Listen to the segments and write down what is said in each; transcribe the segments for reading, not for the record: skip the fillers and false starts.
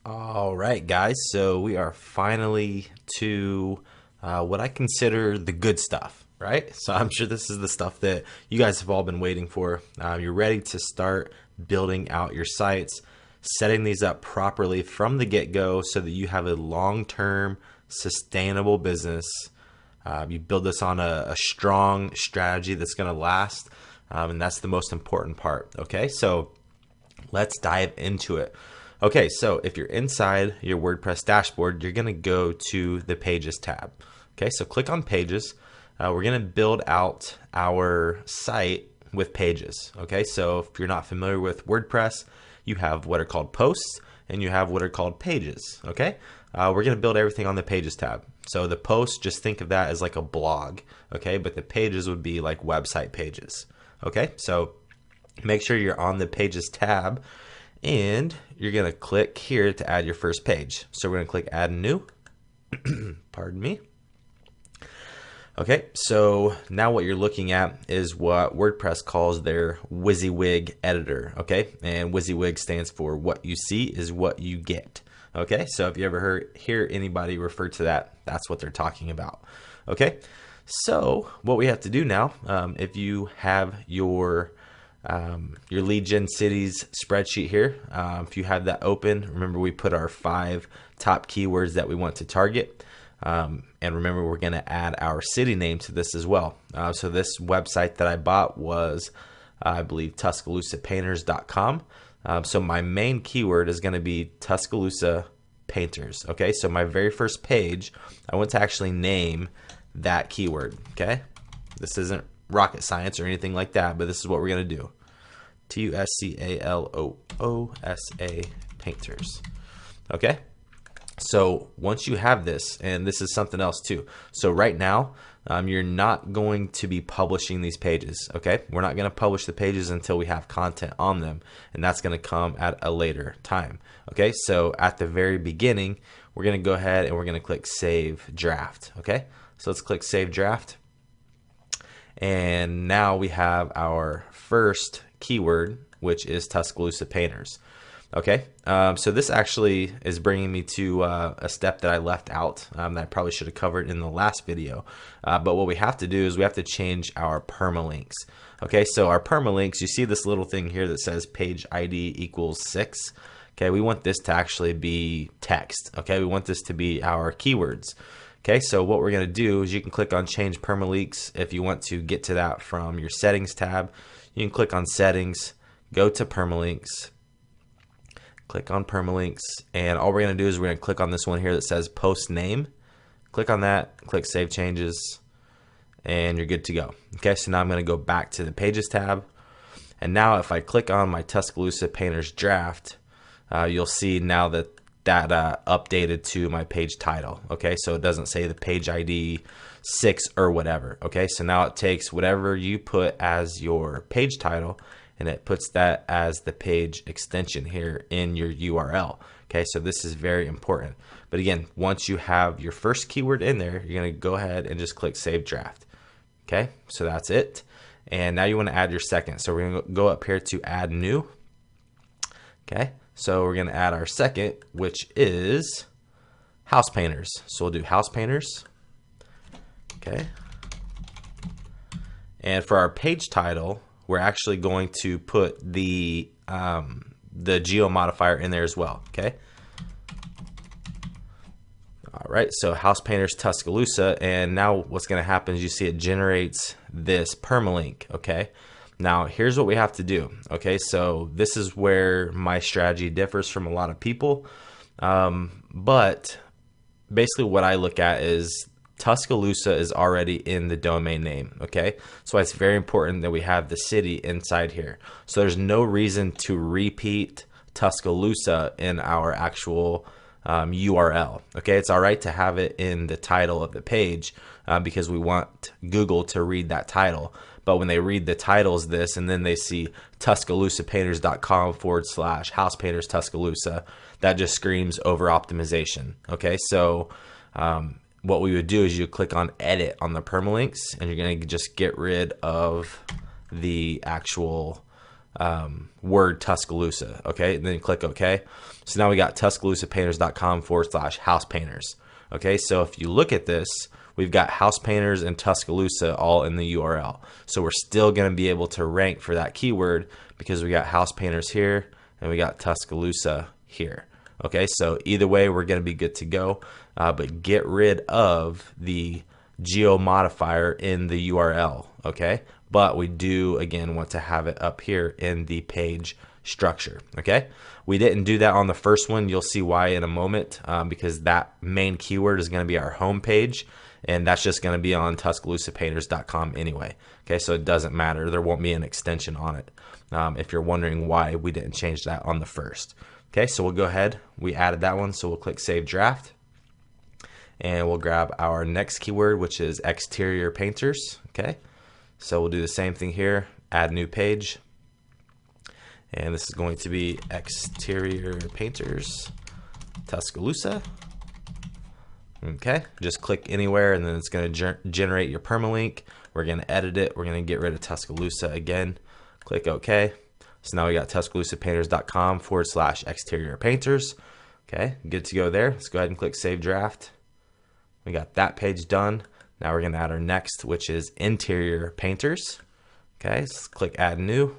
All right, guys. So we are finally to what I consider the good stuff, right? So I'm sure this is the stuff that you guys have all been waiting for. You're ready to start building out your sites, setting these up properly from the get-go so that you have a long-term, sustainable business. You build this on a strong strategy that's going to last, and that's the most important part. Okay, so let's dive into it. Okay, so if you're inside your WordPress dashboard, you're going to go to the Pages tab. Okay, so click on Pages. We're going to build out our site with pages. Okay, so if you're not familiar with WordPress, you have what are called posts and you have what are called pages. Okay, we're going to build everything on the Pages tab. So the post, just think of that as like a blog. Okay, but the pages would be like website pages. Okay, so make sure you're on the Pages tab and you're going to click here to add your first page. So we're going to click Add New. Pardon me. Okay, so now what you're looking at is what WordPress calls their WYSIWYG editor. Okay, and WYSIWYG stands for what you see is what you get. Okay, so if you ever hear anybody refer to that, that's what they're talking about. Okay, so what we have to do now, if you have your lead gen cities spreadsheet here, if you have that open, remember we put our 5 top keywords that we want to target. And remember, we're going to add our city name to this as well. So this website that I bought was, I believe, TuscaloosaPainters.com. So my main keyword is going to be Tuscaloosa Painters. Okay, so my very first page, I want to actually name that keyword. Okay, this isn't rocket science or anything like that, but this is what we're going to do. Tuscaloosa Painters. Okay. So once you have this, and this is something else too. So right now, you're not going to be publishing these pages. Okay, we're not going to publish the pages until we have content on them, and that's going to come at a later time. Okay, so at the very beginning, we're going to go ahead and we're going to click Save Draft. Okay, so let's click Save Draft, and now we have our first keyword, which is Tuscaloosa Painters. Okay, so this actually is bringing me to a step that I left out that I probably should have covered in the last video. But what we have to do is we have to change our permalinks. Okay, so our permalinks, you see this little thing here that says page ID equals 6. Okay, we want this to actually be text. Okay, we want this to be our keywords. Okay, so what we're going to do is you can click on Change Permalinks if you want to get to that from your Settings tab. You can click on Settings, go to Permalinks, click on permalinks, and all we're going to do is we're going to click on this one here that says post name. Click on that, click save changes, and you're good to go. Okay, so now I'm going to go back to the pages tab, and now if I click on my Tuscaloosa Painters draft, you'll see now that updated to my page title. Okay, so it doesn't say the page ID 6 or whatever. Okay, so now it takes whatever you put as your page title and it puts that as the page extension here in your URL. Okay, so this is very important. But again, once you have your first keyword in there, you're going to go ahead and just click Save Draft. Okay, so that's it. And now you want to add your second. So we're going to go up here to Add New. Okay, so we're going to add our second, which is House Painters. So we'll do House Painters. Okay. And for our page title, we're actually going to put the geo modifier in there as well. Okay. All right. So House Painters Tuscaloosa, and now what's going to happen is you see it generates this permalink. Okay. Now here's what we have to do. Okay. So this is where my strategy differs from a lot of people, but basically what I look at is Tuscaloosa is already in the domain name. Okay, so it's very important that we have the city inside here. So there's no reason to repeat Tuscaloosa in our actual URL. Okay, it's all right to have it in the title of the page because we want Google to read that title. But when they read the titles this and then they see TuscaloosaPainters.com/House Painters Tuscaloosa, that just screams over optimization. Okay, so what we would do is you click on edit on the permalinks and you're going to just get rid of the actual word Tuscaloosa. Okay, and then click OK. So now we got TuscaloosaPainters.com/house painters. Okay, so if you look at this, we've got house painters and Tuscaloosa all in the URL. So we're still going to be able to rank for that keyword because we got house painters here and we got Tuscaloosa here. Okay, so either way, we're going to be good to go. But get rid of the geo modifier in the URL. Okay, but we do again want to have it up here in the page structure. Okay, we didn't do that on the first one. You'll see why in a moment, because that main keyword is going to be our home page, and that's just going to be on TuscaloosaPainters.com anyway. Okay, so it doesn't matter. There won't be an extension on it. If you're wondering why we didn't change that on the first. Okay, so we'll go ahead. We added that one, so we'll click Save Draft. And we'll grab our next keyword, which is exterior painters. Okay, so we'll do the same thing here. Add new page. And this is going to be exterior painters, Tuscaloosa. Okay, just click anywhere and then it's going to generate your permalink. We're going to edit it. We're going to get rid of Tuscaloosa again. Click OK. So now we got TuscaloosaPainters.com/exterior painters. Okay, good to go there. Let's go ahead and click Save Draft. We got that page done. Now we're going to add our next, which is interior painters. Okay, so let's click Add New.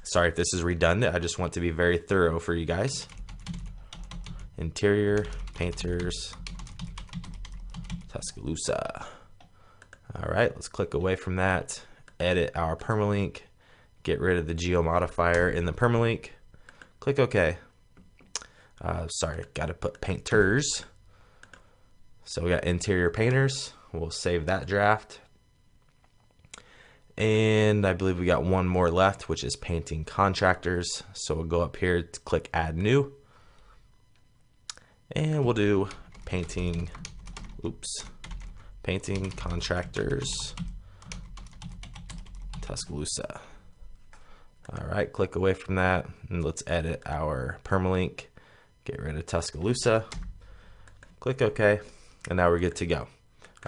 Sorry if this is redundant. I just want to be very thorough for you guys. Interior painters, Tuscaloosa. All right, let's click away from that. Edit our permalink. Get rid of the geo modifier in the permalink. Click OK. Sorry, got to put painters. So we got interior painters. We'll save that draft. And I believe we got one more left, which is painting contractors. So we'll go up here to click Add New. And we'll do painting contractors, Tuscaloosa. All right, click away from that and let's edit our permalink. Get rid of Tuscaloosa. Click OK, and now we're good to go.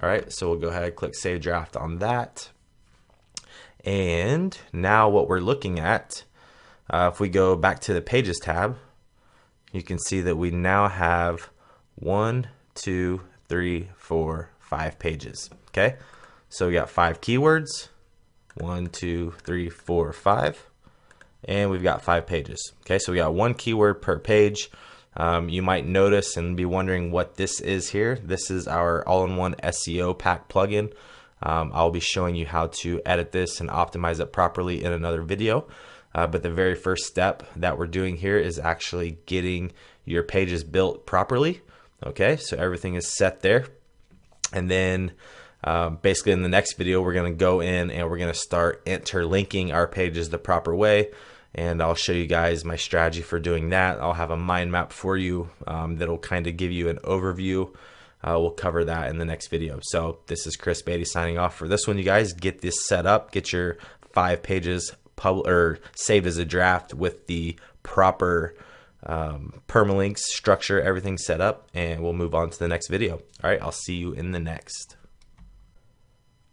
All right, so we'll go ahead and click Save Draft on that. And now what we're looking at, if we go back to the Pages tab, you can see that we now have 1, 2, 3, 4, 5 pages. Okay, so we got 5 keywords, 1, 2, 3, 4, 5, and we've got 5 pages. Okay, so we got 1 keyword per page. You might notice and be wondering what this is here. This is our all-in-one SEO pack plugin. I'll be showing you how to edit this and optimize it properly in another video. But the very first step that we're doing here is actually getting your pages built properly. Okay, so everything is set there. And then basically in the next video, we're going to go in and we're going to start interlinking our pages the proper way. And I'll show you guys my strategy for doing that. I'll have a mind map for you that'll kind of give you an overview. We'll cover that in the next video. So this is Chris Beatty signing off for this one. You guys get this set up, get your 5 pages saved as a draft with the proper permalinks, structure, everything set up, and we'll move on to the next video. All right, I'll see you in the next.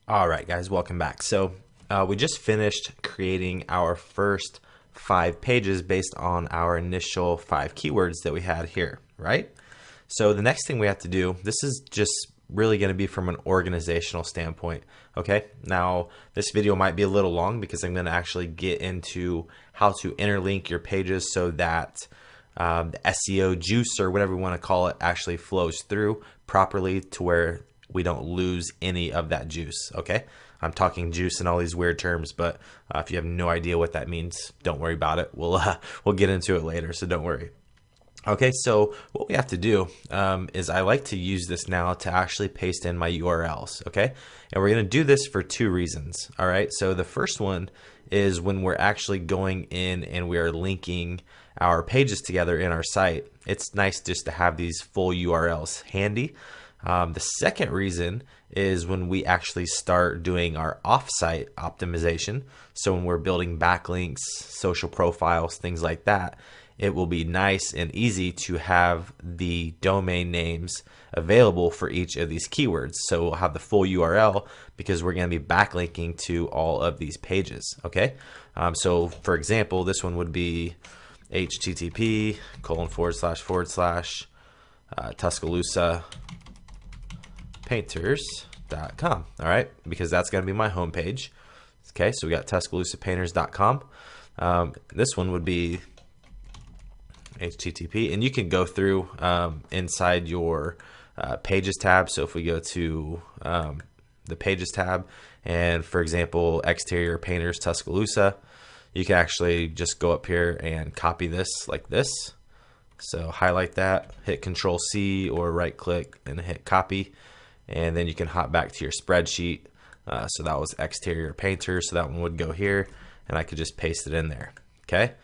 All right, guys, welcome back. So we just finished creating our first 5 pages based on our initial 5 keywords that we had here, right? So the next thing we have to do, this is just really going to be from an organizational standpoint. Okay, now this video might be a little long because I'm going to actually get into how to interlink your pages so that the SEO juice, or whatever we want to call it, actually flows through properly to where we don't lose any of that juice. Okay, I'm talking juice and all these weird terms, but if you have no idea what that means, don't worry about it. We'll get into it later, so don't worry. Okay, so what we have to do is I like to use this now to actually paste in my URLs, okay? And we're going to do this for 2 reasons, all right? So the first one is when we're actually going in and we are linking our pages together in our site, it's nice just to have these full URLs handy. The second reason is when we actually start doing our off-site optimization. So when we're building backlinks, social profiles, things like that, it will be nice and easy to have the domain names available for each of these keywords. So we'll have the full URL because we're going to be backlinking to all of these pages. Okay, so for example, this one would be http:// Tuscaloosa painters.com. All right, because that's going to be my homepage. Okay, so we got tuscaloosapainters.com. This one would be http, and you can go through inside your pages tab. So if we go to the pages tab, and for example, exterior painters Tuscaloosa, you can actually just go up here and copy this like this. So highlight that, hit Control C or right click and hit copy, and then you can hop back to your spreadsheet. So that was exterior painter, so that one would go here, and I could just paste it in there. Okay,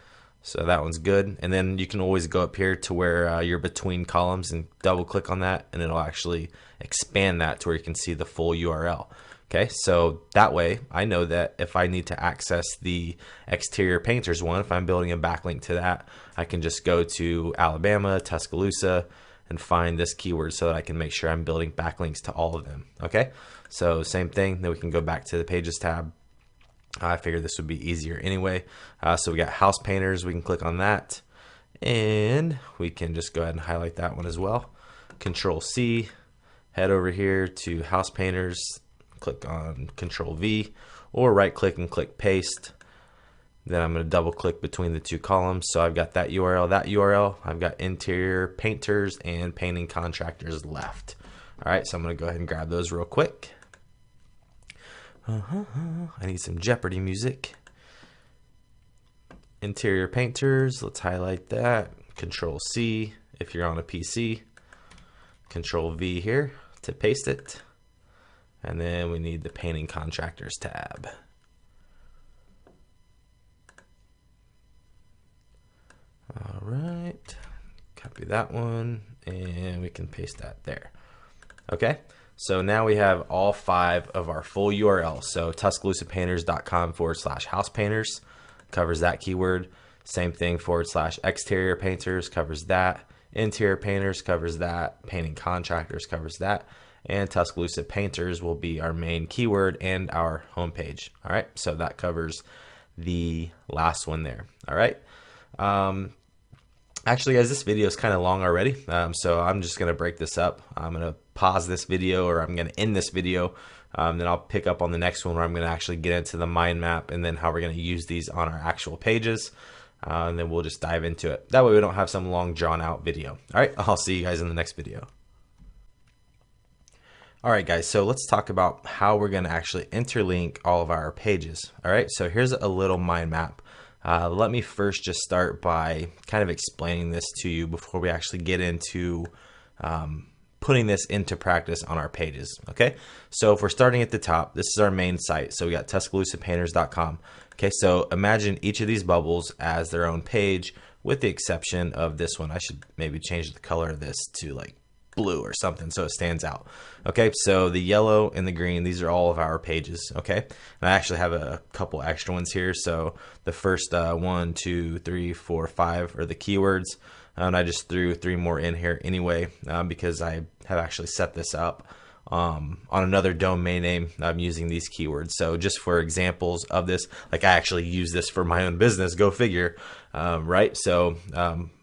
so that one's good. And then you can always go up here to where you're between columns and double click on that, and it'll actually expand that to where you can see the full URL. Okay, so that way I know that if I need to access the exterior painters one, if I'm building a backlink to that, I can just go to Alabama, Tuscaloosa, and find this keyword so that I can make sure I'm building backlinks to all of them. Okay, so same thing. Then we can go back to the pages tab. I figured this would be easier anyway. So we got house painters. We can click on that, and we can just go ahead and highlight that one as well. Control C, head over here to house painters, click on Control V, or right click and click paste. Then I'm going to double click between the two columns. So I've got that URL, I've got interior painters and painting contractors left. All right, so I'm going to go ahead and grab those real quick. I need some Jeopardy music. Interior painters, let's highlight that. Control C if you're on a PC. Control V here to paste it. And then we need the painting contractors tab. All right, copy that one, and we can paste that there. Okay, so now we have all 5 of our full URLs. So tuscaloosapainters.com/house painters covers that keyword. Same thing / exterior painters covers that. Interior painters covers that. Painting contractors covers that. And Tuscaloosa painters will be our main keyword and our homepage. All right, so that covers the last one there. All right. Actually, guys, this video is kind of long already, so I'm just going to break this up. I'm going to pause this video, or I'm going to end this video. Then I'll pick up on the next one where I'm going to actually get into the mind map and then how we're going to use these on our actual pages. And then we'll just dive into it. That way we don't have some long drawn out video. All right, I'll see you guys in the next video. All right, guys, so let's talk about how we're going to actually interlink all of our pages. All right, so here's a little mind map. Let me first just start by kind of explaining this to you before we actually get into putting this into practice on our pages. Okay, so if we're starting at the top, this is our main site. So we got tuscaloosapainters.com. Okay, so imagine each of these bubbles as their own page, with the exception of this one. I should maybe change the color of this to like blue or something so it stands out. Okay, so the yellow and the green, these are all of our pages. Okay, and I actually have a couple extra ones here. So the first 1, 2, 3, 4, 5 are the keywords, and I just threw 3 more in here anyway because I have actually set this up on another domain name. I'm using these keywords. So just for examples of this, like I actually use this for my own business, go figure, right? So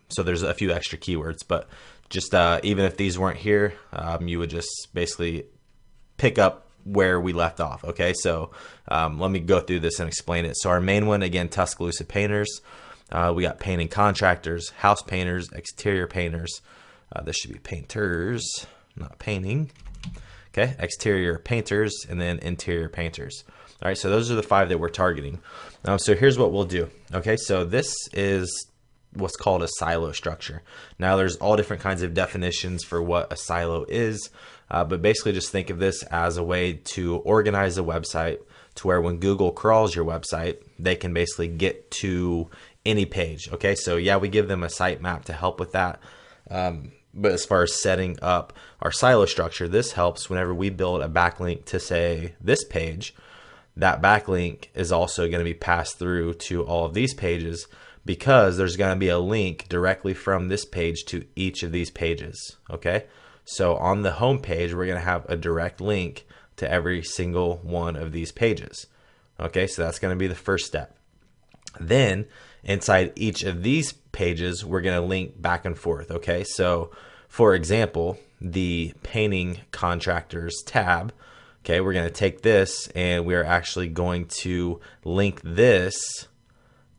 so there's a few extra keywords, but just even if these weren't here, you would just basically pick up where we left off. Okay, so let me go through this and explain it. So our main one, again, Tuscaloosa painters. We got painting contractors, house painters, exterior painters. This should be painters, not painting. Okay, exterior painters, and then interior painters. All right, so those are the 5 that we're targeting. So here's what we'll do. Okay, so this is what's called a silo structure. Now there's all different kinds of definitions for what a silo is, but basically just think of this as a way to organize a website to where when Google crawls your website, they can basically get to any page. Okay, so yeah, we give them a sitemap to help with that. But as far as setting up our silo structure, this helps whenever we build a backlink to say this page. That backlink is also going to be passed through to all of these pages, because there's going to be a link directly from this page to each of these pages. Okay, so on the home page, we're going to have a direct link to every single one of these pages. Okay, so that's going to be the first step. Then inside each of these pages, we're going to link back and forth. Okay, so for example, the painting contractors tab, okay, we're going to take this and we're actually going to link this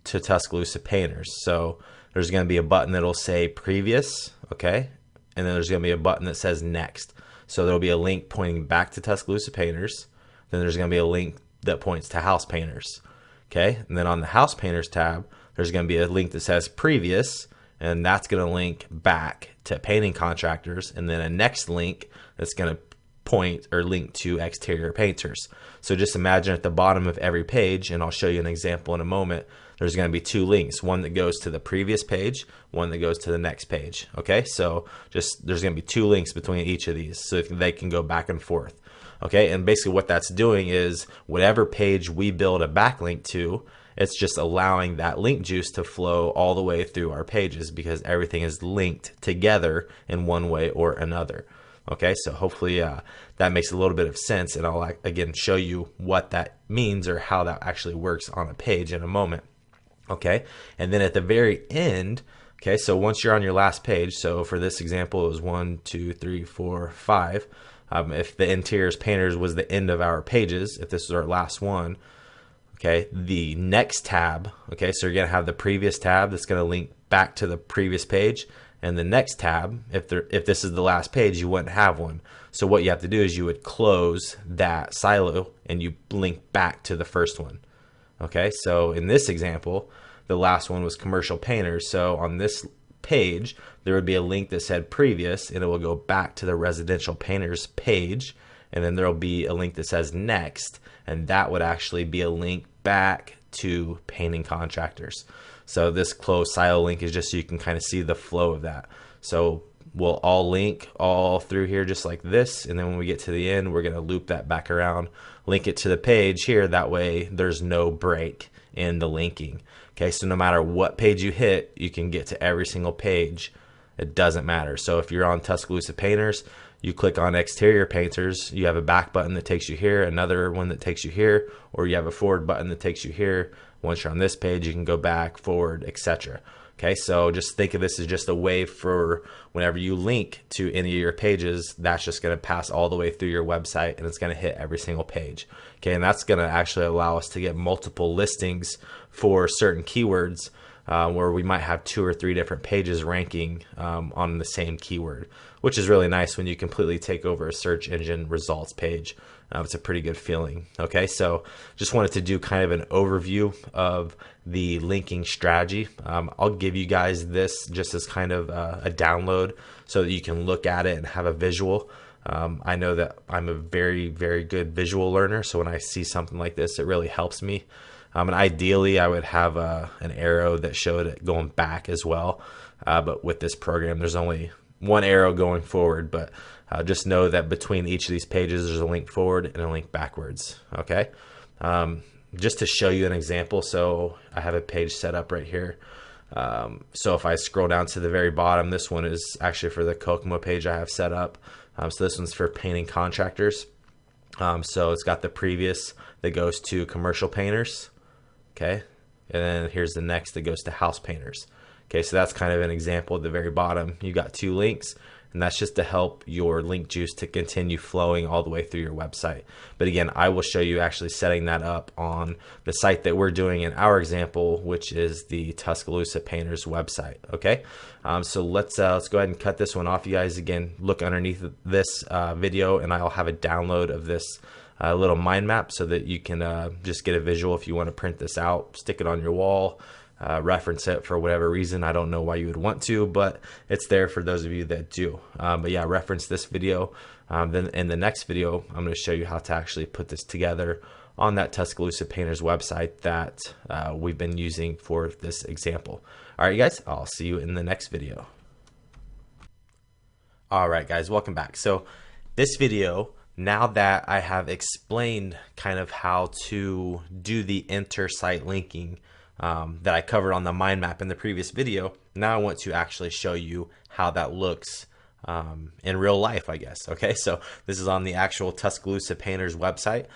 to Tuscaloosa Painters. So there's going to be a button that'll say previous, okay, and then there's going to be a button that says next. So there'll be a link pointing back to Tuscaloosa Painters. Then there's going to be a link that points to House Painters, okay, and then on the House Painters tab, there's going to be a link that says previous, and that's going to link back to painting contractors, and then a next link that's going to point or link to exterior painters. So just imagine at the bottom of every page, and I'll show you an example in a moment, there's going to be two links, one that goes to the previous page, one that goes to the next page. Okay, so just there's going to be two links between each of these, so they can go back and forth. Okay, and basically what that's doing is whatever page we build a backlink to, it's just allowing that link juice to flow all the way through our pages because everything is linked together in one way or another. Okay, so hopefully that makes a little bit of sense, and I'll again show you what that means or how that actually works on a page in a moment. Okay, and then at the very end, okay, so once you're on your last page, so for this example it was 1, 2, 3, 4, 5. If the interiors painters was the end of our pages, if this is our last one, okay, the next tab, okay, so you're gonna have the previous tab that's gonna link back to the previous page, and the next tab, if this is the last page, you wouldn't have one. So what you have to do is you would close that silo and you link back to the first one. Okay, so in this example, the last one was commercial painters. So on this page, there would be a link that said previous, and it will go back to the residential painters page, and then there will be a link that says next, and that would actually be a link back to painting contractors. So this closed silo link is just so you can kind of see the flow of that. So we'll all link all through here just like this, and then when we get to the end, we're going to loop that back around, link it to the page here, that way there's no break in the linking. Okay, so no matter what page you hit, you can get to every single page. It doesn't matter. So if you're on Tuscaloosa Painters, you click on exterior painters, you have a back button that takes you here, another one that takes you here, or you have a forward button that takes you here. Once you're on this page, you can go back, forward, etc. Okay, so just think of this as just a way for whenever you link to any of your pages, that's just going to pass all the way through your website, and it's going to hit every single page. Okay, and that's going to actually allow us to get multiple listings for certain keywords where we might have 2 or 3 different pages ranking on the same keyword, which is really nice when you completely take over a search engine results page. It's a pretty good feeling. Okay, so just wanted to do kind of an overview of the linking strategy. I'll give you guys this just as kind of a download so that you can look at it and have a visual. I know that I'm a very, very good visual learner, so when I see something like this, it really helps me. And ideally, I would have an arrow that showed it going back as well. But with this program, there's only one arrow going forward, but just know that between each of these pages there's a link forward and a link backwards. Okay, just to show you an example, so I have a page set up right here. So if I scroll down to the very bottom, this one is actually for the Kokomo page I have set up. So this one's for painting contractors. So it's got the previous that goes to commercial painters, okay, and then here's the next that goes to house painters. Okay, so that's kind of an example at the very bottom. You got 2 links, and that's just to help your link juice to continue flowing all the way through your website. But again, I will show you actually setting that up on the site that we're doing in our example, which is the Tuscaloosa Painters website. Okay, so let's go ahead and cut this one off. You guys, again, look underneath this video, and I'll have a download of this little mind map so that you can just get a visual if you want to print this out, stick it on your wall. Reference it for whatever reason. I don't know why you would want to, but it's there for those of you that do. But yeah, reference this video. Then in the next video, I'm going to show you how to actually put this together on that Tuscaloosa Painters website that we've been using for this example. All right, guys, I'll see you in the next video. All right, guys, welcome back. So this video, now that I have explained kind of how to do the inter-site linking that I covered on the mind map in the previous video. Now I want to actually show you how that looks in real life, I guess. Okay, so this is on the actual Tuscaloosa Painters website.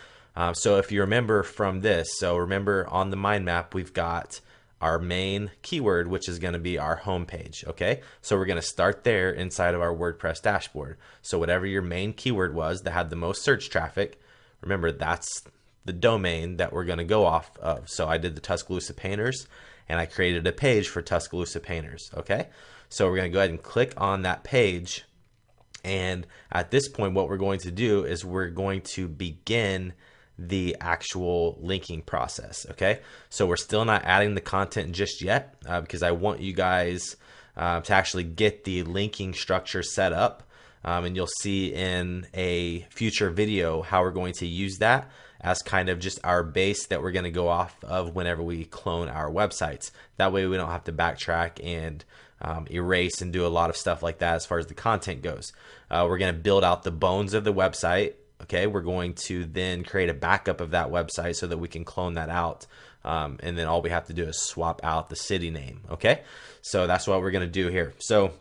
So if you remember from this, so remember on the mind map, we've got our main keyword, which is going to be our home page. Okay, so we're going to start there inside of our WordPress dashboard. So whatever your main keyword was that had the most search traffic, remember that's the domain that we're going to go off of. So I did the Tuscaloosa Painters and I created a page for Tuscaloosa Painters. Okay, so we're going to go ahead and click on that page, and at this point what we're going to do is we're going to begin the actual linking process. Okay, so we're still not adding the content just yet because I want you guys to actually get the linking structure set up, and you'll see in a future video how we're going to use that as kind of just our base that we're going to go off of whenever we clone our websites. That way we don't have to backtrack and erase and do a lot of stuff like that as far as the content goes. We're going to build out the bones of the website. Okay, we're going to then create a backup of that website so that we can clone that out, and then all we have to do is swap out the city name. Okay, so that's what we're going to do here. So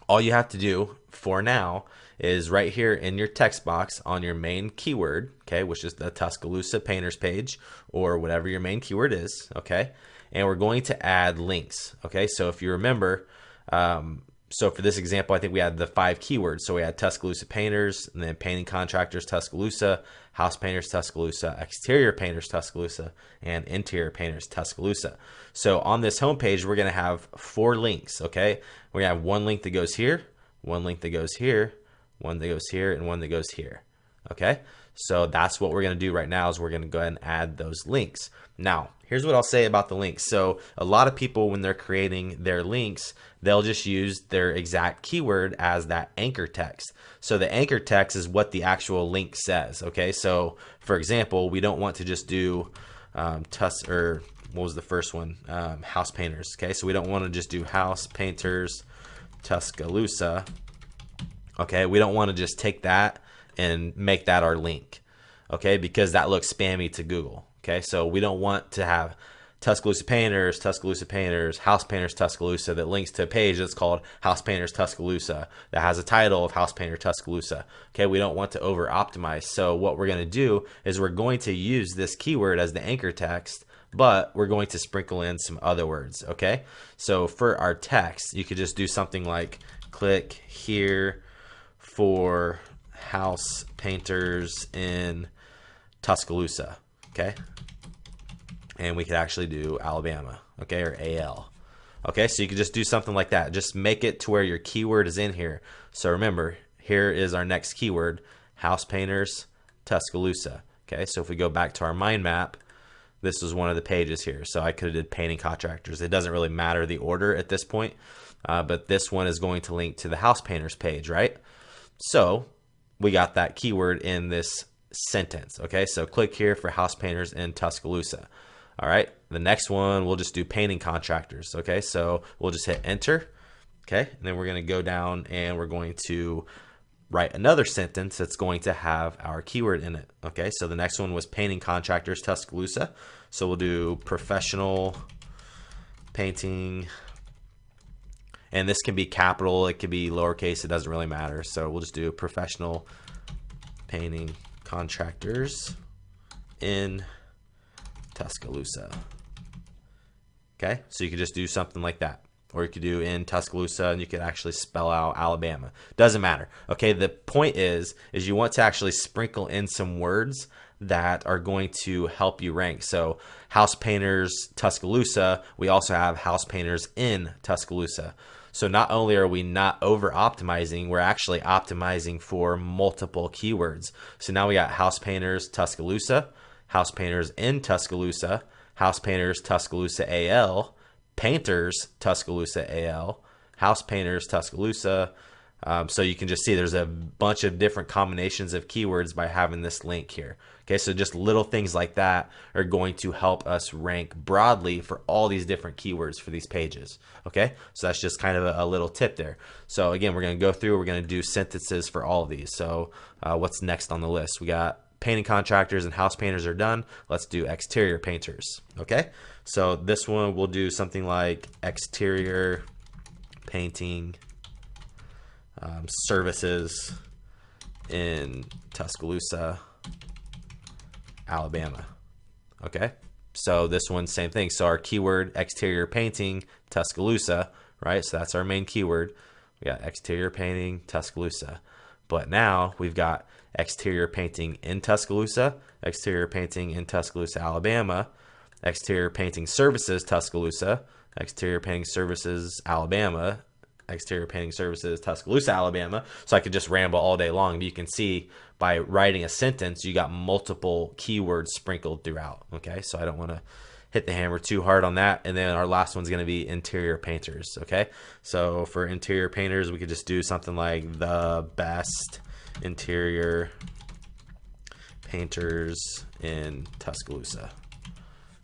all you have to do for now is right here in your text box on your main keyword, okay, which is the Tuscaloosa Painters page or whatever your main keyword is, okay, and we're going to add links. Okay, so if you remember, so for this example, I think we had the 5 keywords. So we had Tuscaloosa Painters, and then Painting Contractors Tuscaloosa, House Painters Tuscaloosa, Exterior Painters Tuscaloosa, and Interior Painters Tuscaloosa. So on this homepage, we're going to have 4 links, okay? We're going to have one link that goes here, one link that goes here, one that goes here, and one that goes here, okay? So that's what we're going to do right now is we're going to go ahead and add those links. Now, here's what I'll say about the links. So a lot of people, when they're creating their links, they'll just use their exact keyword as that anchor text. So the anchor text is what the actual link says. Okay, so for example, we don't want to just do what was the first one? House Painters. Okay, so we don't want to just do House Painters Tuscaloosa. Okay, we don't want to just take that and make that our link. Okay, because that looks spammy to Google. Okay, so we don't want to have Tuscaloosa Painters, House Painters Tuscaloosa that links to a page that's called House Painters Tuscaloosa that has a title of House Painter Tuscaloosa. Okay, we don't want to over optimize. So what we're going to do is we're going to use this keyword as the anchor text, but we're going to sprinkle in some other words. Okay, so for our text, you could just do something like click here for House Painters in Tuscaloosa. Okay, and we could actually do Alabama, okay, or AL. Okay, so you could just do something like that. Just make it to where your keyword is in here. So remember, here is our next keyword, House Painters Tuscaloosa. Okay, so if we go back to our mind map, this was one of the pages here. So I could have did Painting Contractors. It doesn't really matter the order at this point, but this one is going to link to the House Painters page, right? So we got that keyword in this sentence. Okay, so click here for House Painters in Tuscaloosa. All right, the next one we'll just do Painting Contractors. Okay, so we'll just hit enter. Okay, and then we're going to go down and we're going to write another sentence that's going to have our keyword in it. Okay, so the next one was Painting Contractors Tuscaloosa. So we'll do professional painting, and this can be capital, it could be lowercase, it doesn't really matter. So we'll just do professional painting contractors in Tuscaloosa. Okay, so you could just do something like that, or you could do in Tuscaloosa and you could actually spell out Alabama. Doesn't matter. Okay, the point is you want to actually sprinkle in some words that are going to help you rank. So House Painters Tuscaloosa, we also have House Painters in Tuscaloosa. So not only are we not over optimizing, we're actually optimizing for multiple keywords. So now we got House Painters Tuscaloosa, House Painters in Tuscaloosa, House Painters Tuscaloosa AL, Painters Tuscaloosa AL, House Painters Tuscaloosa. So you can just see there's a bunch of different combinations of keywords by having this link here. Okay, so just little things like that are going to help us rank broadly for all these different keywords for these pages. Okay, so that's just kind of a little tip there. So again, we're going to go through, we're going to do sentences for all of these. So what's next on the list? We got painting contractors and house painters are done. Let's do exterior painters. Okay, so this one we'll do something like exterior painting services in Tuscaloosa, Alabama. Okay, so this one, same thing. So our keyword exterior painting Tuscaloosa, right? So that's our main keyword. We got exterior painting Tuscaloosa. But now we've got exterior painting in Tuscaloosa, exterior painting in Tuscaloosa, Alabama, exterior painting services Tuscaloosa, exterior painting services Alabama, exterior painting services Tuscaloosa, Alabama. So I could just ramble all day long, but you can see by writing a sentence you got multiple keywords sprinkled throughout. Okay, so I don't want to hit the hammer too hard on that. And then our last one's going to be interior painters. Okay, so for interior painters we could just do something like the best interior painters in Tuscaloosa.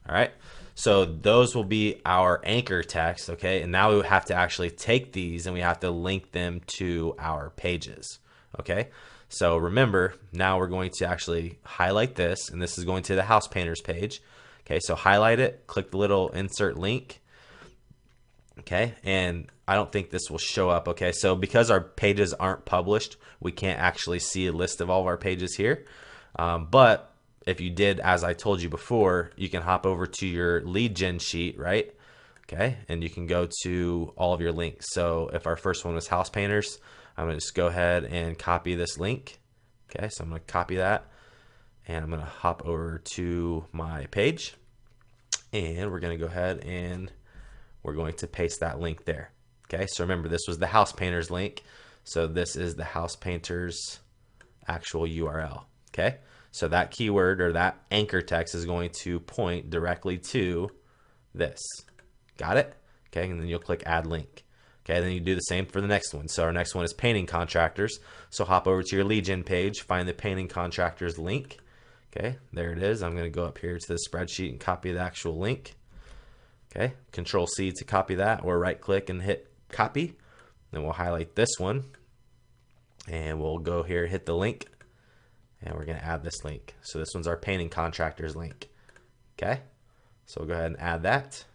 All right, so those will be our anchor text. Okay, and now we have to actually take these and we have to link them to our pages. Okay, so remember, now we're going to actually highlight this, and this is going to the house painters page. Okay, so highlight it, click the little insert link. Okay, and I don't think this will show up. Okay, so because our pages aren't published, we can't actually see a list of all of our pages here. But if you did, as I told you before, you can hop over to your lead gen sheet, right? Okay, and you can go to all of your links. So if our first one was house painters, I'm gonna just go ahead and copy this link. Okay, so I'm gonna copy that, and I'm gonna hop over to my page, and we're gonna go ahead and we're going to paste that link there. Okay, so remember, this was the house painters link, so this is the house painters actual URL. Okay, so that keyword or that anchor text is going to point directly to this. Got it? Okay, and then you'll click add link. Okay, then you do the same for the next one. So our next one is painting contractors. So hop over to your lead gen page, find the painting contractors link. Okay, there it is. I'm going to go up here to the spreadsheet and copy the actual link. Okay, Control C to copy that, or right click and hit copy. Then we'll highlight this one, and we'll go here, hit the link, and we're going to add this link. So this one's our painting contractors link. Okay, so we'll go ahead and add that.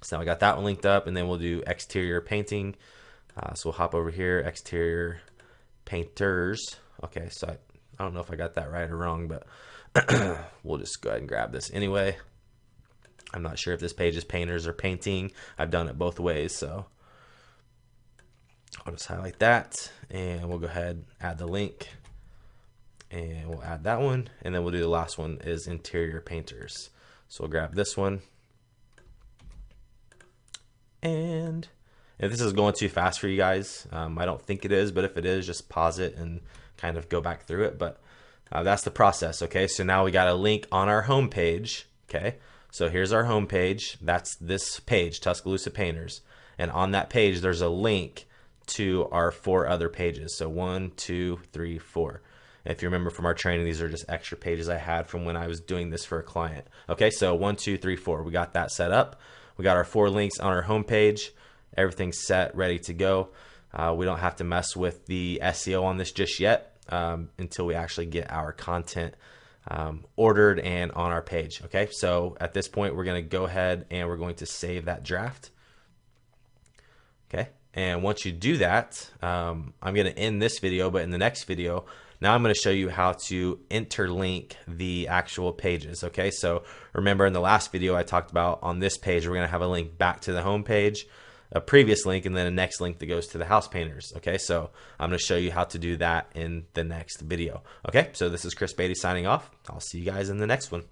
So now we got that one linked up, and then we'll do exterior painting. So we'll hop over here, exterior painters. Okay, so I don't know if I got that right or wrong, but we'll just go ahead and grab this anyway. I'm not sure if this page is painters or painting. I've done it both ways, so I'll just highlight that, and we'll go ahead and add the link, and we'll add that one, and then we'll do the last one is interior painters. So we'll grab this one. And if this is going too fast for you guys, I don't think it is, but if it is, just pause it and kind of go back through it. But that's the process. Okay, so now we got a link on our home page. Okay, so here's our home page. That's this page, Tuscaloosa Painters, and on that page there's a link to our 4 other pages. So 1, 2, 3, 4. If you remember from our training, these are just extra pages I had from when I was doing this for a client. Okay, so 1, 2, 3, 4. We got that set up. We got our 4 links on our home page. Everything's set, ready to go. We don't have to mess with the SEO on this just yet until we actually get our content ordered and on our page. Okay, so at this point, we're going to go ahead and we're going to save that draft. Okay, and once you do that, I'm going to end this video, but in the next video, now I'm going to show you how to interlink the actual pages. Okay, so remember in the last video I talked about on this page, we're going to have a link back to the home page, a previous link, and then a next link that goes to the house painters. Okay, so I'm going to show you how to do that in the next video. Okay, so this is Chris Beatty signing off. I'll see you guys in the next one.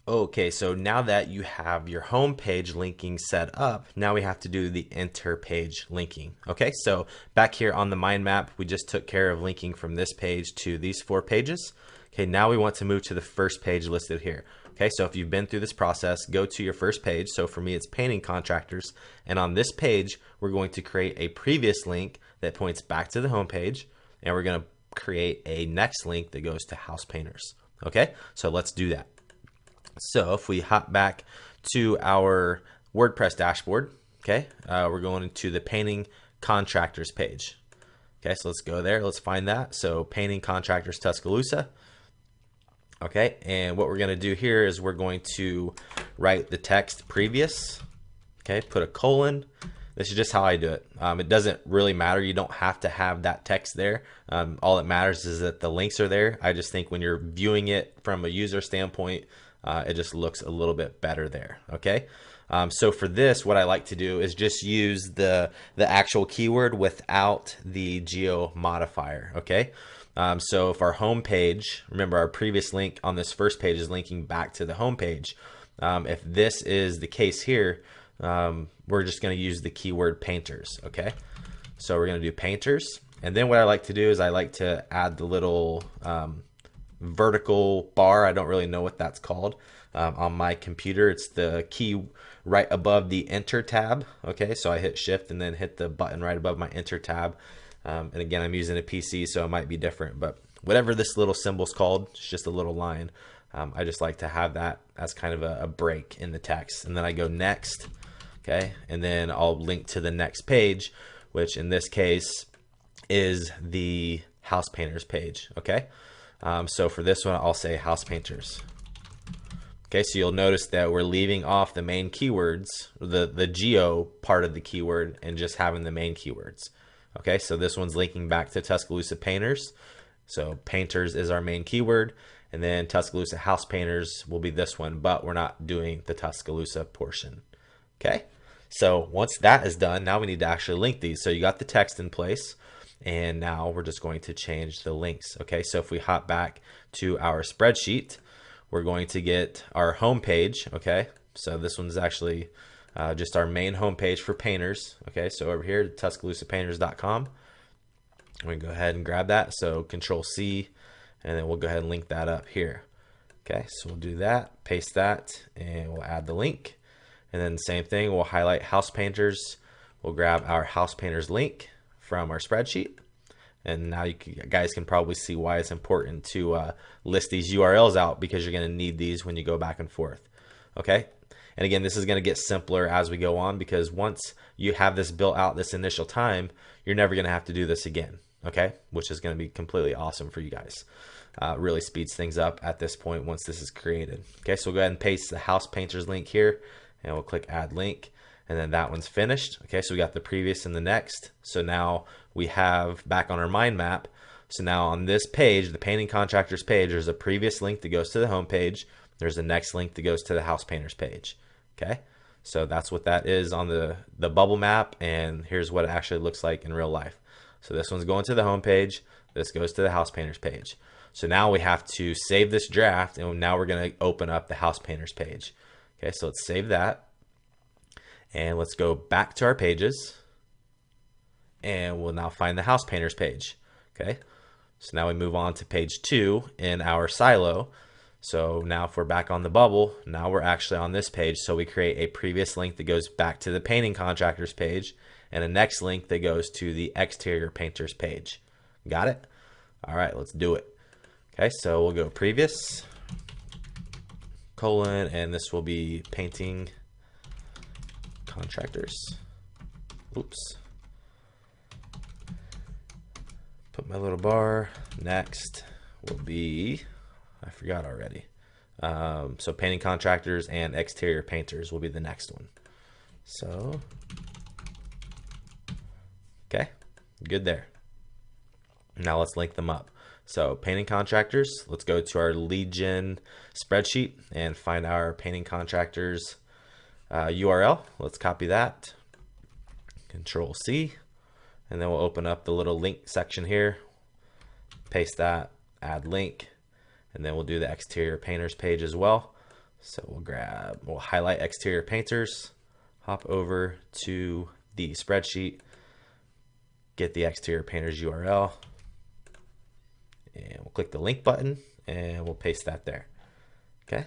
Okay, so now that you have your home page linking set up, now we have to do the enter page linking. Okay, so back here on the mind map, we just took care of linking from this page to these 4 pages. Okay, now we want to move to the first page listed here. Okay, so if you've been through this process, go to your first page. So for me, it's painting contractors. And on this page, we're going to create a previous link that points back to the home page. And we're going to create a next link that goes to house painters. Okay, so let's do that. So if we hop back to our WordPress dashboard, okay, we're going into the painting contractors page. Okay, so let's go there. Let's find that. So painting contractors Tuscaloosa. Okay, and what we're going to do here is we're going to write the text previous. Okay, put a colon. This is just how I do it. It doesn't really matter. You don't have to have that text there. All that matters is that the links are there. I just think when you're viewing it from a user standpoint, it just looks a little bit better there. Okay, so for this, what I like to do is just use the actual keyword without the geo modifier. Okay. So if our home page, remember our previous link on this first page is linking back to the home page. If this is the case here, we're just going to use the keyword painters. Okay, so we're going to do painters, and then what I like to do is I like to add the little vertical bar. I don't really know what that's called on my computer. It's the key right above the enter tab. Okay, so I hit shift and then hit the button right above my enter tab. And again, I'm using a PC, so it might be different, but whatever this little symbol's called, it's just a little line. I just like to have that as kind of a break in the text. And then I go next, okay? And then I'll link to the next page, which in this case is the house painters page, okay? So for this one, I'll say house painters. Okay, so you'll notice that we're leaving off the main keywords, the geo part of the keyword, and just having the main keywords. Okay, so this one's linking back to Tuscaloosa painters. So painters is our main keyword, and then Tuscaloosa house painters will be this one, but we're not doing the Tuscaloosa portion. Okay, so once that is done, now we need to actually link these. So you got the text in place, and now we're just going to change the links. Okay, so if we hop back to our spreadsheet, we're going to get our home page. Okay, so this one's actually just our main homepage for painters. Okay, so over here, TuscaloosaPainters.com. I'm going to go ahead and grab that. So Control C, and then we'll go ahead and link that up here. Okay, so we'll do that, paste that, and we'll add the link. And then the same thing, we'll highlight house painters. We'll grab our house painters link from our spreadsheet. And now you guys can probably see why it's important to list these URLs out, because you're going to need these when you go back and forth. Okay. And again, this is going to get simpler as we go on, because once you have this built out this initial time, you're never going to have to do this again. Okay, which is going to be completely awesome for you guys. Really speeds things up at this point once this is created. Okay, so we'll go ahead and paste the house painters link here, and we'll click add link, and then that one's finished. Okay, so we got the previous and the next. So now we have back on our mind map. So now on this page, the painting contractors page, there's a previous link that goes to the home page. There's a next link that goes to the house painters page. Okay, so that's what that is on the bubble map, and here's what it actually looks like in real life. So this one's going to the home page, this goes to the house painters page. So now we have to save this draft, and now we're going to open up the house painters page. Okay, so let's save that, and let's go back to our pages, and we'll now find the house painters page. Okay, so now we move on to page 2 in our silo. So now if we're back on the bubble, now we're actually on this page. So we create a previous link that goes back to the painting contractors page, and a next link that goes to the exterior painters page. Got it? All right, let's do it. Okay, so we'll go previous, colon, and this will be painting contractors. Oops. Put my little bar. Next will be, I forgot already. So painting contractors and exterior painters will be the next one. So, okay, good there. Now let's link them up. So painting contractors, let's go to our lead gen spreadsheet and find our painting contractors URL. Let's copy that, Control C, and then we'll open up the little link section here, paste that, add link, and then we'll do the exterior painters page as well. So we'll highlight exterior painters, hop over to the spreadsheet, get the exterior painters URL, and we'll click the link button, and we'll paste that there. Okay,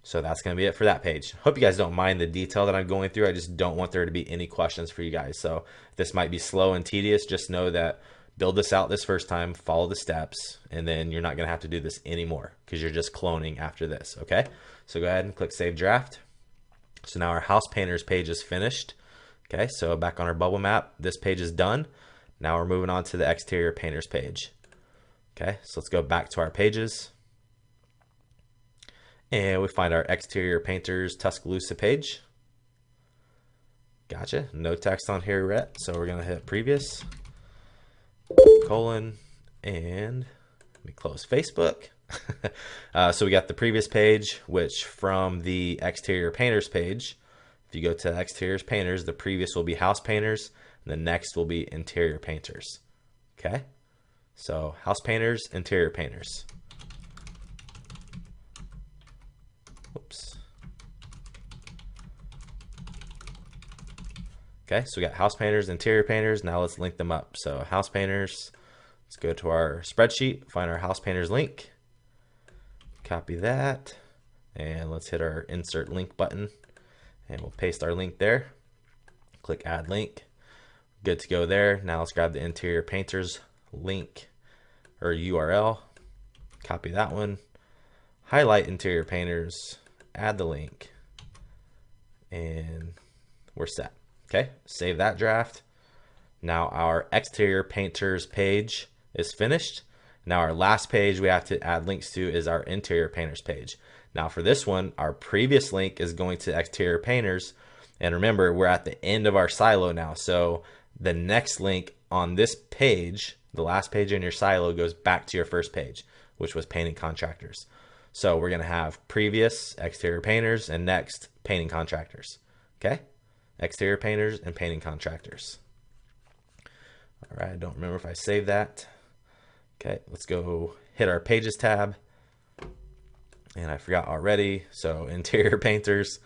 so that's going to be it for that page. Hope you guys don't mind the detail that I'm going through. I just don't want there to be any questions for you guys. So if this might be slow and tedious, just know that build this out this first time, follow the steps, and then you're not going to have to do this anymore because you're just cloning after this. Okay, so go ahead and click save draft. So now our house painters page is finished. Okay, so back on our bubble map, this page is done. Now we're moving on to the exterior painters page. Okay, so let's go back to our pages. And we find our exterior painters Tuscaloosa page. Gotcha. No text on here yet, so we're gonna hit previous, colon, and let me close Facebook. So we got the previous page, which from the exterior painters page, if you go to exterior painters, the previous will be house painters, and the next will be interior painters. Okay, so house painters, interior painters. Whoops. Okay, so we got house painters, interior painters. Now let's link them up. So house painters, let's go to our spreadsheet, find our house painters link, copy that, and let's hit our insert link button, and we'll paste our link there. Click add link. Good to go there. Now let's grab the interior painters link or URL, copy that one, highlight interior painters, add the link, and we're set. Okay, save that draft. Now our exterior painters page is finished. Now our last page we have to add links to is our interior painters page. Now for this one, our previous link is going to exterior painters. And remember, we're at the end of our silo now. So the next link on this page, the last page in your silo, goes back to your first page, which was painting contractors. So we're gonna have previous exterior painters and next painting contractors. Okay, exterior painters and painting contractors. All right, I don't remember if I saved that. Okay, let's go hit our pages tab. And I forgot already. So interior painters,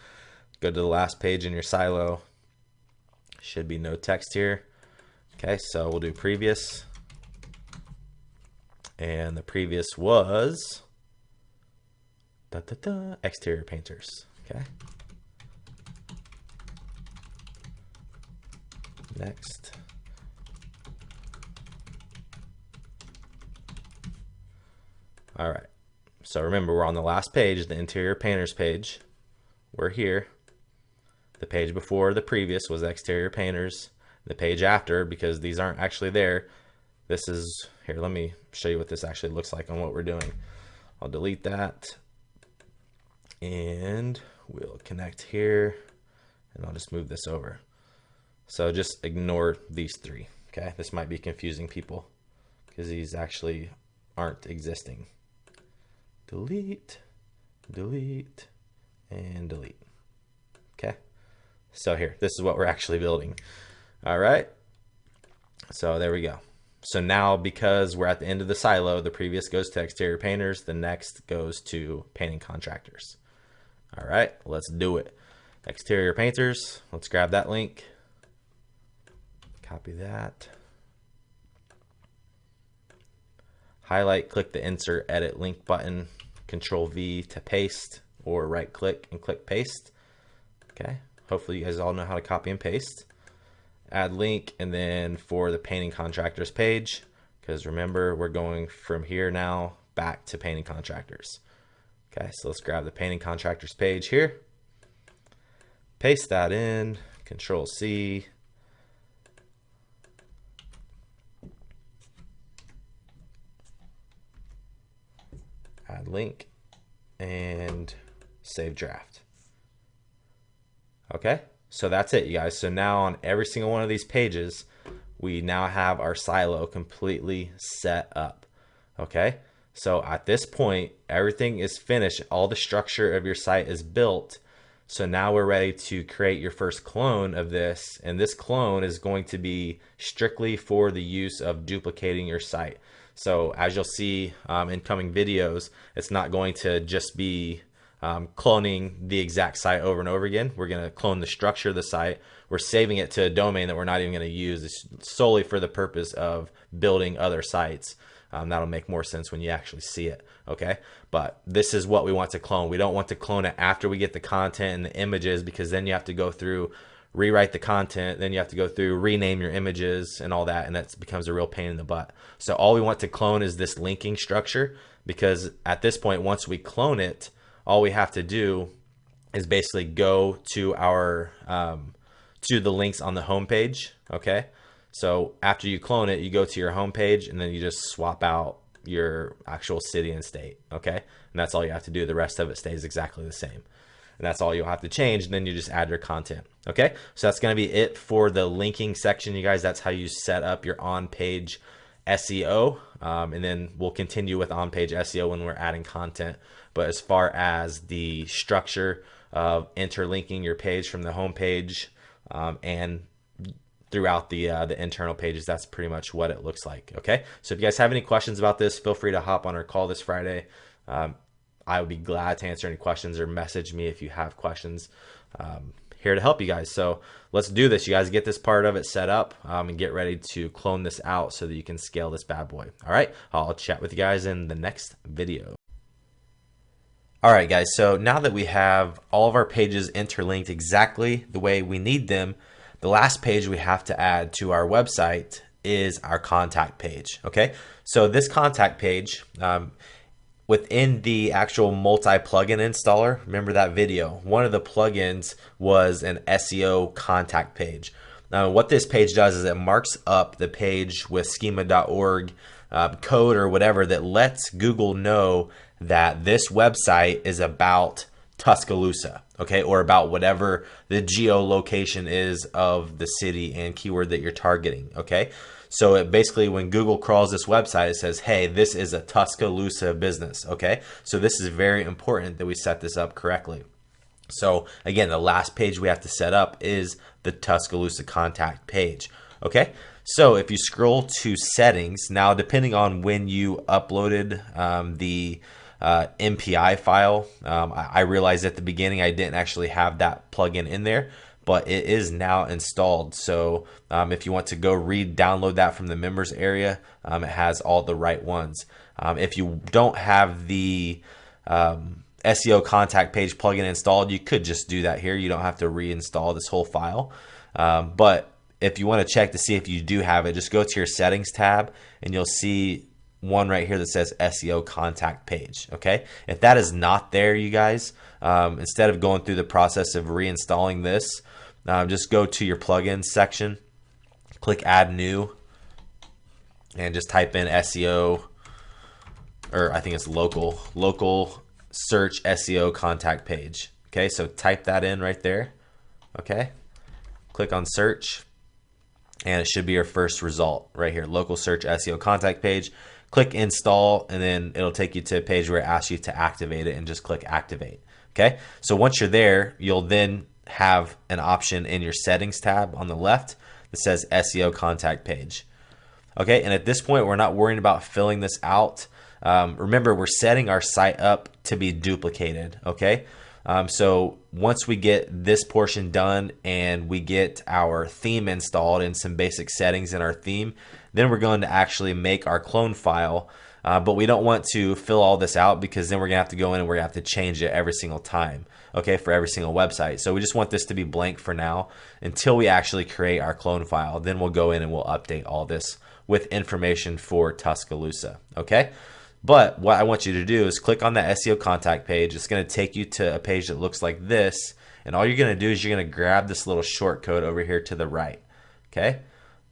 go to the last page in your silo. Should be no text here. Okay, so we'll do previous. And the previous was exterior painters. Okay. Next. All right. So remember, we're on the last page, the interior painters page. We're here. The page before the previous was exterior painters. The page after, because these aren't actually there, this is here. Let me show you what this actually looks like on what we're doing. I'll delete that. And we'll connect here. And I'll just move this over. So just ignore these three. Okay, this might be confusing people because these actually aren't existing. Delete, delete, and delete. Okay, so here, this is what we're actually building. All right, so there we go. So now, because we're at the end of the silo, the previous goes to exterior painters, the next goes to painting contractors. All right, let's do it. Exterior painters, let's grab that link, copy that, highlight, click the insert edit link button, Control V to paste, or right click and click paste. Okay, hopefully you guys all know how to copy and paste. Add link, and then for the painting contractors page, because remember, we're going from here now back to painting contractors. Okay, so let's grab the painting contractors page here, paste that in, Control C, add link, and save draft. Okay, so that's it, you guys. So now on every single one of these pages, we now have our silo completely set up. Okay, so at this point, everything is finished. All the structure of your site is built. So now we're ready to create your first clone of this. And this clone is going to be strictly for the use of duplicating your site. So as you'll see in coming videos, it's not going to just be cloning the exact site over and over again. We're going to clone the structure of the site. We're saving it to a domain that we're not even going to use. It's solely for the purpose of building other sites. That'll make more sense when you actually see it. Okay, but this is what we want to clone. We don't want to clone it after we get the content and the images, because then you have to go through, rewrite the content, then you have to go through, rename your images and all that, and that becomes a real pain in the butt. So all we want to clone is this linking structure, because at this point, once we clone it, all we have to do is basically go to our to the links on the home page. Okay, So after you clone it, you go to your home page and then you just swap out your actual city and state, okay? And that's all you have to do. The rest of it stays exactly the same. And that's all you'll have to change, and then you just add your content, okay? So that's gonna be it for the linking section, you guys. That's how you set up your on-page SEO, and then we'll continue with on-page SEO when we're adding content. But as far as the structure of interlinking your page from the home page and throughout the internal pages, that's pretty much what it looks like, okay? So if you guys have any questions about this, feel free to hop on our call this Friday. I would be glad to answer any questions, or message me if you have questions. Here to help you guys. So let's do this. You guys get this part of it set up and get ready to clone this out so that you can scale this bad boy. All right, I'll chat with you guys in the next video. All right, guys, so now that we have all of our pages interlinked exactly the way we need them, the last page we have to add to our website is our contact page, okay? So this contact page, within the actual multi-plugin installer, remember that video, one of the plugins was an SEO contact page. Now, what this page does is it marks up the page with schema.org code or whatever that lets Google know that this website is about Tuscaloosa, okay, or about whatever the geolocation is of the city and keyword that you're targeting, okay? So it basically, when Google crawls this website, it says, hey, this is a Tuscaloosa business, okay? So this is very important that we set this up correctly. So again, the last page we have to set up is the Tuscaloosa contact page, okay? So if you scroll to settings, now depending on when you uploaded the MPI file, I realized at the beginning I didn't actually have that plugin in there, but it is now installed. So if you want to go download that from the members area, it has all the right ones. If you don't have the SEO contact page plugin installed, you could just do that here. You don't have to reinstall this whole file. But if you want to check to see if you do have it, just go to your settings tab and you'll see one right here that says SEO contact page, okay? If that is not there, you guys, instead of going through the process of reinstalling this, just go to your plugins section, click add new, and just type in SEO, or I think it's local search SEO contact page, okay? So type that in right there, okay? Click on search, and it should be your first result right here, local search SEO contact page. Click install, and then it'll take you to a page where it asks you to activate it, and just click activate, okay? So once you're there, you'll then have an option in your settings tab on the left that says SEO contact page, okay? And at this point, we're not worrying about filling this out. Remember, we're setting our site up to be duplicated, okay? So once we get this portion done and we get our theme installed and some basic settings in our theme, then we're going to actually make our clone file. But we don't want to fill all this out, because then we're gonna have to go in and we're gonna have to change it every single time, okay, for every single website. So we just want this to be blank for now until we actually create our clone file. Then we'll go in and we'll update all this with information for Tuscaloosa, okay? But what I want you to do is click on that SEO contact page. It's going to take you to a page that looks like this. And all you're going to do is you're going to grab this little shortcode over here to the right. Okay?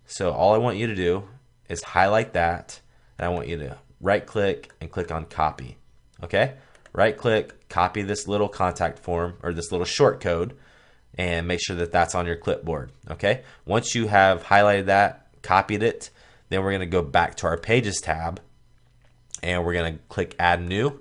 So all I want you to do is highlight that. And I want you to right click and click on copy. Okay? Right click, copy this little contact form, or this little shortcode, and make sure that that's on your clipboard. Okay? Once you have highlighted that, copied it, then we're going to go back to our pages tab. And we're going to click add new,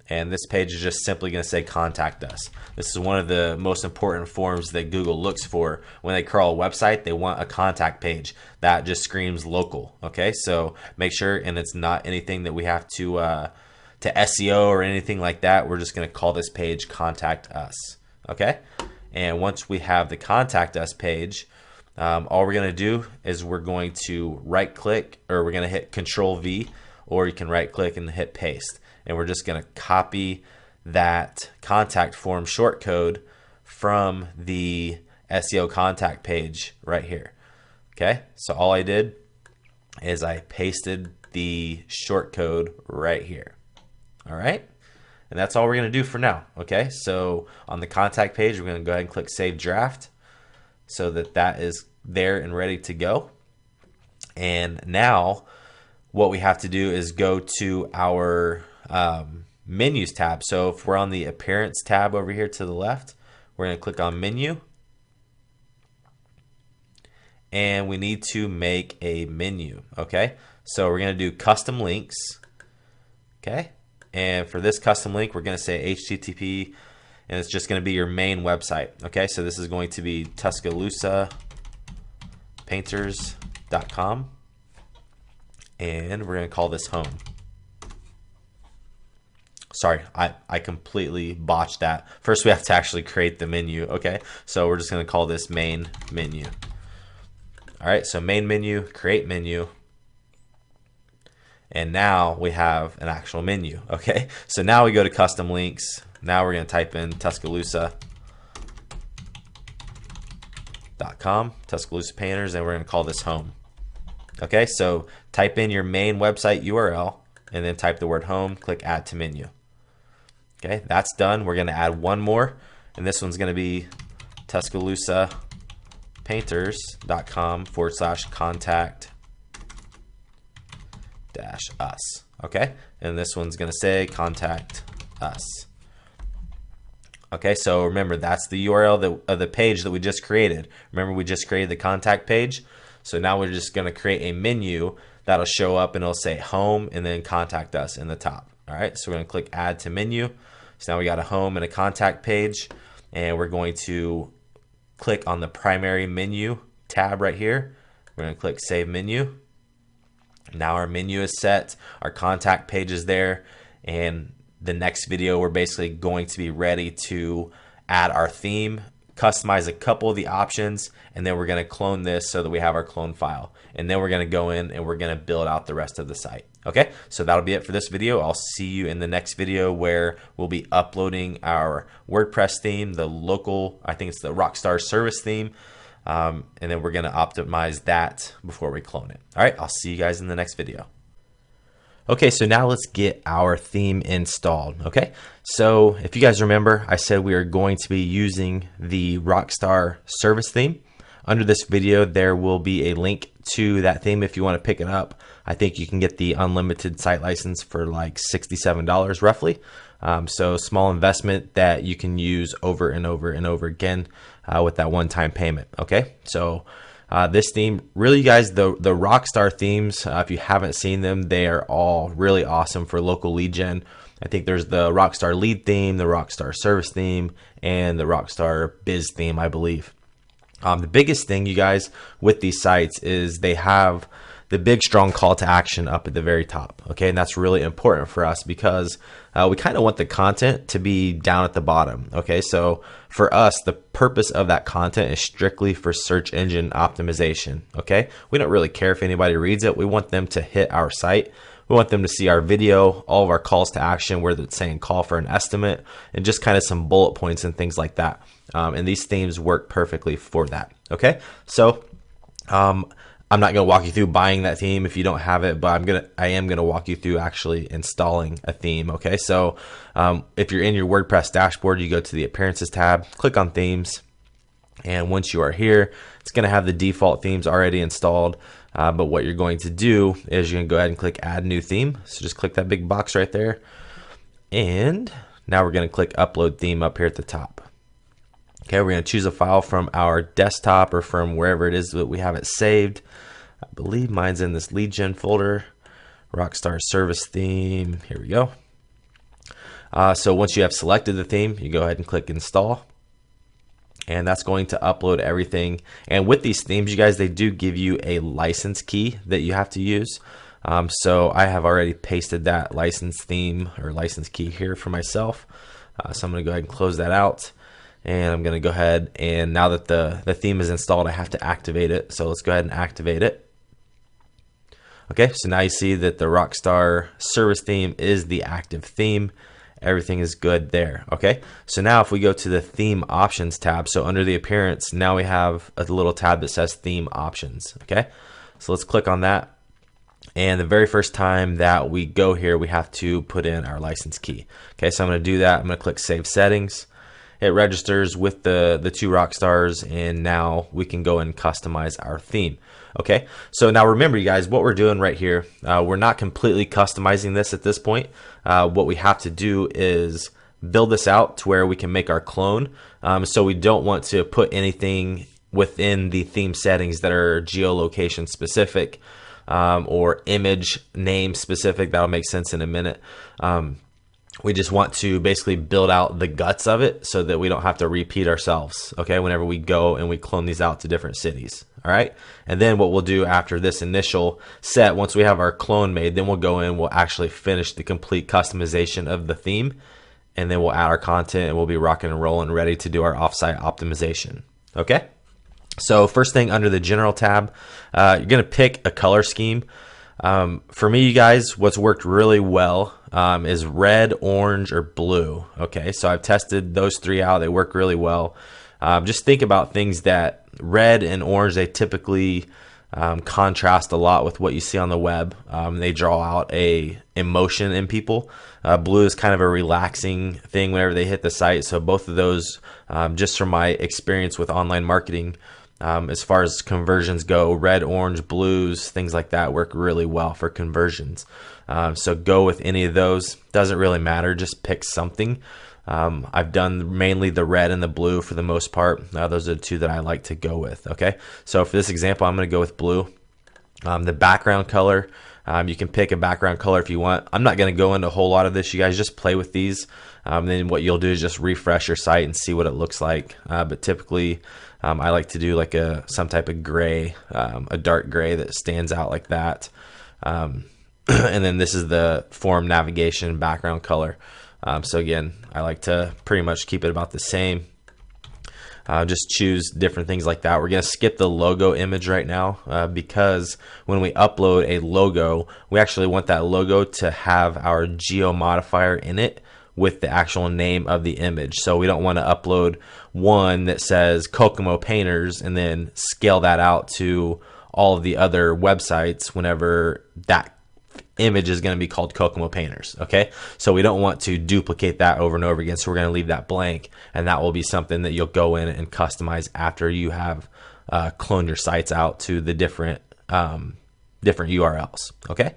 and this page is just simply going to say contact us. This is one of the most important forms that Google looks for when they crawl a website. They want a contact page that just screams local, okay? So make sure, and it's not anything that we have to SEO or anything like that. We're just going to call this page contact us, okay? And once we have the contact us page, all we're going to do is we're going to right click, or we're going to hit Control V, or you can right click and hit paste. And we're just going to copy that contact form shortcode from the SEO contact page right here. Okay, so all I did is I pasted the shortcode right here. All right, and that's all we're going to do for now. Okay, so on the contact page, we're going to go ahead and click Save Draft, so that is there and ready to go. And now what we have to do is go to our menus tab. So if we're on the appearance tab over here to the left, we're going to click on menu. And we need to make a menu, okay? So we're going to do custom links, okay? And for this custom link, we're going to say HTTP, and it's just going to be your main website, okay? So this is going to be TuscaloosaPainters.com, and we're going to call this home. Sorry, I completely botched that. First, we have to actually create the menu, okay? So we're just going to call this main menu. All right, so main menu, create menu, and now we have an actual menu, okay? So now we go to custom links. Now we're going to type in Tuscaloosa.com, Tuscaloosa Painters, and we're going to call this home. Okay, so type in your main website URL, and then type the word home, click add to menu. Okay, that's done. We're going to add one more, and this one's going to be TuscaloosaPainters.com/contact-us. Okay, and this one's going to say contact us. Okay, so remember, that's the URL of the page that we just created. Remember, we just created the contact page. So now we're just going to create a menu that'll show up, and it'll say home and then contact us in the top. All right, so we're going to click add to menu. So now we got a home and a contact page, and we're going to click on the primary menu tab right here. We're going to click save menu. Now our menu is set, our contact page is there, and the next video we're basically going to be ready to add our theme, customize a couple of the options, and then we're going to clone this so that we have our clone file. And then we're going to go in and we're going to build out the rest of the site. Okay, so that'll be it for this video. I'll see you in the next video where we'll be uploading our WordPress theme, the local, I think it's the Rockstar service theme, and then we're going to optimize that before we clone it. All right, I'll see you guys in the next video. Okay, so now let's get our theme installed, okay? So if you guys remember, I said we are going to be using the Rockstar service theme. Under this video, there will be a link to that theme if you want to pick it up. I think you can get the unlimited site license for like $67 roughly. So small investment that you can use over and over and over again with that one-time payment, okay? So this theme, really, you guys, the Rockstar themes, if you haven't seen them, they are all really awesome for local lead gen. I think there's the Rockstar lead theme, the Rockstar service theme, and the Rockstar biz theme, I believe. The biggest thing, you guys, with these sites is they have the big strong call to action up at the very top, okay? And that's really important for us because we kind of want the content to be down at the bottom, okay? So for us, the purpose of that content is strictly for search engine optimization, okay? We don't really care if anybody reads it. We want them to hit our site. We want them to see our video, all of our calls to action, where it's saying call for an estimate, and just kind of some bullet points and things like that. And these themes work perfectly for that, okay? So I'm not going to walk you through buying that theme if you don't have it, but I am gonna walk you through actually installing a theme, okay? So if you're in your WordPress dashboard, you go to the Appearances tab, click on Themes, and once you are here, it's going to have the default themes already installed. But what you're going to do is you're going to go ahead and click Add New Theme. So just click that big box right there, and now we're going to click Upload Theme up here at the top. Okay, we're going to choose a file from our desktop or from wherever it is that we have it saved. I believe mine's in this lead gen folder, Rockstar Service Theme. Here we go. So once you have selected the theme, you go ahead and click Install. And that's going to upload everything. And with these themes, you guys, they do give you a license key that you have to use. So I have already pasted that license theme or license key here for myself. So I'm going to go ahead and close that out. And I'm going to go ahead, and now that the theme is installed, I have to activate it. So let's go ahead and activate it. Okay, so now you see that the Rockstar service theme is the active theme. Everything is good there. Okay, so now if we go to the theme options tab, so under the appearance, now we have a little tab that says theme options. Okay, so let's click on that. And the very first time that we go here, we have to put in our license key. Okay, so I'm going to do that. I'm going to click Save Settings. it registers with the two rock stars, and now we can go and customize our theme. Okay, so now remember, you guys, what we're doing right here, we're not completely customizing this at this point. What we have to do is build this out to where we can make our clone. So we don't want to put anything within the theme settings that are geolocation specific, or image name specific. That'll make sense in a minute. We just want to basically build out the guts of it so that we don't have to repeat ourselves, okay, whenever we go and we clone these out to different cities. All right, and then what we'll do after this initial set, once we have our clone made, then we'll go in, we'll actually finish the complete customization of the theme, and then we'll add our content, and we'll be rocking and rolling, ready to do our offsite optimization. Okay, so first thing, under the general tab, you're gonna pick a color scheme. For me, you guys, what's worked really well is red, orange, or blue. Okay, so I've tested those three out. They work really well. Just think about things that red and orange, they typically contrast a lot with what you see on the web. They draw out a emotion in people. Blue is kind of a relaxing thing whenever they hit the site. So both of those, just from my experience with online marketing, as far as conversions go, red, orange, blues, things like that work really well for conversions. So go with any of those. Doesn't really matter, just pick something. I've done mainly the red and the blue for the most part. Those are the two that I like to go with. Okay, so for this example, I'm going to go with blue. The background color, you can pick a background color if you want. I'm not going to go into a whole lot of this. You guys just play with these. Then what you'll do is just refresh your site and see what it looks like. But typically, I like to do like some type of gray, a dark gray that stands out like that. And then this is the form navigation background color. So again, I like to pretty much keep it about the same. Just choose different things like that. We're going to skip the logo image right now because when we upload a logo, we actually want that logo to have our geo modifier in it with the actual name of the image. So we don't want to upload one that says Kokomo Painters and then scale that out to all of the other websites whenever that image is going to be called Kokomo Painters. Okay, so we don't want to duplicate that over and over again, so we're going to leave that blank, and that will be something that you'll go in and customize after you have cloned your sites out to the different URLs. Okay,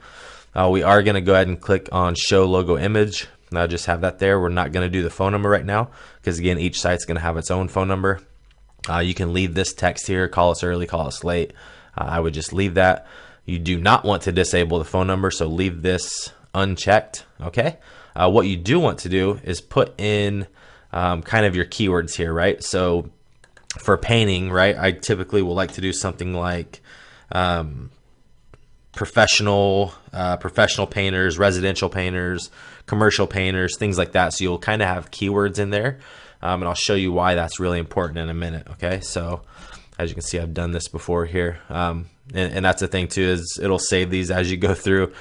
we are going to go ahead and click on show logo image. Now just have that there. We're not going to do the phone number right now because again, each site's going to have its own phone number. You can leave this text here, call us early, call us late. I would just leave that. You do not want to disable the phone number, so leave this unchecked. Okay, what you do want to do is put in kind of your keywords here, right? So for painting, right, I typically will like to do something like professional painters, residential painters, commercial painters, things like that. So you'll kind of have keywords in there, and I'll show you why that's really important in a minute. Okay, so as you can see, I've done this before here. And that's the thing too, is it'll save these as you go through.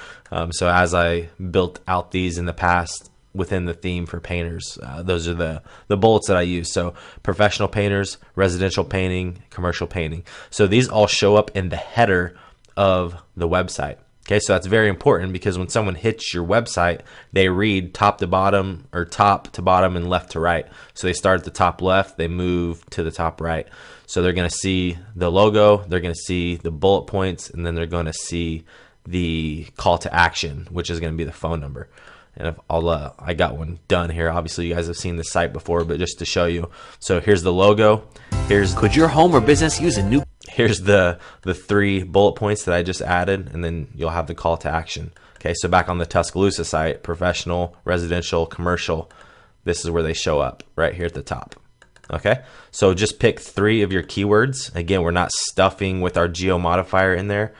So as I built out these in the past within the theme for painters, those are the bullets that I use. So professional painters, residential painting, commercial painting. So these all show up in the header of the website. Okay, so that's very important because when someone hits your website, they read top to bottom, or top to bottom and left to right. So they start at the top left, they move to the top right. So they're going to see the logo, they're going to see the bullet points, and then they're going to see the call to action, which is going to be the phone number. And if I got one done here. Obviously, you guys have seen the site before, but just to show you. So here's the logo. Could your home or business use a new? Here's the 3 bullet points that I just added, and then you'll have the call to action. Okay, so back on the Tuscaloosa site, professional, residential, commercial, this is where they show up, right here at the top. Okay, so just pick 3 of your keywords. Again, we're not stuffing with our geo modifier in there.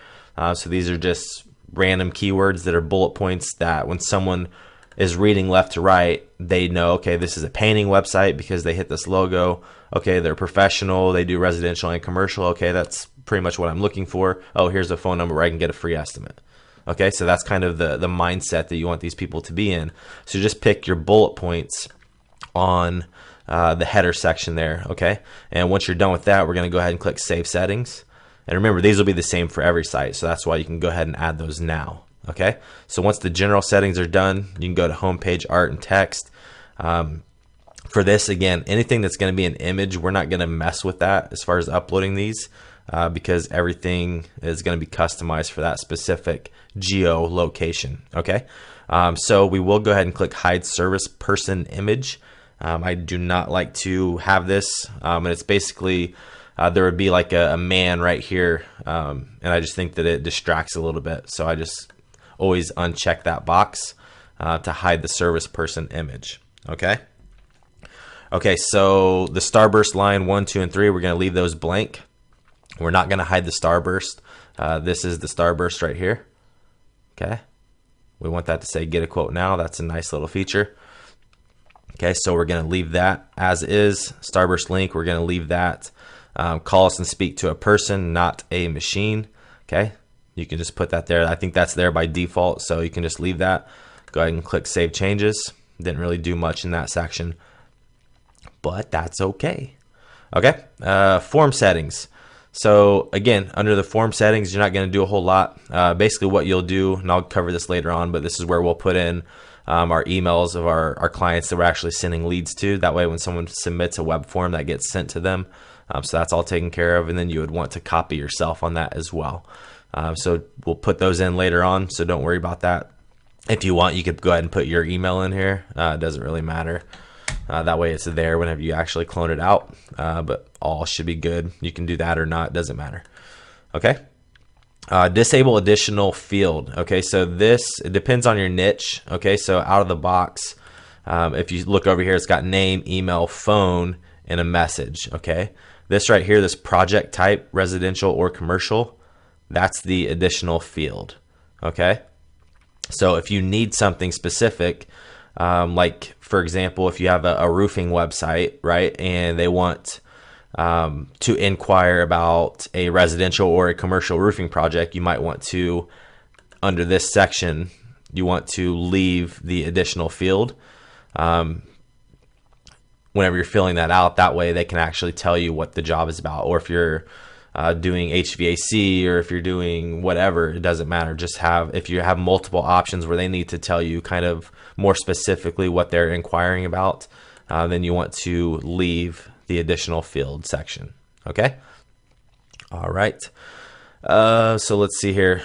So these are just random keywords that are bullet points that when someone is reading left to right, they know, okay, this is a painting website because they hit this logo. Okay, they're professional, they do residential and commercial. Okay, that's pretty much what I'm looking for. Oh, here's a phone number where I can get a free estimate. Okay, so that's kind of the mindset that you want these people to be in. So just pick your bullet points on the header section there. Okay, and once you're done with that, we're going to go ahead and click Save Settings. And remember, these will be the same for every site, so that's why you can go ahead and add those now. Okay, so once the general settings are done, you can go to Homepage, Art, and Text. For this, again, anything that's going to be an image, we're not going to mess with that as far as uploading these because everything is going to be customized for that specific geolocation. Okay, so we will go ahead and click hide service person image. I do not like to have this, and it's basically there would be like a man right here, and I just think that it distracts a little bit, so I just always uncheck that box to hide the service person image. Okay, so the starburst line 1, 2, and 3, we're going to leave those blank. We're not going to hide the starburst. This is the starburst right here. Okay, we want that to say get a quote now. That's a nice little feature. Okay, so we're going to leave that as is. Starburst link, we're going to leave that. Call us and speak to a person, not a machine. Okay, you can just put that there. I think that's there by default, so you can just leave that. Go ahead and click save changes. Didn't really do much in that section, but that's okay. Okay, form settings. So again, under the form settings, you're not going to do a whole lot. Basically what you'll do, and I'll cover this later on, but this is where we'll put in our emails of our clients that we're actually sending leads to. That way when someone submits a web form, that gets sent to them. So that's all taken care of, and then you would want to copy yourself on that as well. So we'll put those in later on, so don't worry about that. If you want, you could go ahead and put your email in here. It doesn't really matter. That way it's there whenever you actually clone it out, but all should be good. You can do that or not, it doesn't matter. Okay. Disable additional field. Okay, so this, it depends on your niche. Okay, so out of the box, if you look over here, it's got name, email, phone, and a message. Okay, this right here, this project type, residential or commercial, that's the additional field. Okay, so if you need something specific, like for example, if you have a roofing website, right, and they want to inquire about a residential or a commercial roofing project, you might want to, under this section, you want to leave the additional field whenever you're filling that out. That way they can actually tell you what the job is about. Or if you're doing HVAC, or if you're doing whatever, it doesn't matter. Just have, if you have multiple options where they need to tell you kind of more specifically what they're inquiring about, then you want to leave the additional field section. Okay. All right. So let's see here.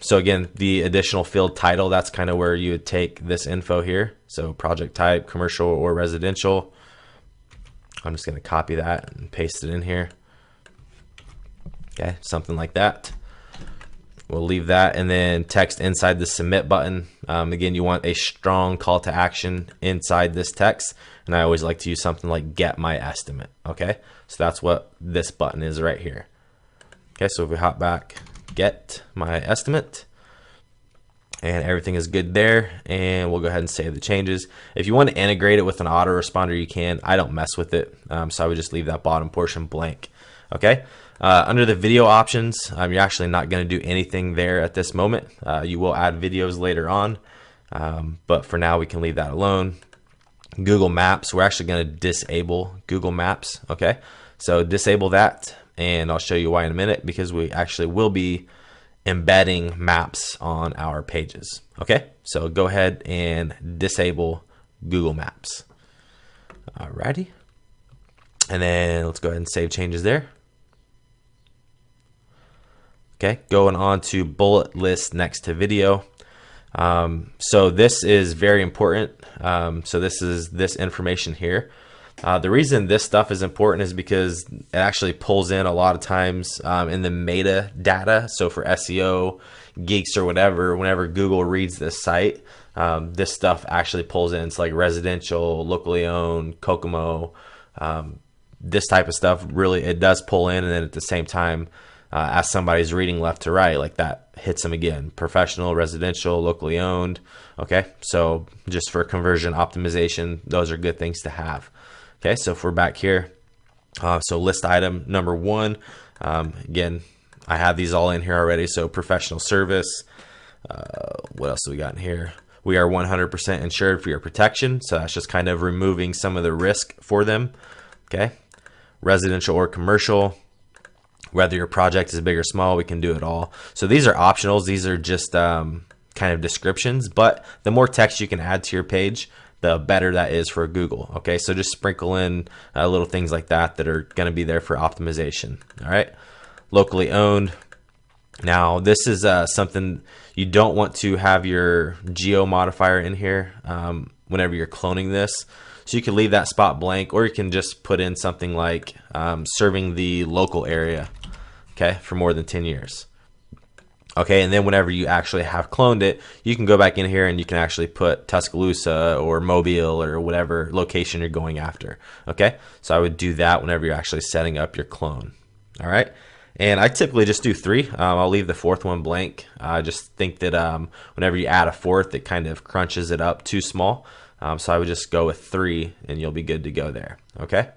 So again, the additional field title, that's kind of where you would take this info here. So project type, commercial or residential. I'm just going to copy that and paste it in here. Okay. Something like that. We'll leave that, and then text inside the submit button. Again, you want a strong call to action inside this text, and I always like to use something like get my estimate. Okay, so that's what this button is right here. Okay, so if we hop back, get my estimate, and everything is good there, and we'll go ahead and save the changes. If you want to integrate it with an autoresponder, you can. I don't mess with it, so I would just leave that bottom portion blank. Okay. Under the video options, you're actually not going to do anything there at this moment. You will add videos later on, but for now we can leave that alone. Google Maps, we're actually going to disable Google Maps. Okay, so disable that, and I'll show you why in a minute, because we actually will be embedding maps on our pages. Okay, so go ahead and disable Google Maps. Alrighty, and then let's go ahead and save changes there. Okay, going on to bullet list next to video. So this is very important. So this is this information here. The reason this stuff is important is because it actually pulls in a lot of times in the metadata. So for SEO, geeks or whatever, whenever Google reads this site, this stuff actually pulls in. It's like residential, locally owned, Kokomo, this type of stuff. Really, it does pull in, and then at the same time, as somebody's reading left to right, like that hits them again. Professional, residential, locally owned. Okay, so just for conversion optimization, those are good things to have. Okay, so if we're back here, so list item number 1, again, I have these all in here already. So professional service, what else do we got in here? We are 100% insured for your protection. So that's just kind of removing some of the risk for them. Okay, residential or commercial, whether your project is big or small, we can do it all. So these are optionals. These are just kind of descriptions, but the more text you can add to your page, the better that is for Google. Okay, so just sprinkle in little things like that that are going to be there for optimization. All right, locally owned. Now this is something you don't want to have your geo modifier in here whenever you're cloning this. So you can leave that spot blank, or you can just put in something like serving the local area, okay, for more than 10 years. Okay, and then whenever you actually have cloned it, you can go back in here and you can actually put Tuscaloosa or Mobile or whatever location you're going after. Okay, so I would do that whenever you're actually setting up your clone. All right, and I typically just do 3. I'll leave the 4th one blank. I just think that whenever you add a 4th, it kind of crunches it up too small. So I would just go with 3 and you'll be good to go there. Okay.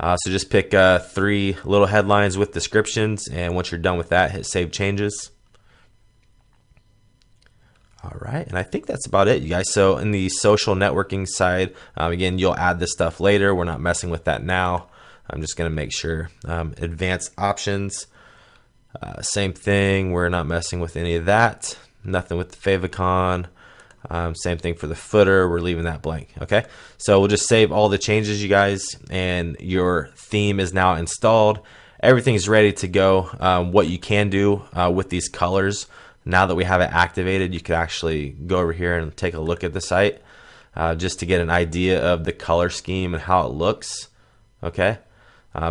So just pick 3 little headlines with descriptions, and once you're done with that, hit save changes. All right, and I think that's about it, you guys. So in the social networking side, again, you'll add this stuff later. We're not messing with that now. I'm just going to make sure. Advanced options, same thing. We're not messing with any of that. Nothing with the favicon. Same thing for the footer, we're leaving that blank. Okay, so we'll just save all the changes, you guys, and your theme is now installed. Everything's ready to go. What you can do with these colors, now that we have it activated, you could actually go over here and take a look at the site just to get an idea of the color scheme and how it looks. Okay,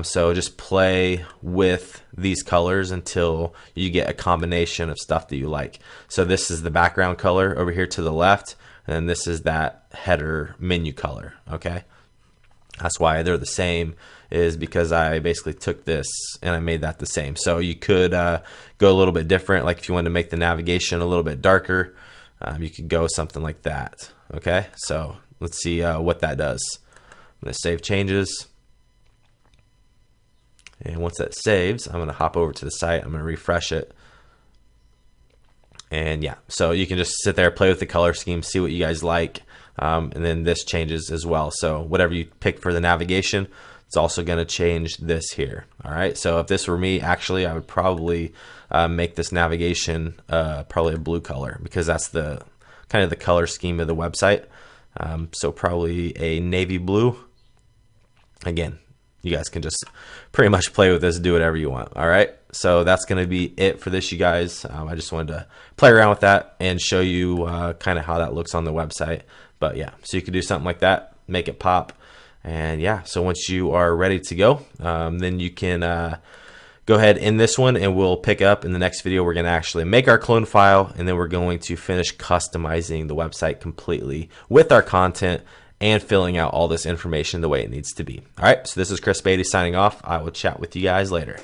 so just play with these colors until you get a combination of stuff that you like. So this is the background color over here to the left, and this is that header menu color. Okay, that's why they're the same, is because I basically took this and I made that the same. So you could go a little bit different, like if you wanted to make the navigation a little bit darker, you could go something like that. Okay, so let's see what that does. I'm going to save changes. And once that saves, I'm going to hop over to the site. I'm going to refresh it. And yeah, so you can just sit there, play with the color scheme, see what you guys like. And then this changes as well. So whatever you pick for the navigation, it's also going to change this here. All right. So if this were me, actually, I would probably make this navigation probably a blue color, because that's the kind of the color scheme of the website. So probably a navy blue. Again, you guys can just pretty much play with this, do whatever you want. All right, so that's going to be it for this, you guys. I just wanted to play around with that and show you kind of how that looks on the website. But yeah, so you can do something like that, make it pop. And yeah, so once you are ready to go, then you can go ahead in this one, and we'll pick up in the next video. We're going to actually make our clone file, and then we're going to finish customizing the website completely with our content and filling out all this information the way it needs to be. All right, so this is Qzx900 signing off. I will chat with you guys later.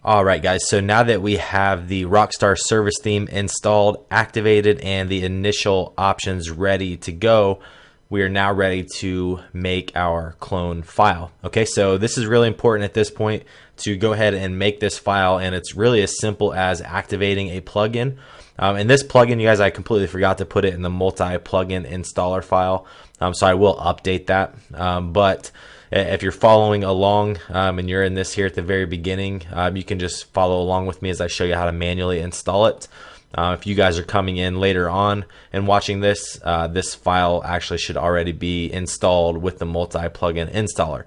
All right, guys, so now that we have the Rockstar service theme installed, activated, and the initial options ready to go, we are now ready to make our clone file. Okay, so this is really important at this point to go ahead and make this file, and it's really as simple as activating a plugin. And this plugin, you guys, I completely forgot to put it in the multi-plugin installer file, so I will update that. But if you're following along and you're in this here at the very beginning, you can just follow along with me as I show you how to manually install it. If you guys are coming in later on and watching this, this file actually should already be installed with the multi-plugin installer.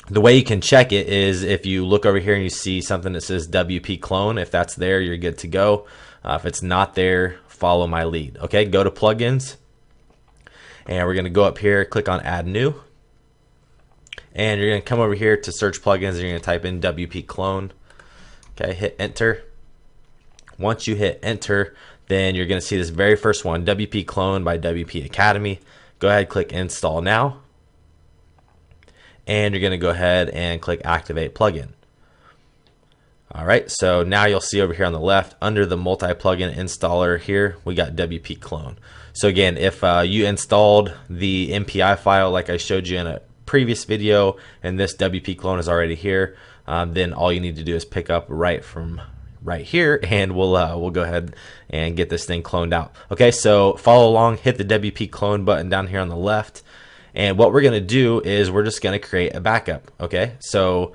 The way you can check it is if you look over here and you see something that says WP clone. If that's there, you're good to go. If it's not there, follow my lead. Okay, go to plugins, and we're going to go up here, click on add new, and you're going to come over here to search plugins, and you're going to type in WP clone. Okay, hit enter. Once you hit enter, then you're going to see this very first one, WP clone by WP Academy. Go ahead, click install now, and you're going to go ahead and click activate plugin. All right, so now you'll see over here on the left under the multi-plugin installer here, we got WP clone. So again, if you installed the MPI file like I showed you in a previous video, and this WP clone is already here, then all you need to do is pick up right from right here, and we'll go ahead and get this thing cloned out. Okay, so follow along, hit the WP clone button down here on the left, and what we're gonna do is we're just gonna create a backup. Okay, so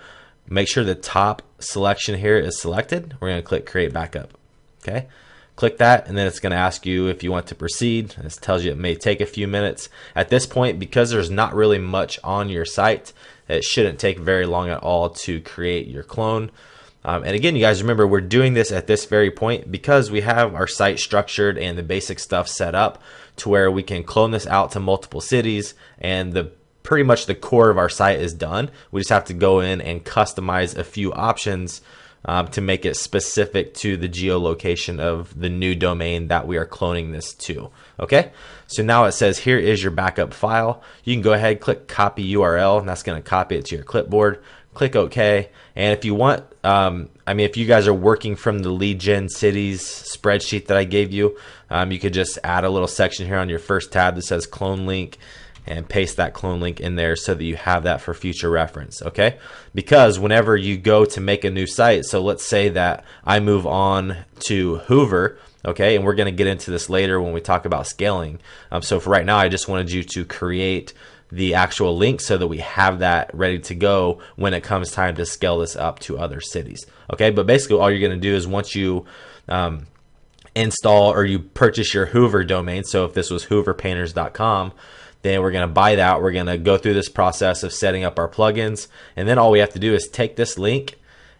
make sure the top selection here is selected. We're gonna click create backup. Okay, click that, and then it's going to ask you if you want to proceed. This tells you it may take a few minutes. At this point, because there's not really much on your site, it shouldn't take very long at all to create your clone. And again, you guys remember, we're doing this at this very point because we have our site structured and the basic stuff set up to where we can clone this out to multiple cities, and pretty much the core of our site is done. We just have to go in and customize a few options to make it specific to the geolocation of the new domain that we are cloning this to. Okay, so now it says here is your backup file. You can go ahead, click copy URL, and that's going to copy it to your clipboard. Click OK, and if you want, if you guys are working from the lead gen cities spreadsheet that I gave you, you could just add a little section here on your first tab that says clone link, and paste that clone link in there so that you have that for future reference. Okay, because whenever you go to make a new site, so let's say that I move on to Hoover, okay, and we're going to get into this later when we talk about scaling. So for right now, I just wanted you to create the actual link so that we have that ready to go when it comes time to scale this up to other cities. Okay, but basically all you're going to do is once you install or you purchase your Hoover domain, so if this was hooverpainters.com, then we're going to buy that. We're going to go through this process of setting up our plugins, and then all we have to do is take this link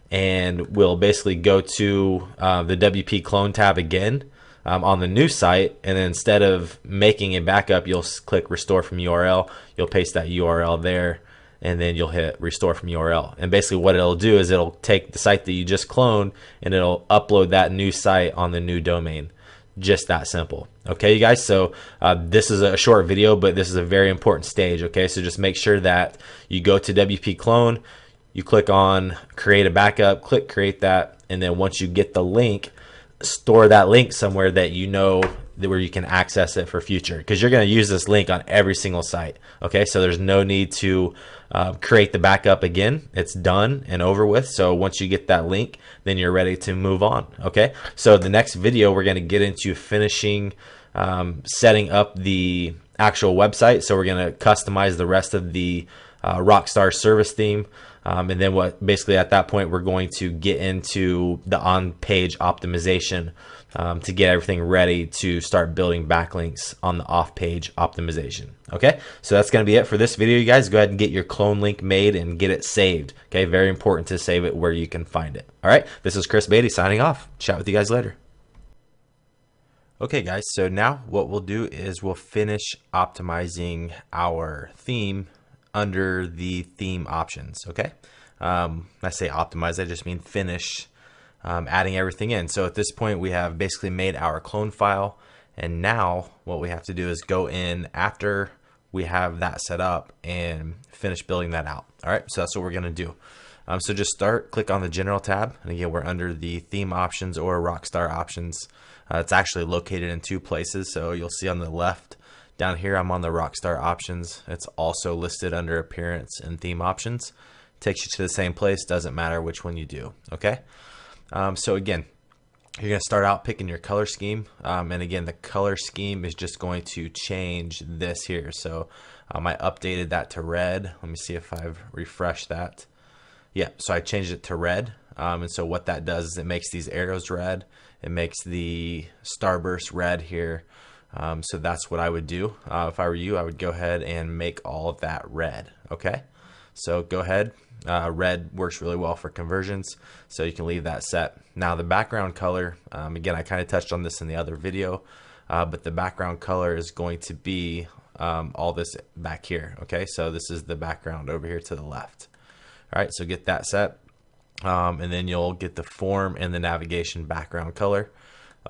and we'll basically go to the WP clone tab again on the new site, and then instead of making a backup, you'll click restore from URL. You'll paste that URL there, and then you'll hit restore from URL. And basically what it'll do is it'll take the site that you just cloned and it'll upload that new site on the new domain. Just that simple. Okay, you guys, so this is a short video, but this is a very important stage. Okay, so just make sure that you go to WP clone, you click on create a backup, click create that, and then once you get the link, store that link somewhere that you know where you can access it for future, because you're going to use this link on every single site. Okay, so there's no need to create the backup again. It's done and over with. So once you get that link, then you're ready to move on. Okay, so the next video we're going to get into finishing setting up the actual website. So we're going to customize the rest of the Rockstar service theme. And then basically at that point, we're going to get into the on-page optimization to get everything ready to start building backlinks on the off-page optimization. Okay, so that's going to be it for this video, you guys. Go ahead and get your clone link made and get it saved. Okay, very important to save it where you can find it. All right, this is Chris Beatty signing off. Chat with you guys later. Okay, guys, so now what we'll do is we'll finish optimizing our theme under the theme options. Okay, I say optimize, I just mean finish adding everything in. So at this point we have basically made our clone file, and now what we have to do is go in after we have that set up and finish building that out. All right, so that's what we're gonna do. So just click on the general tab, and again we're under the theme options or Rockstar options. It's actually located in two places, so you'll see on the left down here I'm on the Rockstar options. It's also listed under appearance and theme options. Takes you to the same place, doesn't matter which one you do. Okay, so again, you're going to start out picking your color scheme, and again the color scheme is just going to change this here. So I updated that to red. Let me see if I've refreshed that. Yeah, so I changed it to red, and so what that does is it makes these arrows red, it makes the starburst red here. So that's what I would do. If I were you, I would go ahead and make all of that red. Okay, so go ahead. Red works really well for conversions, so you can leave that set. Now the background color, again, I kind of touched on this in the other video, but the background color is going to be all this back here. Okay, so this is the background over here to the left. All right, so get that set, and then you'll get the form and the navigation background color.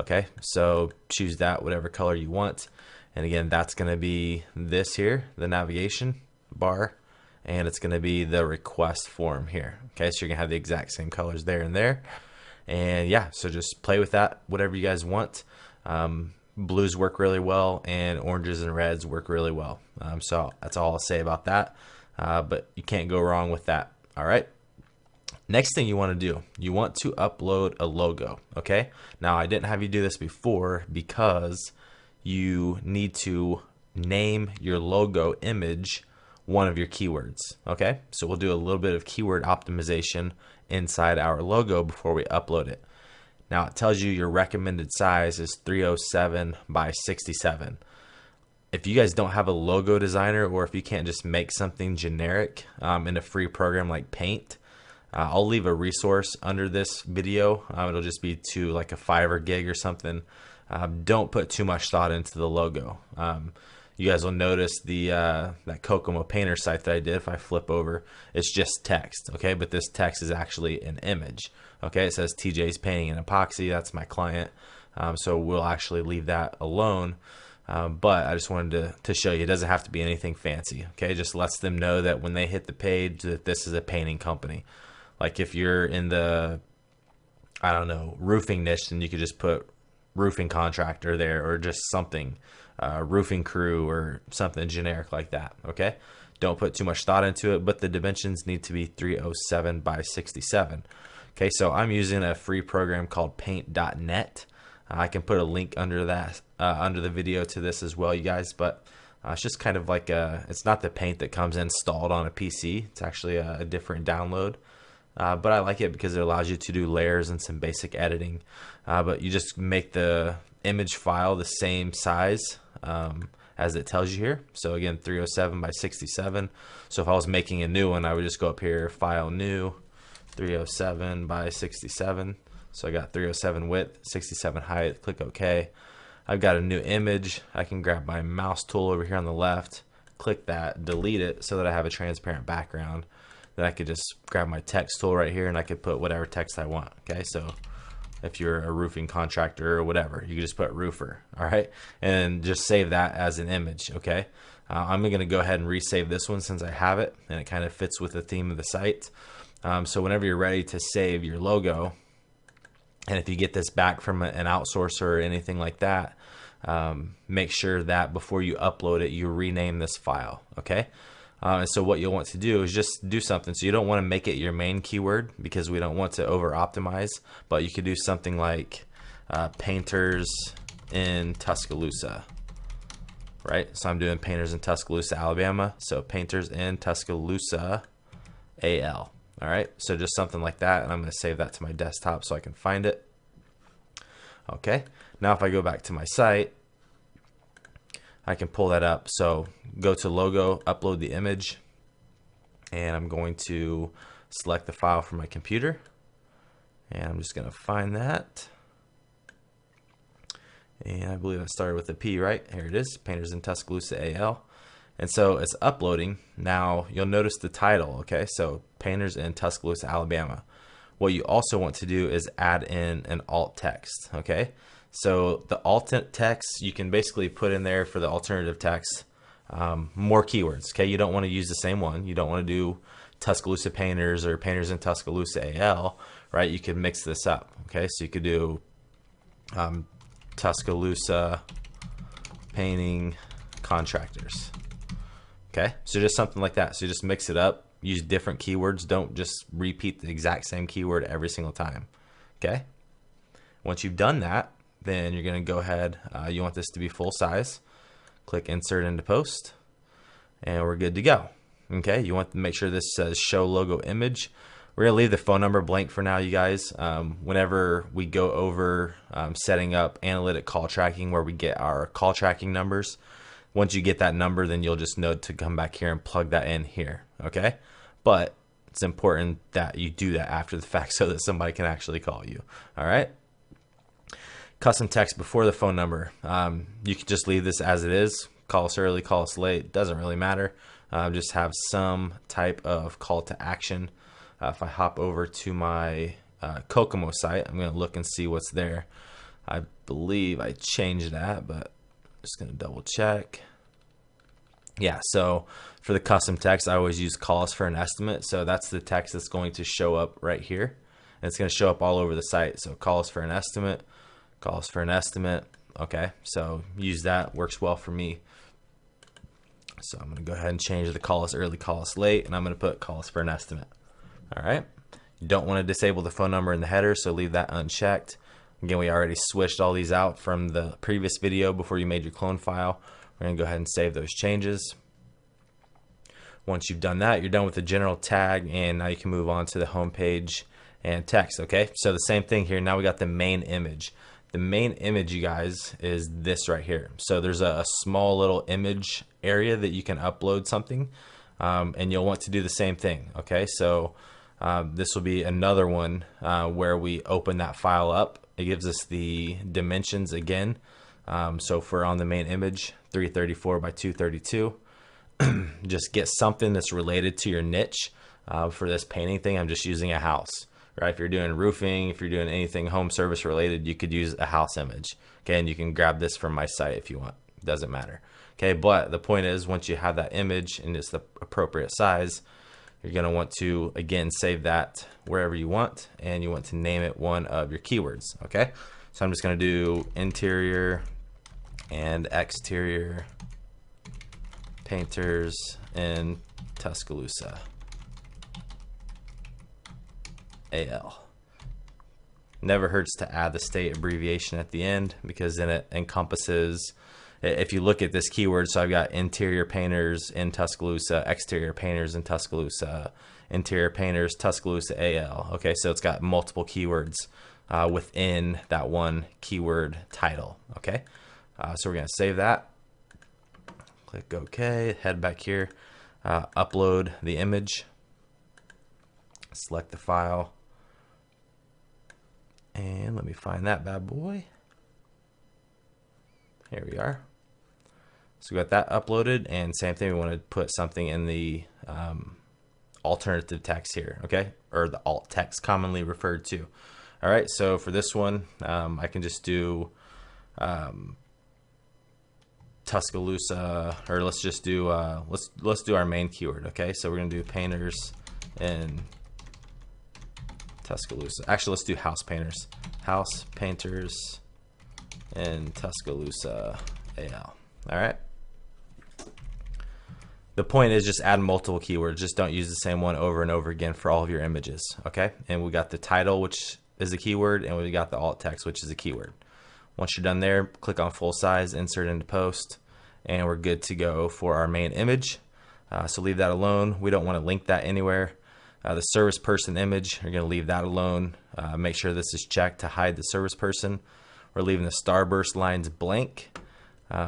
Okay, so choose that, whatever color you want. And again, that's going to be this here, the navigation bar, and it's going to be the request form here. Okay, so you're going to have the exact same colors there and there. And yeah, so just play with that, whatever you guys want. Blues work really well, and oranges and reds work really well. So that's all I'll say about that. But you can't go wrong with that. All right. Next thing you want to do, you want to upload a logo. Okay, now I didn't have you do this before because you need to name your logo image one of your keywords. Okay, so we'll do a little bit of keyword optimization inside our logo before we upload it. Now it tells you your recommended size is 307 by 67. If you guys don't have a logo designer, or if you can't just make something generic in a free program like Paint, I'll leave a resource under this video. It'll just be to like a Fiverr gig or something. Don't put too much thought into the logo. You guys will notice the that Kokomo Painter site that I did. If I flip over, it's just text, okay? But this text is actually an image, okay? It says TJ's Painting and Epoxy. That's my client, so we'll actually leave that alone. But I just wanted to show you, it doesn't have to be anything fancy, okay? It just lets them know that when they hit the page that this is a painting company. Like if you're in the, I don't know, roofing niche, then you could just put roofing contractor there, or just something, roofing crew or something generic like that, okay? Don't put too much thought into it, but the dimensions need to be 307 by 67. Okay, so I'm using a free program called paint.net. I can put a link under that, under the video to this as well, you guys, but it's just kind of like it's not the Paint that comes installed on a PC. It's actually a different download. But I like it because it allows you to do layers and some basic editing. But you just make the image file the same size as it tells you here. So again, 307 by 67. So if I was making a new one, I would just go up here, File, New, 307 by 67. So I got 307 width, 67 height, click OK. I've got a new image. I can grab my mouse tool over here on the left, click that, delete it so that I have a transparent background. Then I could just grab my text tool right here and I could put whatever text I want. Okay, so if you're a roofing contractor or whatever, you can just put roofer, all right? And just save that as an image, okay? I'm gonna go ahead and resave this one since I have it and it kind of fits with the theme of the site. So whenever you're ready to save your logo, and if you get this back from an outsourcer or anything like that, make sure that before you upload it, you rename this file, okay? And so what you'll want to do is just do something. So you don't want to make it your main keyword because we don't want to over optimize, but you could do something like painters in Tuscaloosa, right? So I'm doing painters in Tuscaloosa, Alabama. So painters in Tuscaloosa, AL. All right, so just something like that, and I'm going to save that to my desktop so I can find it. Okay, now if I go back to my site, I can pull that up. So go to logo, upload the image, and I'm going to select the file from my computer, and I'm just going to find that. And I believe I started with a P, right? Here it is, Painters in Tuscaloosa, AL. And so it's uploading. Now you'll notice the title, okay? So Painters in Tuscaloosa, Alabama. What you also want to do is add in an alt text, okay? So the alt text, you can basically put in there for the alternative text more keywords, okay? You don't want to use the same one. You don't want to do Tuscaloosa Painters or Painters in Tuscaloosa, AL, right? You could mix this up, okay? So you could do Tuscaloosa Painting Contractors. Okay, so just something like that. So just mix it up, use different keywords. Don't just repeat the exact same keyword every single time. Okay, once you've done that, then you're going to go ahead. You want this to be full size. Click Insert into Post, and we're good to go. Okay, you want to make sure this says Show Logo Image. We're going to leave the phone number blank for now, you guys. Whenever we go over setting up analytic call tracking, where we get our call tracking numbers, once you get that number, then you'll just know to come back here and plug that in here, okay? But it's important that you do that after the fact so that somebody can actually call you, all right? Custom text before the phone number. You can just leave this as it is. Call us early, call us late, doesn't really matter. Just have some type of call to action. If I hop over to my Kokomo site, I'm gonna look and see what's there. I believe I changed that, but just gonna double check. Yeah, so for the custom text, I always use call us for an estimate. So that's the text that's going to show up right here. And it's gonna show up all over the site. So call us for an estimate, call us for an estimate. Okay, so use that, works well for me. So I'm gonna go ahead and change the call us early, call us late, and I'm gonna put call us for an estimate. All right, you don't wanna disable the phone number in the header, so leave that unchecked. Again, we already switched all these out from the previous video before you made your clone file. We're going to go ahead and save those changes. Once you've done that, you're done with the general tag, and now you can move on to the home page and text. Okay, so the same thing here. Now we got the main image. The main image, you guys, is this right here. So there's a small little image area that you can upload something, and you'll want to do the same thing. Okay, so this will be another one where we open that file up. It gives us the dimensions again. So if we're on the main image, 334 by 232, just get something that's related to your niche. For this painting thing, I'm just using a house. Right? If you're doing roofing, if you're doing anything home service related, you could use a house image. Okay, and you can grab this from my site if you want. It doesn't matter. Okay, but the point is, once you have that image and it's the appropriate size, you're going to want to, again, save that wherever you want, and you want to name it one of your keywords. Okay, so I'm just going to do interior and exterior painters in Tuscaloosa. AL. Never hurts to add the state abbreviation at the end, because then it encompasses, if you look at this keyword, so I've got interior painters in Tuscaloosa, exterior painters in Tuscaloosa, interior painters, Tuscaloosa AL. Okay, so it's got multiple keywords within that one keyword title. Okay, so we're going to save that. Click OK, head back here, upload the image, select the file. And let me find that bad boy. Here we are. So we got that uploaded, and same thing, we want to put something in the alternative text here, okay? Or the alt text commonly referred to. All right, so for this one, I can just do Tuscaloosa, or let's just do let's do our main keyword, okay? So we're gonna do painters in Tuscaloosa. Actually, let's do house painters. House painters in Tuscaloosa AL. All right. The point is just add multiple keywords. Just don't use the same one over and over again for all of your images. Okay. And we got the title, which is a keyword, and we got the alt text, which is a keyword. Once you're done there, click on full size, insert into post, and we're good to go for our main image. So leave that alone. We don't want to link that anywhere. The service person image, you're going to leave that alone. Make sure this is checked to hide the service person. We're leaving the starburst lines blank.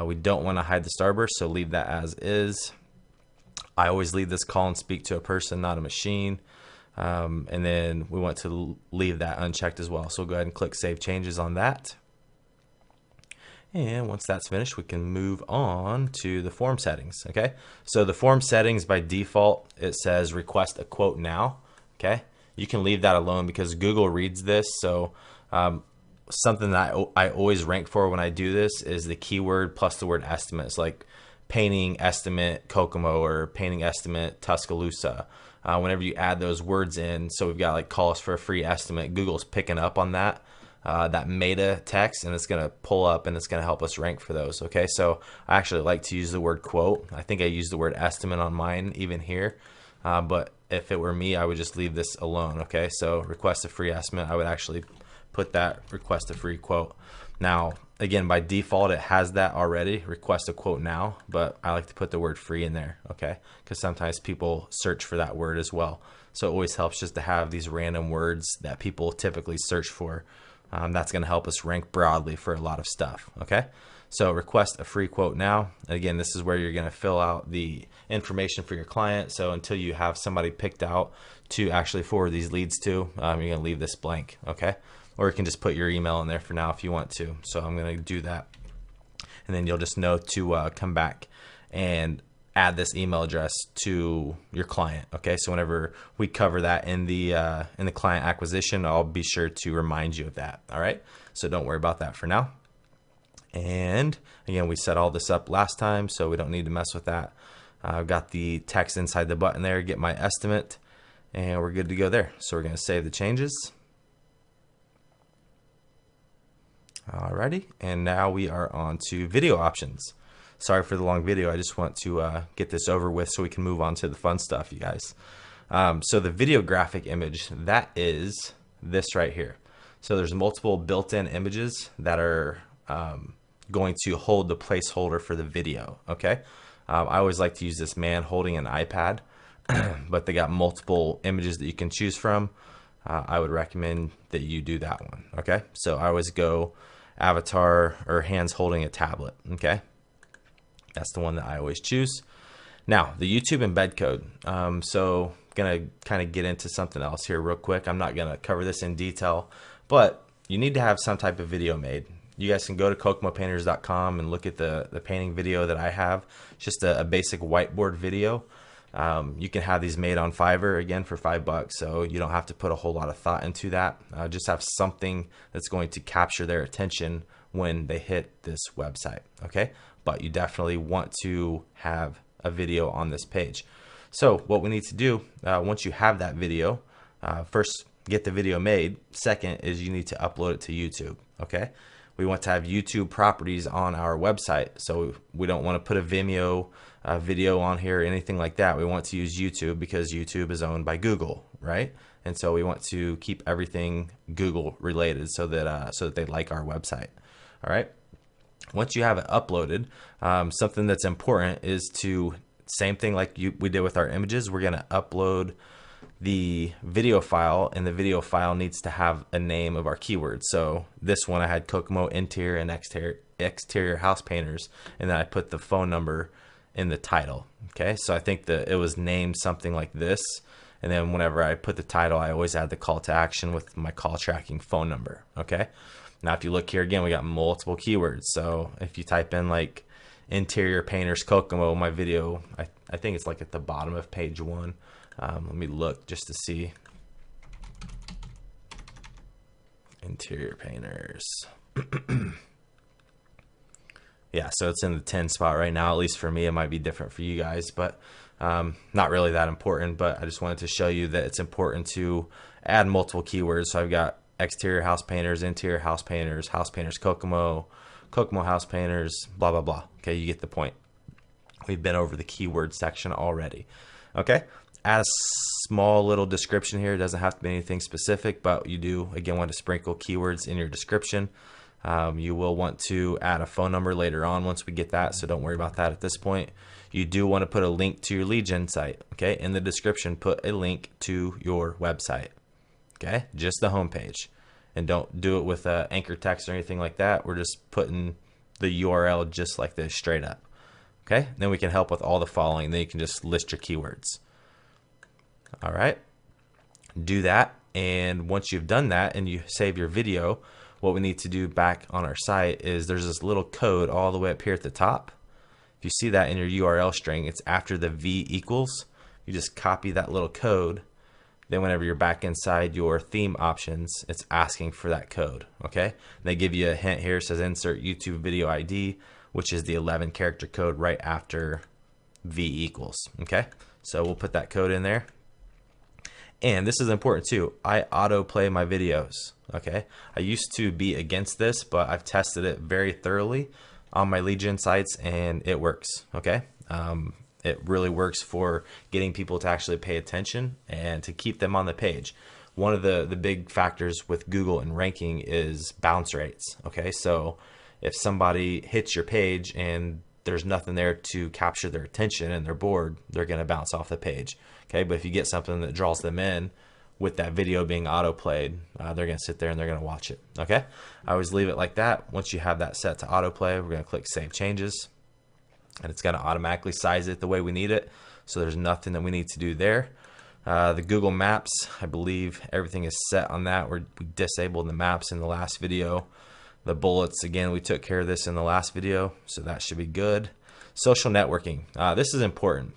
We don't want to hide the starburst, so leave that as is. I always leave this call and speak to a person, not a machine. And then we want to leave that unchecked as well. So we'll go ahead and click Save Changes on that. And once that's finished, we can move on to the form settings, okay? So the form settings, by default, it says request a quote now, okay? You can leave that alone because Google reads this. So something that I always rank for when I do this is the keyword plus the word estimates, like painting estimate Kokomo or painting estimate Tuscaloosa. Whenever you add those words in, so we've got like call us for a free estimate, Google's picking up on that. That meta text, and it's going to pull up and it's going to help us rank for those. Okay, so I actually like to use the word quote. I think I use the word estimate on mine even here, but if it were me, I would just leave this alone. Okay, so request a free estimate, I would actually put that request a free quote. Now again, by default it has that already, request a quote now, but I like to put the word free in there, okay, because sometimes people search for that word as well. So it always helps just to have these random words that people typically search for. That's going to help us rank broadly for a lot of stuff. Okay, so request a free quote now. Again, this is where you're going to fill out the information for your client. So until you have somebody picked out to actually forward these leads to, you're going to leave this blank. Okay, or you can just put your email in there for now if you want to. So I'm going to do that, and then you'll just know to come back and add this email address to your client. Okay, so whenever we cover that in the client acquisition, I'll be sure to remind you of that. All right, so don't worry about that for now. And again, we set all this up last time, so we don't need to mess with that. I've got the text inside the button there, get my estimate, and we're good to go there. So we're going to save the changes. Alrighty, and now we are on to video options. Sorry for the long video. I just want to get this over with so we can move on to the fun stuff, you guys. So the video graphic image, that is this right here. So there's multiple built-in images that are going to hold the placeholder for the video, okay? I always like to use this man holding an iPad, but they got multiple images that you can choose from. I would recommend that you do that one. Okay, so I always go avatar or hands holding a tablet. Okay, that's the one that I always choose. Now the YouTube embed code. So gonna kind of get into something else here real quick. I'm not gonna cover this in detail, but you need to have some type of video made. You guys can go to kokomopainters.com and look at the painting video that I have. It's just a basic whiteboard video. You can have these made on Fiverr, again, for $5, so you don't have to put a whole lot of thought into that. Just have something that's going to capture their attention when they hit this website, okay? But you definitely want to have a video on this page. So what we need to do, once you have that video, first get the video made. Second is you need to upload it to YouTube, okay? We want to have YouTube properties on our website, so we don't want to put a Vimeo video on here or anything like that. We want to use YouTube because YouTube is owned by Google, right? And so we want to keep everything Google related so that they like our website. All right. Once you have it uploaded, something that's important is to, same thing like we did with our images, we're going to upload the video file, and the video file needs to have a name of our keywords. So this one I had Kokomo interior and exterior house painters, and then I put the phone number in the title. Okay, so I think that it was named something like this, and then whenever I put the title, I always add the call to action with my call tracking phone number. Okay, now if you look here again, we got multiple keywords. So if you type in like interior painters Kokomo, my video, I think it's like at the bottom of page 1. Let me look just to see. Interior painters. Yeah, so it's in the 10 spot right now. At least for me, it might be different for you guys, but not really that important. But I just wanted to show you that it's important to add multiple keywords. So I've got exterior house painters, interior house painters Kokomo, Kokomo house painters, blah, blah, blah. Okay, you get the point. We've been over the keyword section already. Okay, add a small little description here. It doesn't have to be anything specific, but you do, again, want to sprinkle keywords in your description. You will want to add a phone number later on once we get that, so don't worry about that at this point. You do want to put a link to your lead gen site. Okay, in the description, put a link to your website. Okay, just the homepage. And don't do it with anchor text or anything like that. We're just putting the URL just like this, straight up. Okay, then we can help with all the following. Then you can just list your keywords. All right, do that. And once you've done that and you save your video, what we need to do back on our site is there's this little code all the way up here at the top. If you see that in your URL string, it's after the V equals. You just copy that little code. Then whenever you're back inside your theme options, it's asking for that code. Okay, and they give you a hint here. It says insert YouTube video ID, which is the 11 character code right after V equals. Okay, so we'll put that code in there. And this is important too. I autoplay my videos. Okay, I used to be against this, but I've tested it very thoroughly on my lead gen sites, and it works. Okay, it really works for getting people to actually pay attention and to keep them on the page. One of the big factors with Google and ranking is bounce rates. Okay, so if somebody hits your page and there's nothing there to capture their attention and they're bored, they're going to bounce off the page. Okay, but if you get something that draws them in with that video being autoplayed, they're going to sit there and they're going to watch it. Okay, I always leave it like that. Once you have that set to autoplay, we're going to click Save Changes, and it's going to automatically size it the way we need it. So there's nothing that we need to do there. The Google Maps, I believe everything is set on that. We disabled the maps in the last video. The bullets, again, we took care of this in the last video, so that should be good. Social networking, this is important.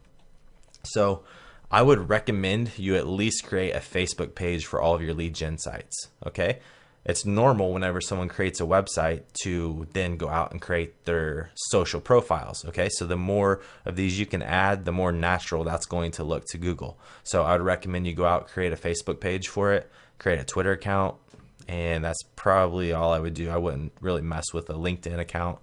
So I would recommend you at least create a Facebook page for all of your lead gen sites. Okay, it's normal whenever someone creates a website to then go out and create their social profiles. Okay, so the more of these you can add, the more natural that's going to look to Google. So I would recommend you go out, create a Facebook page for it, create a Twitter account, and that's probably all I would do. I wouldn't really mess with a LinkedIn account.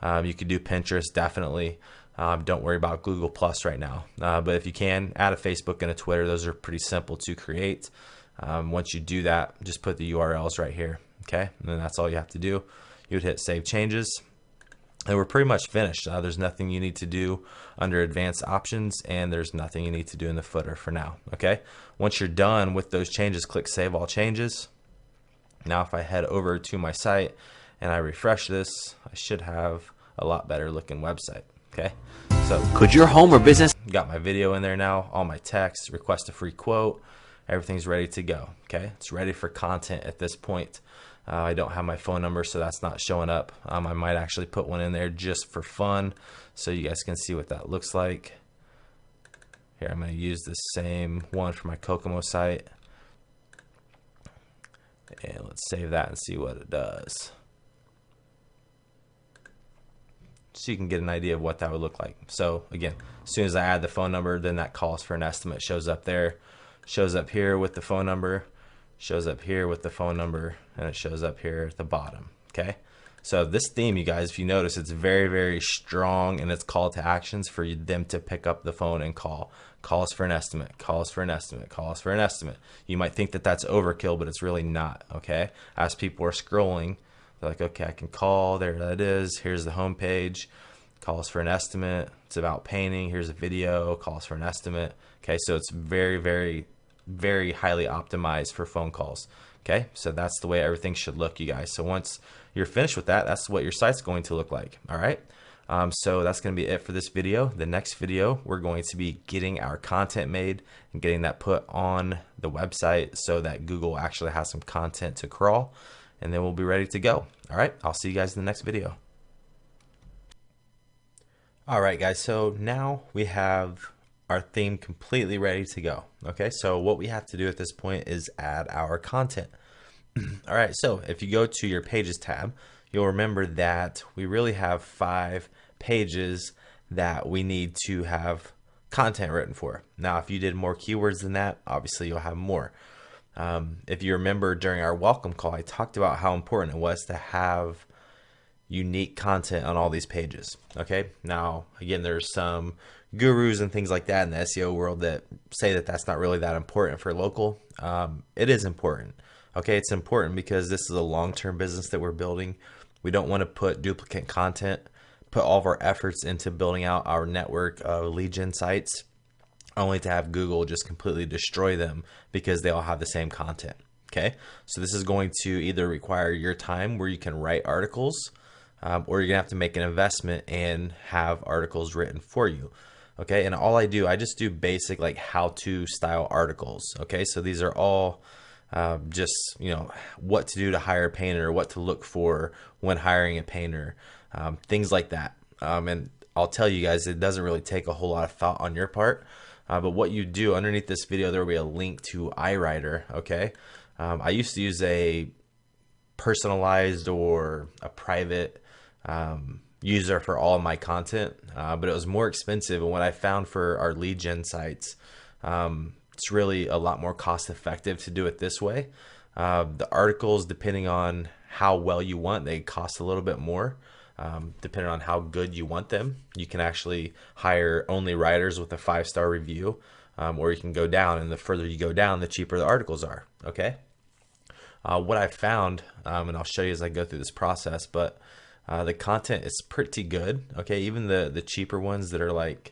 You could do Pinterest, definitely. Don't worry about Google Plus right now. But if you can, add a Facebook and a Twitter. Those are pretty simple to create. Once you do that, just put the URLs right here. Okay, and then that's all you have to do. You would hit Save Changes. And we're pretty much finished. There's nothing you need to do under advanced options, and there's nothing you need to do in the footer for now. Okay, once you're done with those changes, click Save All Changes. Now if I head over to my site and I refresh this, I should have a lot better looking website. Okay, so Could your home or business got my video in there now, all my text, request a free quote, everything's ready to go. Okay, it's ready for content at this point. I don't have my phone number, so that's not showing up. I might actually put one in there just for fun so you guys can see what that looks like. Here, I'm going to use the same one for my Kokomo site. And let's save that and see what it does. So you can get an idea of what that would look like. So again, as soon as I add the phone number, then that calls for an estimate shows up there, shows up here with the phone number, shows up here with the phone number, and it shows up here at the bottom. Okay, so this theme, you guys, if you notice, it's very, very strong in its call to actions for them to pick up the phone and call us for an estimate, call us for an estimate, call us for an estimate. You might think that that's overkill, but it's really not. Okay, as people are scrolling, they're like, okay, I can call, there that is, here's the home page, call us for an estimate, it's about painting, here's a video, call us for an estimate. Okay, so it's very, very, very highly optimized for phone calls. Okay, so that's the way everything should look, you guys. So once you're finished with that, that's what your site's going to look like. All right, so that's going to be it for this video. The next video, we're going to be getting our content made and getting that put on the website so that Google actually has some content to crawl, and then we'll be ready to go. All right, I'll see you guys in the next video. All right, guys, so now we have our theme completely ready to go. Okay, so what we have to do at this point is add our content. All right, so if you go to your pages tab, you'll remember that we really have 5 pages that we need to have content written for. Now, if you did more keywords than that, obviously you'll have more. If you remember during our welcome call, I talked about how important it was to have unique content on all these pages. Okay, now again, there's some gurus and things like that in the SEO world that say that that's not really that important for local. It is important. Okay, it's important because this is a long-term business that we're building. We don't want to put duplicate content, put all of our efforts into building out our network of lead gen sites, only to have Google just completely destroy them because they all have the same content. Okay, so this is going to either require your time where you can write articles, or you're gonna have to make an investment and have articles written for you. Okay, and all I do, I just do basic like how-to style articles. Okay, so these are all just, you know, what to do to hire a painter, what to look for when hiring a painter, things like that. And I'll tell you guys, it doesn't really take a whole lot of thought on your part, but what you do underneath this video, there will be a link to iWriter. Okay, I used to use a personalized or a private user for all of my content, but it was more expensive. And what I found for our lead gen sites, it's really a lot more cost effective to do it this way. The articles, depending on how well you want, they cost a little bit more. Depending on how good you want them, you can actually hire only writers with a 5-star review, or you can go down, and the further you go down, the cheaper the articles are. Okay, what I found, and I'll show you as I go through this process, but the content is pretty good. Okay, even the cheaper ones that are like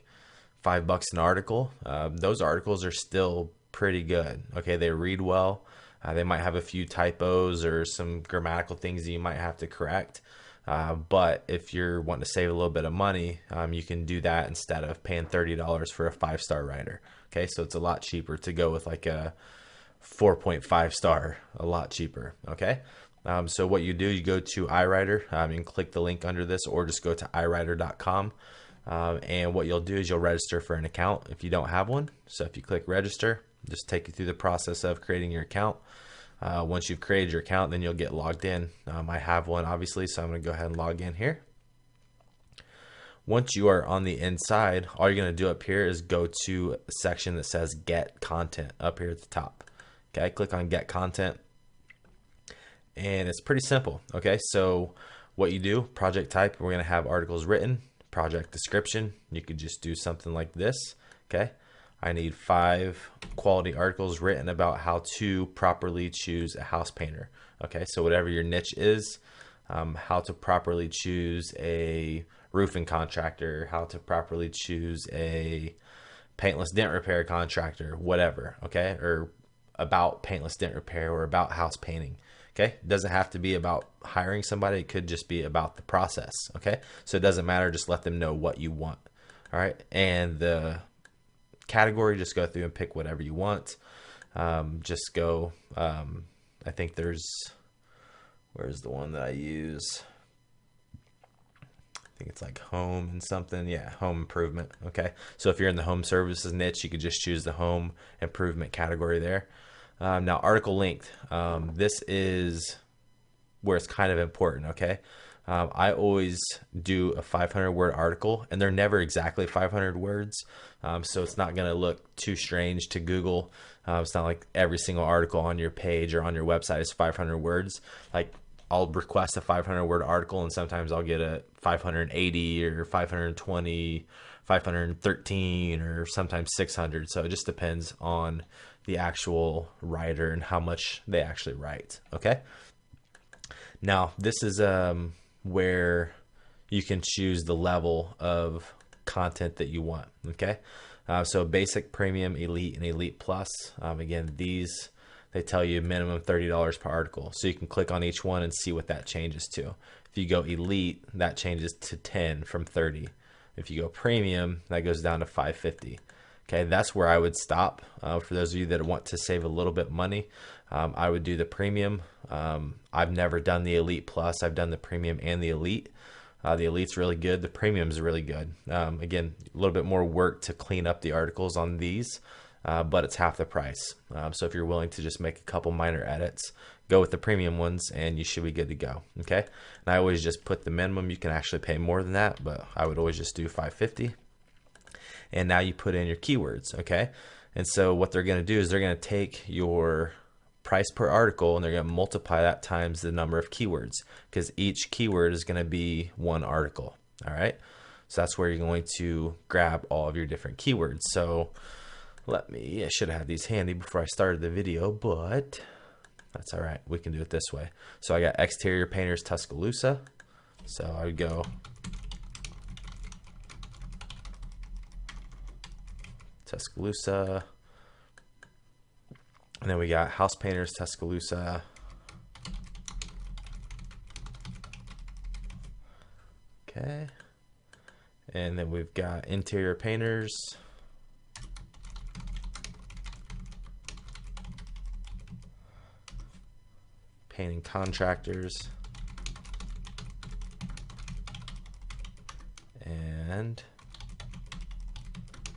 $5 an article, those articles are still pretty good. Okay, they read well. They might have a few typos or some grammatical things that you might have to correct. But if you're wanting to save a little bit of money, you can do that instead of paying $30 for a 5-star writer. Okay, so it's a lot cheaper to go with like a 4.5 star, a lot cheaper. Okay, so what you do, you go to iWriter, you can click the link under this, or just go to iWriter.com. And what you'll do is you'll register for an account if you don't have one. So if you click register, just take you through the process of creating your account. Once you've created your account, then you'll get logged in. I have one obviously, so I'm going to go ahead and log in here. Once you are on the inside, all you're going to do up here is go to a section that says get content up here at the top. Okay, click on get content, and it's pretty simple. Okay, so what you do, project type, we're going to have articles written. Project description, you could just do something like this. Okay, I need 5 quality articles written about how to properly choose a house painter. Okay, so whatever your niche is, how to properly choose a roofing contractor, how to properly choose a paintless dent repair contractor, whatever, okay? Or about paintless dent repair or about house painting, okay? It doesn't have to be about hiring somebody. It could just be about the process, okay? So it doesn't matter. Just let them know what you want, all right? And the category, just go through and pick whatever you want. Just go, I think where's the one that I use? I think it's like home and something. Yeah, home improvement. Okay. So if you're in the home services niche, you could just choose the home improvement category there. Now, article length. This is where it's kind of important. Okay. I always do a 500 word article, and they're never exactly 500 words. So it's not going to look too strange to Google. It's not like every single article on your page or on your website is 500 words. Like, I'll request a 500 word article, and sometimes I'll get a 580 or 520, 513, or sometimes 600. So it just depends on the actual writer and how much they actually write. Okay. Now, this is where you can choose the level of content that you want. Okay. So basic, premium, elite, and elite plus. Again, these, they tell you minimum $30 per article. So you can click on each one and see what that changes to. If you go elite, that changes to 10 from 30. If you go premium, that goes down to 550. Okay, that's where I would stop. For those of you that want to save a little bit money, I would do the premium. I've never done the elite plus. I've done the premium and the elite. The elite's really good. The premium's really good. Again, a little bit more work to clean up the articles on these, but it's half the price. So if you're willing to just make a couple minor edits, go with the premium ones and you should be good to go. Okay. And I always just put the minimum. You can actually pay more than that, but I would always just do 550. And now you put in your keywords. Okay. And so what they're going to do is they're going to take your price per article and they're going to multiply that times the number of keywords, because each keyword is going to be one article. All right. So that's where you're going to grab all of your different keywords. So I should have had these handy before I started the video, but that's all right. We can do it this way. So I got exterior painters Tuscaloosa. So I would go Tuscaloosa. And then we got house painters Tuscaloosa. Okay. And then we've got interior painters. Painting contractors. And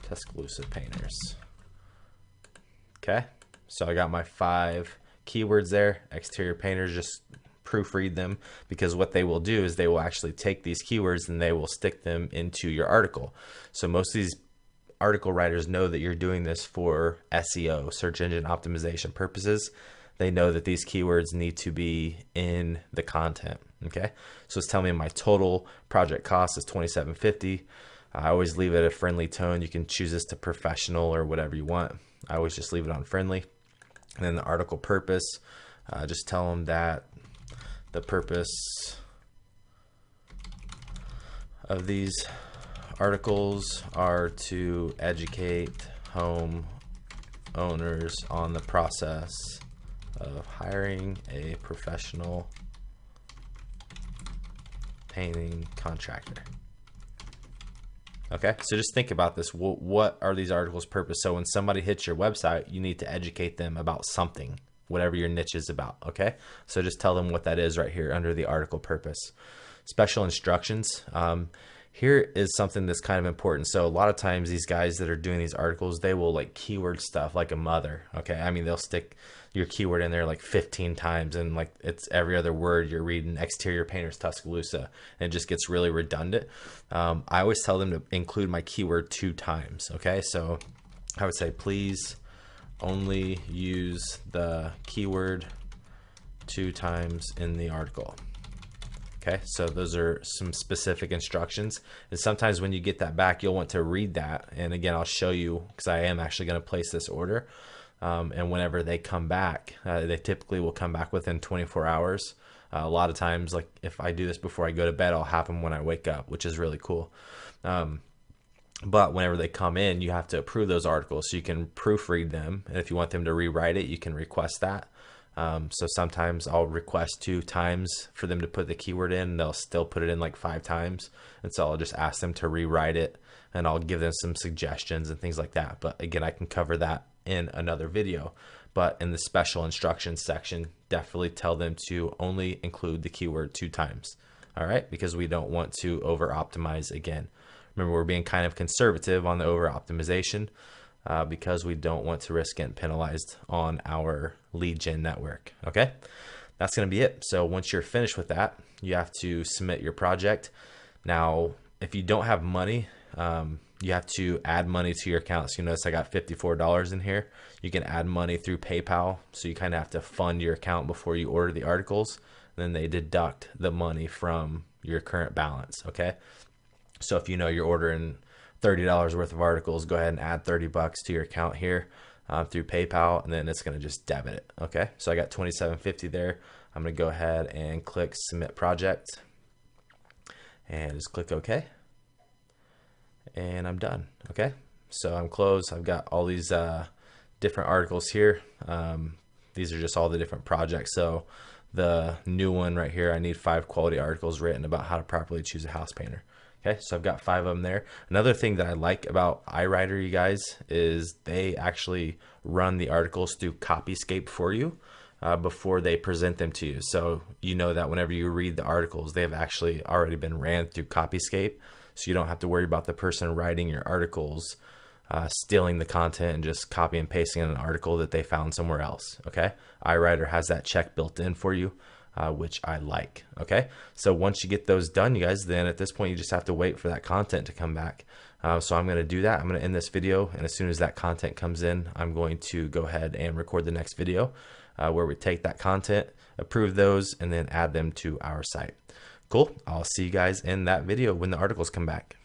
Tuscaloosa painters. Okay. So I got my 5 keywords there. Exterior painters, just proofread them, because what they will do is they will actually take these keywords and they will stick them into your article. So most of these article writers know that you're doing this for SEO, search engine optimization purposes. They know that these keywords need to be in the content. Okay. So it's telling me my total project cost is $2,750. I always leave it at a friendly tone. You can choose this to professional or whatever you want. I always just leave it on friendly. And then the article purpose, just tell them that the purpose of these articles are to educate home owners on the process of hiring a professional painting contractor. Okay, so just think about this. What are these articles' purpose? So when somebody hits your website, you need to educate them about something, whatever your niche is about. Okay, so just tell them what that is right here under the article purpose. Special instructions. Here is something that's kind of important. So a lot of times these guys that are doing these articles, they will like keyword stuff like a mother. Okay, I mean, they'll stick your keyword in there like 15 times, and like it's every other word you're reading exterior painters Tuscaloosa, and it just gets really redundant. I always tell them to include my keyword 2 times. Okay, so I would say please only use the keyword 2 times in the article. Okay, so those are some specific instructions, and sometimes when you get that back, you'll want to read that. And again, I'll show you, because I am actually going to place this order. and whenever they come back, they typically will come back within 24 hours. A lot of times, like if I do this before I go to bed, I'll have them when I wake up, which is really cool. But whenever they come in, you have to approve those articles so you can proofread them. And if you want them to rewrite it, you can request that. So sometimes I'll request 2 times for them to put the keyword in, and they'll still put it in like 5 times. And so I'll just ask them to rewrite it, and I'll give them some suggestions and things like that. But again, I can cover that in another video. But in the special instructions section, definitely tell them to only include the keyword 2 times. All right, because we don't want to over optimize again. Remember, we're being kind of conservative on the over optimization because we don't want to risk getting penalized on our lead gen network. Okay, that's going to be it. So once you're finished with that, you have to submit your project. Now, if you don't have money, you have to add money to your account. So you notice I got $54 in here. You can add money through PayPal. So you kind of have to fund your account before you order the articles. Then they deduct the money from your current balance. Okay. So if you know you're ordering $30 worth of articles, go ahead and add $30 to your account here through PayPal, and then it's going to just debit it. Okay. So I got $27.50 there. I'm going to go ahead and click submit project and just click OK. And I'm done. Okay, so I'm closed. I've got all these different articles here. These are just all the different projects. So the new one right here, I need 5 quality articles written about how to properly choose a house painter. Okay, so I've got 5 of them there. Another thing that I like about iWriter, you guys, is they actually run the articles through Copyscape for you before they present them to you. So you know that whenever you read the articles, they have actually already been ran through Copyscape. So you don't have to worry about the person writing your articles stealing the content and just copy and pasting in an article that they found somewhere else. Okay, iWriter has that check built in for you, which I like. Okay, so once you get those done, you guys, then at this point you just have to wait for that content to come back. So I'm going to do that. I'm going to end this video, and as soon as that content comes in, I'm going to go ahead and record the next video where we take that content, approve those, and then add them to our site. Cool. I'll see you guys in that video when the articles come back.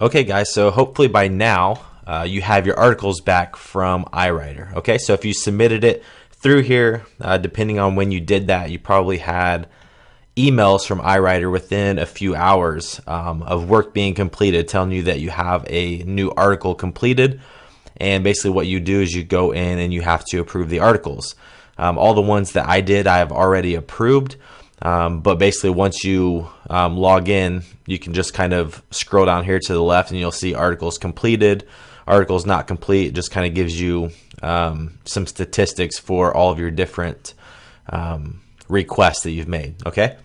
Okay, guys, so hopefully by now you have your articles back from iWriter. Okay, so if you submitted it through here, depending on when you did that, you probably had emails from iWriter within a few hours of work being completed telling you that you have a new article completed. And basically what you do is you go in and you have to approve the articles. All the ones that I did, I have already approved. But basically once you log in, you can just kind of scroll down here to the left and you'll see articles completed, articles not complete. It just kind of gives you some statistics for all of your different requests that you've made. Okay,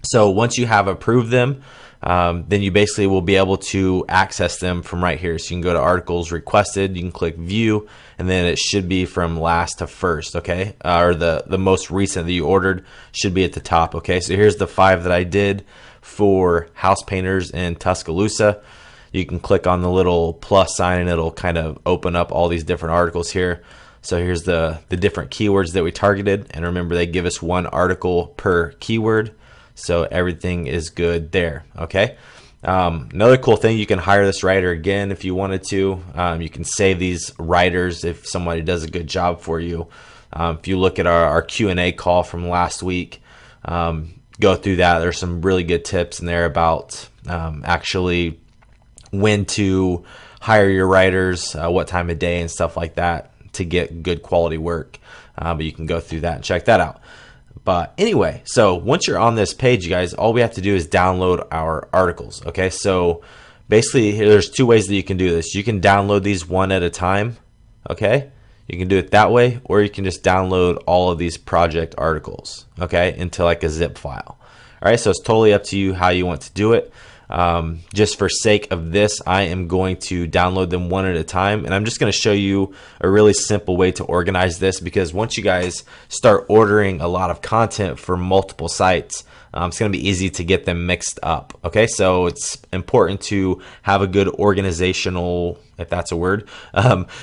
so once you have approved them, then you basically will be able to access them from right here. So you can go to articles requested, you can click view, and then it should be from last to first. Okay, or the most recent that you ordered should be at the top. Okay, so here's the 5 that I did for house painters in Tuscaloosa. You can click on the little plus sign and it'll kind of open up all these different articles here. So here's the different keywords that we targeted, and remember they give us 1 article per keyword. So everything is good there. Okay. Another cool thing, you can hire this writer again if you wanted to. You can save these writers if somebody does a good job for you. If you look at our Q&A call from last week, go through that. There's some really good tips in there about actually when to hire your writers, what time of day and stuff like that to get good quality work. But you can go through that and check that out. But anyway, so once you're on this page, you guys, all we have to do is download our articles. Okay, so basically there's 2 ways that you can do this. You can download these one at a time. Okay, you can do it that way, or you can just download all of these project articles, okay, into like a zip file. All right, so it's totally up to you how you want to do it. Just for sake of this, I am going to download them one at a time, and I'm just going to show you a really simple way to organize this, because once you guys start ordering a lot of content for multiple sites, it's going to be easy to get them mixed up. Okay, so it's important to have a good organizational, if that's a word,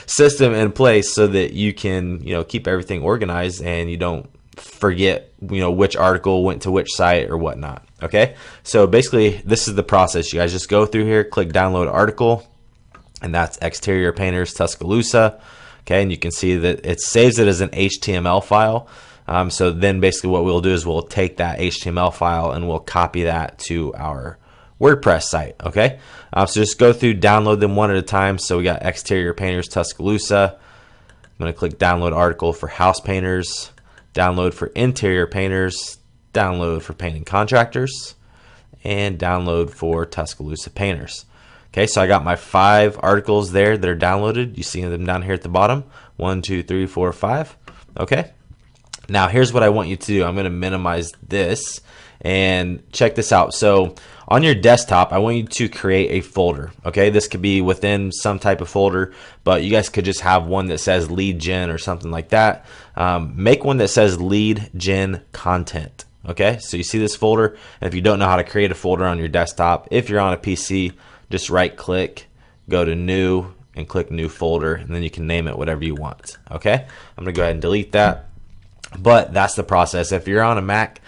system in place so that you can, keep everything organized and you don't forget, which article went to which site or whatnot. Okay, so basically this is the process. You guys just go through here, click download article, and that's Exterior Painters Tuscaloosa. Okay, and you can see that it saves it as an HTML file. So then basically what we'll do is we'll take that HTML file and we'll copy that to our WordPress site. Okay, so just go through, download them one at a time. So we got Exterior Painters Tuscaloosa. I'm going to click download article for house painters, download for interior painters, download for painting contractors, and download for Tuscaloosa painters. Okay, so I got my 5 articles there that are downloaded. You see them down here at the bottom. 1, 2, 3, 4, 5. Okay. Now here's what I want you to do. I'm going to minimize this and check this out. So on your desktop, I want you to create a folder. Okay, this could be within some type of folder, but you guys could just have one that says lead gen or something like that. Make one that says lead gen content. Okay, so you see this folder, and if you don't know how to create a folder on your desktop, if you're on a PC, just right click, go to new, and click new folder, and then you can name it whatever you want. Okay, I'm gonna go ahead and delete that. But that's the process. If you're on a Mac,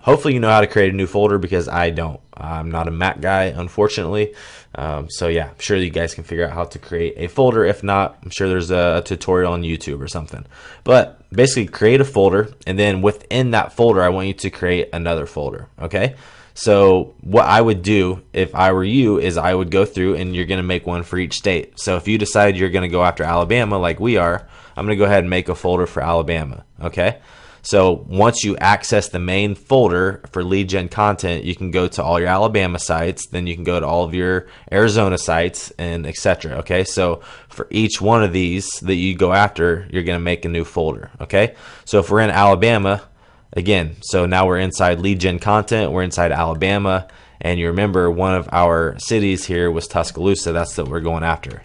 hopefully you know how to create a new folder, because I don't. I'm not a Mac guy, unfortunately. So yeah, I'm sure you guys can figure out how to create a folder. If not, I'm sure there's a tutorial on YouTube or something. But basically create a folder, and then within that folder, I want you to create another folder. Okay. So what I would do if I were you is I would go through, and you're going to make one for each state. So if you decide you're going to go after Alabama like we are, I'm going to go ahead and make a folder for Alabama. Okay. So once you access the main folder for lead gen content, you can go to all your Alabama sites, then you can go to all of your Arizona sites, and etc. Okay, so for each one of these that you go after, you're going to make a new folder. Okay, so if we're in Alabama, again, so now we're inside lead gen content, we're inside Alabama, and you remember one of our cities here was Tuscaloosa. That's what we're going after.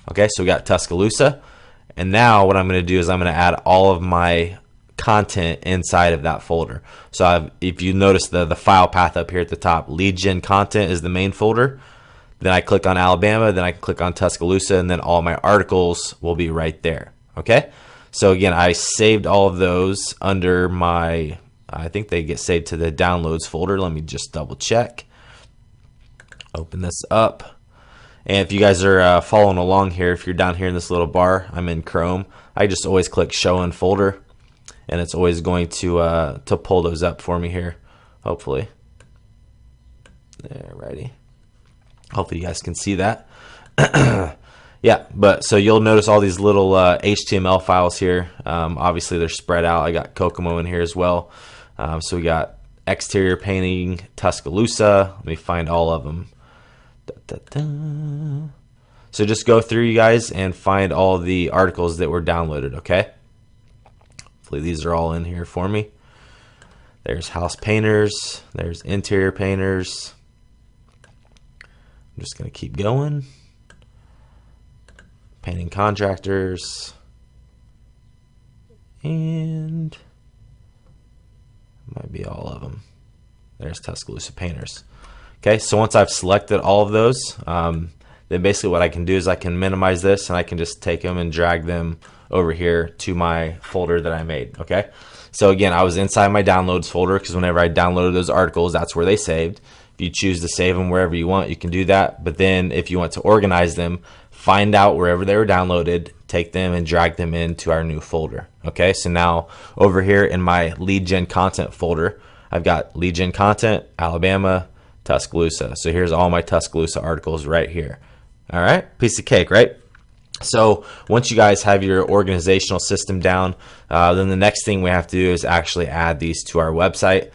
Okay, so we got Tuscaloosa. And now what I'm going to do is I'm going to add all of my content inside of that folder. So if you notice the file path up here at the top, lead gen content is the main folder. Then I click on Alabama, then I can click on Tuscaloosa, and then all my articles will be right there. Okay. So again, I saved all of those under my, I think they get saved to the downloads folder. Let me just double check. Open this up. And if you guys are following along here, if you're down here in this little bar, I'm in Chrome. I just always click Show in Folder, and it's always going to pull those up for me here. Hopefully, alrighty. Hopefully you guys can see that. Yeah, but so you'll notice all these little HTML files here. Obviously they're spread out. I got Kokomo in here as well. So we got exterior painting Tuscaloosa. Let me find all of them. So just go through, you guys, and find all the articles that were downloaded. Okay, hopefully these are all in here for me. There's house painters, there's interior painters. I'm just gonna keep going. Painting contractors, and might be all of them. There's Tuscaloosa painters. Okay, so once I've selected all of those, then basically what I can do is I can minimize this, and I can just take them and drag them over here to my folder that I made. Okay, so again, I was inside my downloads folder because whenever I downloaded those articles, that's where they saved. If you choose to save them wherever you want, you can do that. But then if you want to organize them, find out wherever they were downloaded, take them and drag them into our new folder. Okay, so now over here in my lead gen content folder, I've got lead gen content, Alabama, Tuscaloosa. So here's all my Tuscaloosa articles right here. All right, piece of cake, right? So once you guys have your organizational system down, then the next thing we have to do is actually add these to our website.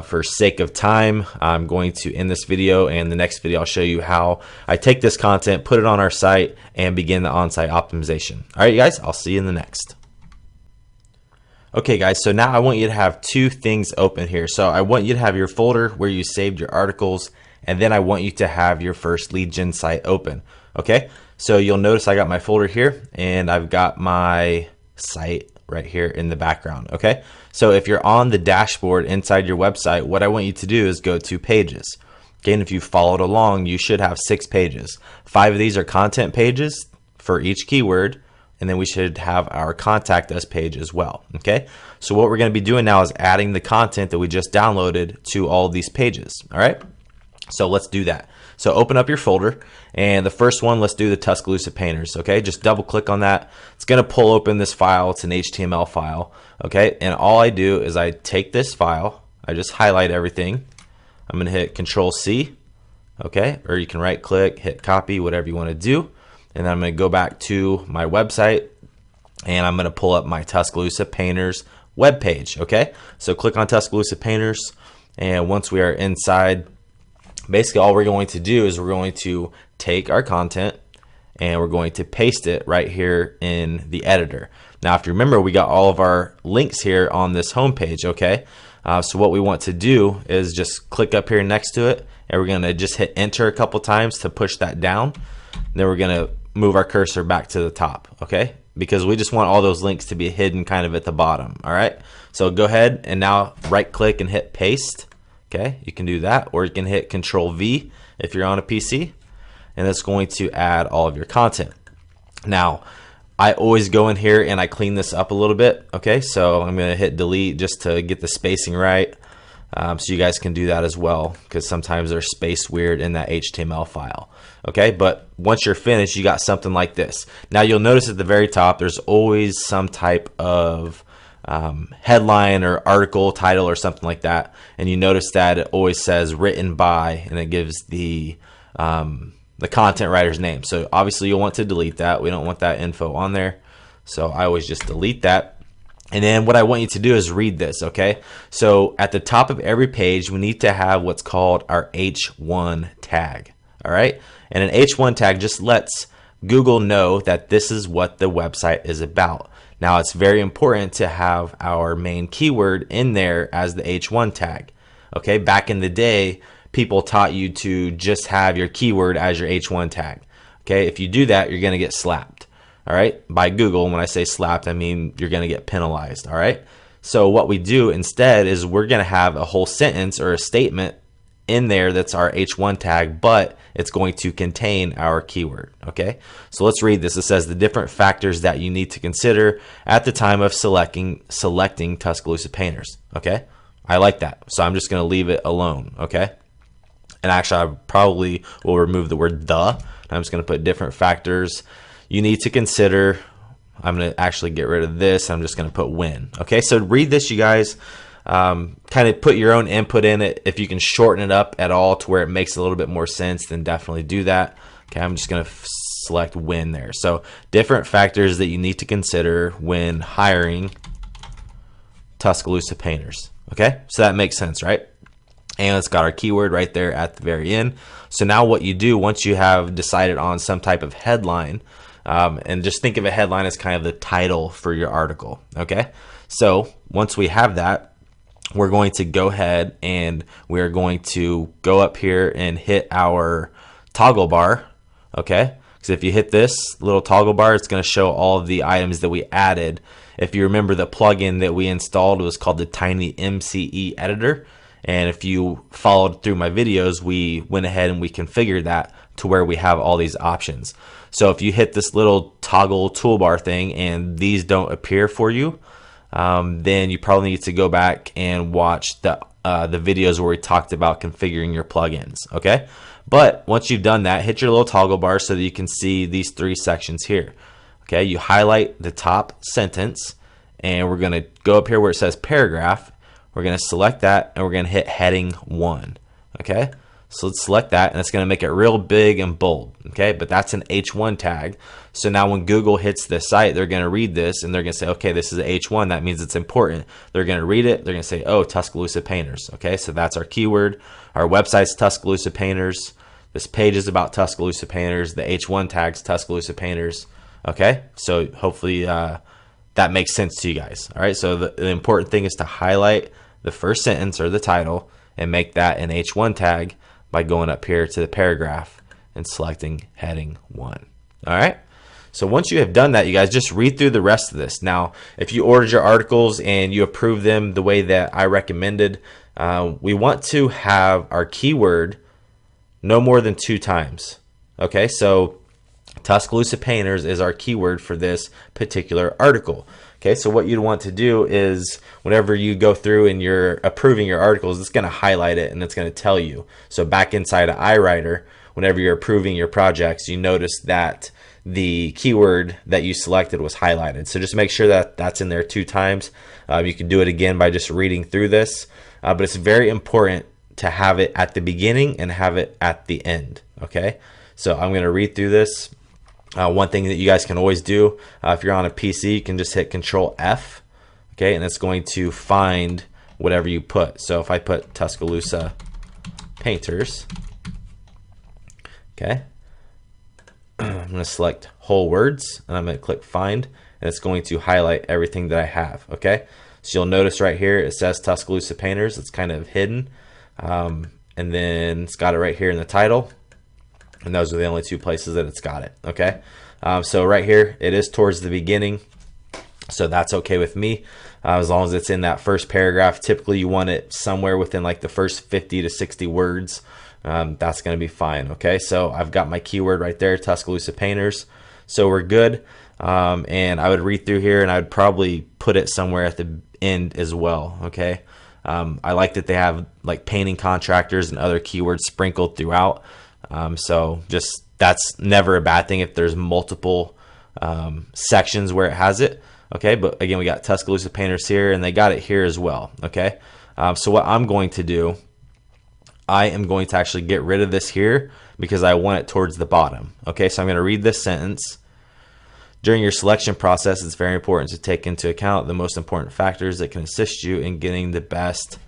For sake of time, I'm going to end this video, and the next video I'll show you how I take this content, put it on our site, and begin the on-site optimization. All right, you guys, I'll see you in the next. Okay guys, so now I want you to have two things open here. So I want you to have your folder where you saved your articles, and then I want you to have your first lead gen site open. Okay, so you'll notice I got my folder here, and I've got my site right here in the background. Okay, so if you're on the dashboard inside your website, what I want you to do is go to pages. Okay, and if you followed along, you should have 6 pages. 5 of these are content pages for each keyword, and then we should have our contact us page as well. Okay, so what we're going to be doing now is adding the content that we just downloaded to all of these pages. All right, So let's do that. So open up your folder, and the first one, let's do the Tuscaloosa Painters. Okay, just double click on that. It's going to pull open this file. It's an HTML file. Okay, and all I do is I take this file, I just highlight everything. I'm going to hit Control C. Okay, or you can right click, hit copy, whatever you want to do. And then I'm going to go back to my website, and I'm going to pull up my Tuscaloosa Painters web page. Okay, so click on Tuscaloosa Painters, and once we are inside, basically all we're going to do is we're going to take our content and we're going to paste it right here in the editor. Now, if you remember, we got all of our links here on this home page. Okay, so what we want to do is just click up here next to it, and we're going to just hit enter a couple times to push that down. Then we're going to move our cursor back to the top. Okay, because we just want all those links to be hidden kind of at the bottom. All right, so go ahead and now right click and hit paste. Okay, you can do that, or you can hit Control V if you're on a PC, and it's going to add all of your content. Now, I always go in here and I clean this up a little bit. Okay, so I'm going to hit delete just to get the spacing right, so you guys can do that as well, because sometimes they're spaced weird in that HTML file. Okay, but once you're finished, you got something like this. Now you'll notice at the very top, there's always some type of headline or article title or something like that, and you notice that it always says written by, and it gives the content writer's name. So obviously you'll want to delete that. We don't want that info on there, so I always just delete that. And then what I want you to do is read this. Okay, so at the top of every page we need to have what's called our H1 tag. All right, and an H1 tag just lets Google know that this is what the website is about. Now, it's very important to have our main keyword in there as the H1 tag. Okay, back in the day, people taught you to just have your keyword as your H1 tag. Okay, if you do that, you're going to get slapped. All right, by Google. When I say slapped, I mean you're going to get penalized. All right, so what we do instead is we're going to have a whole sentence or a statement in there that's our H1 tag, but it's going to contain our keyword. Okay, so let's read this. It says the different factors that you need to consider at the time of selecting Tuscaloosa Painters. Okay, I like that, so I'm just going to leave it alone. Okay, and actually I probably will remove the word the. I'm just going to put different factors you need to consider. I'm going to actually get rid of this. I'm just going to put when. Okay, so read this, you guys. Kind of put your own input in it. If you can shorten it up at all to where it makes a little bit more sense, then definitely do that. Okay, I'm just going to select when there. So different factors that you need to consider when hiring Tuscaloosa Painters. Okay, so that makes sense, right? And it's got our keyword right there at the very end. So now what you do once you have decided on some type of headline, and just think of a headline as kind of the title for your article. Okay, so once we have that, we're going to go ahead and we're going to go up here and hit our toggle bar. Okay, because if you hit this little toggle bar, it's going to show all of the items that we added. If you remember, the plugin that we installed was called the Tiny MCE editor, and if you followed through my videos, we went ahead and we configured that to where we have all these options. So if you hit this little toggle toolbar thing and these don't appear for you, then you probably need to go back and watch the videos where we talked about configuring your plugins. Okay, but once you've done that, hit your little toggle bar so that you can see these three sections here. Okay, you highlight the top sentence, and we're going to go up here where it says paragraph. We're going to select that, and we're going to hit heading 1. Okay, so let's select that, and it's going to make it real big and bold. Okay, but that's an H1 tag. So now when Google hits the site, they're going to read this, and they're going to say, okay, this is H1. That means it's important. They're going to read it. They're going to say, oh, Tuscaloosa Painters. Okay, so that's our keyword. Our website's Tuscaloosa Painters. This page is about Tuscaloosa Painters. The H1 tag's Tuscaloosa Painters. Okay, so hopefully that makes sense to you guys. All right, so the important thing is to highlight the first sentence or the title and make that an H1 tag by going up here to the paragraph and selecting heading 1. All right, so once you have done that, you guys just read through the rest of this. Now, if you ordered your articles and you approve them the way that I recommended, we want to have our keyword no more than 2 times. Okay, so Tuscaloosa Painters is our keyword for this particular article. Okay, so what you'd want to do is whenever you go through and you're approving your articles, it's going to highlight it and it's going to tell you. So back inside of iWriter, whenever you're approving your projects, you notice that the keyword that you selected was highlighted. So just make sure that that's in there 2 times. You can do it again by just reading through this, but it's very important to have it at the beginning and have it at the end. Okay, so I'm going to read through this. One thing that you guys can always do, if you're on a PC, you can just hit Control F, okay, and it's going to find whatever you put. So if I put Tuscaloosa Painters, okay, I'm going to select whole words and I'm going to click Find, and it's going to highlight everything that I have. Okay, so you'll notice right here it says Tuscaloosa Painters. It's kind of hidden, and then it's got it right here in the title. And those are the only 2 places that it's got it. Okay, so right here it is towards the beginning, so that's okay with me, as long as it's in that first paragraph. Typically you want it somewhere within like the first 50 to 60 words. That's going to be fine. Okay, so I've got my keyword right there, Tuscaloosa Painters, so we're good. And I would read through here and I would probably put it somewhere at the end as well. Okay, I like that they have like painting contractors and other keywords sprinkled throughout. So just that's never a bad thing if there's multiple sections where it has it. Okay, but again, we got Tuscaloosa Painters here and they got it here as well. Okay, so what I'm going to do, I am going to actually get rid of this here because I want it towards the bottom. Okay, so I'm going to read this sentence. During your selection process, it's very important to take into account the most important factors that can assist you in getting the best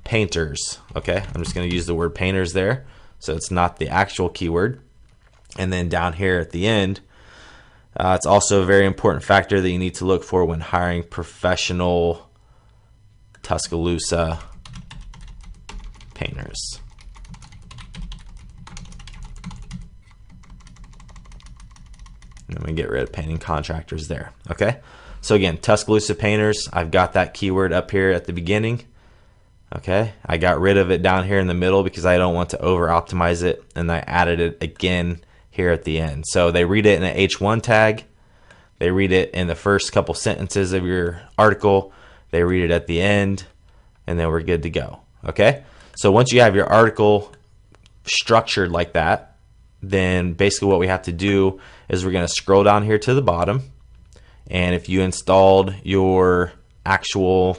painters. Okay, I'm just going to use the word painters there, so it's not the actual keyword. And then down here at the end, it's also a very important factor that you need to look for when hiring professional Tuscaloosa painters. And I'm going to get rid of painting contractors there. Okay, so again, Tuscaloosa Painters, I've got that keyword up here at the beginning. Okay, I got rid of it down here in the middle because I don't want to over optimize it, and I added it again here at the end. So they read it in an H1 tag, they read it in the first couple sentences of your article, they read it at the end, and then we're good to go. Okay, so once you have your article structured like that, then basically what we have to do is we're going to scroll down here to the bottom, and if you installed your actual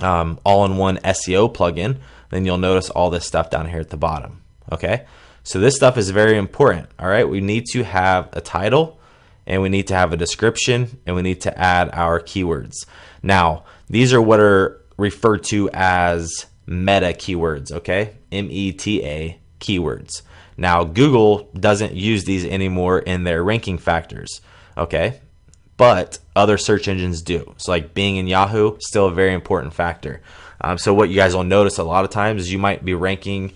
all-in-one SEO plugin, then you'll notice all this stuff down here at the bottom. Okay, so this stuff is very important. All right, we need to have a title, and we need to have a description, and we need to add our keywords. Now, these are what are referred to as meta keywords. Okay, META keywords. Now, Google doesn't use these anymore in their ranking factors. Okay, but other search engines do. So like Bing and Yahoo, still a very important factor. So what you guys will notice a lot of times is you might be ranking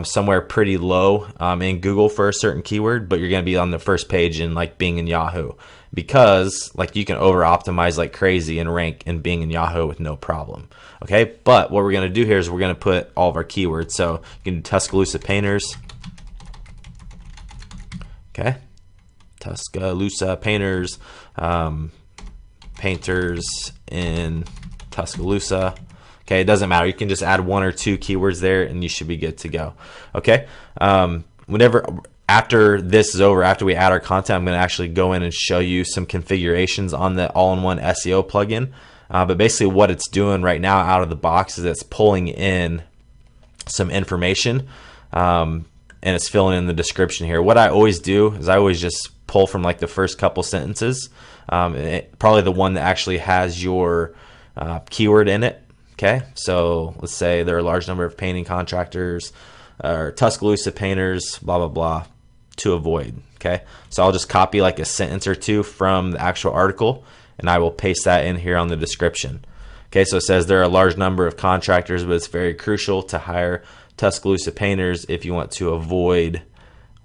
somewhere pretty low in Google for a certain keyword, but you're going to be on the first page in like Bing and Yahoo, because like you can over optimize like crazy and rank in Bing and Yahoo with no problem. Okay, but what we're going to do here is we're going to put all of our keywords. So you can do Tuscaloosa Painters. Okay, Tuscaloosa Painters, painters in Tuscaloosa. Okay, it doesn't matter. You can just add 1 or 2 keywords there and you should be good to go. Okay, whenever after this is over, after we add our content, I'm going to actually go in and show you some configurations on the all-in-one SEO plugin. But basically what it's doing right now out of the box is it's pulling in some information, and it's filling in the description here. What I always do is I always just pull from like the first couple sentences, probably the one that actually has your keyword in it. Okay, so let's say there are a large number of painting contractors or Tuscaloosa painters, blah blah blah, to avoid. Okay, so I'll just copy like a sentence or 2 from the actual article, and I will paste that in here on the description. Okay, so it says there are a large number of contractors, but it's very crucial to hire Tuscaloosa painters if you want to avoid,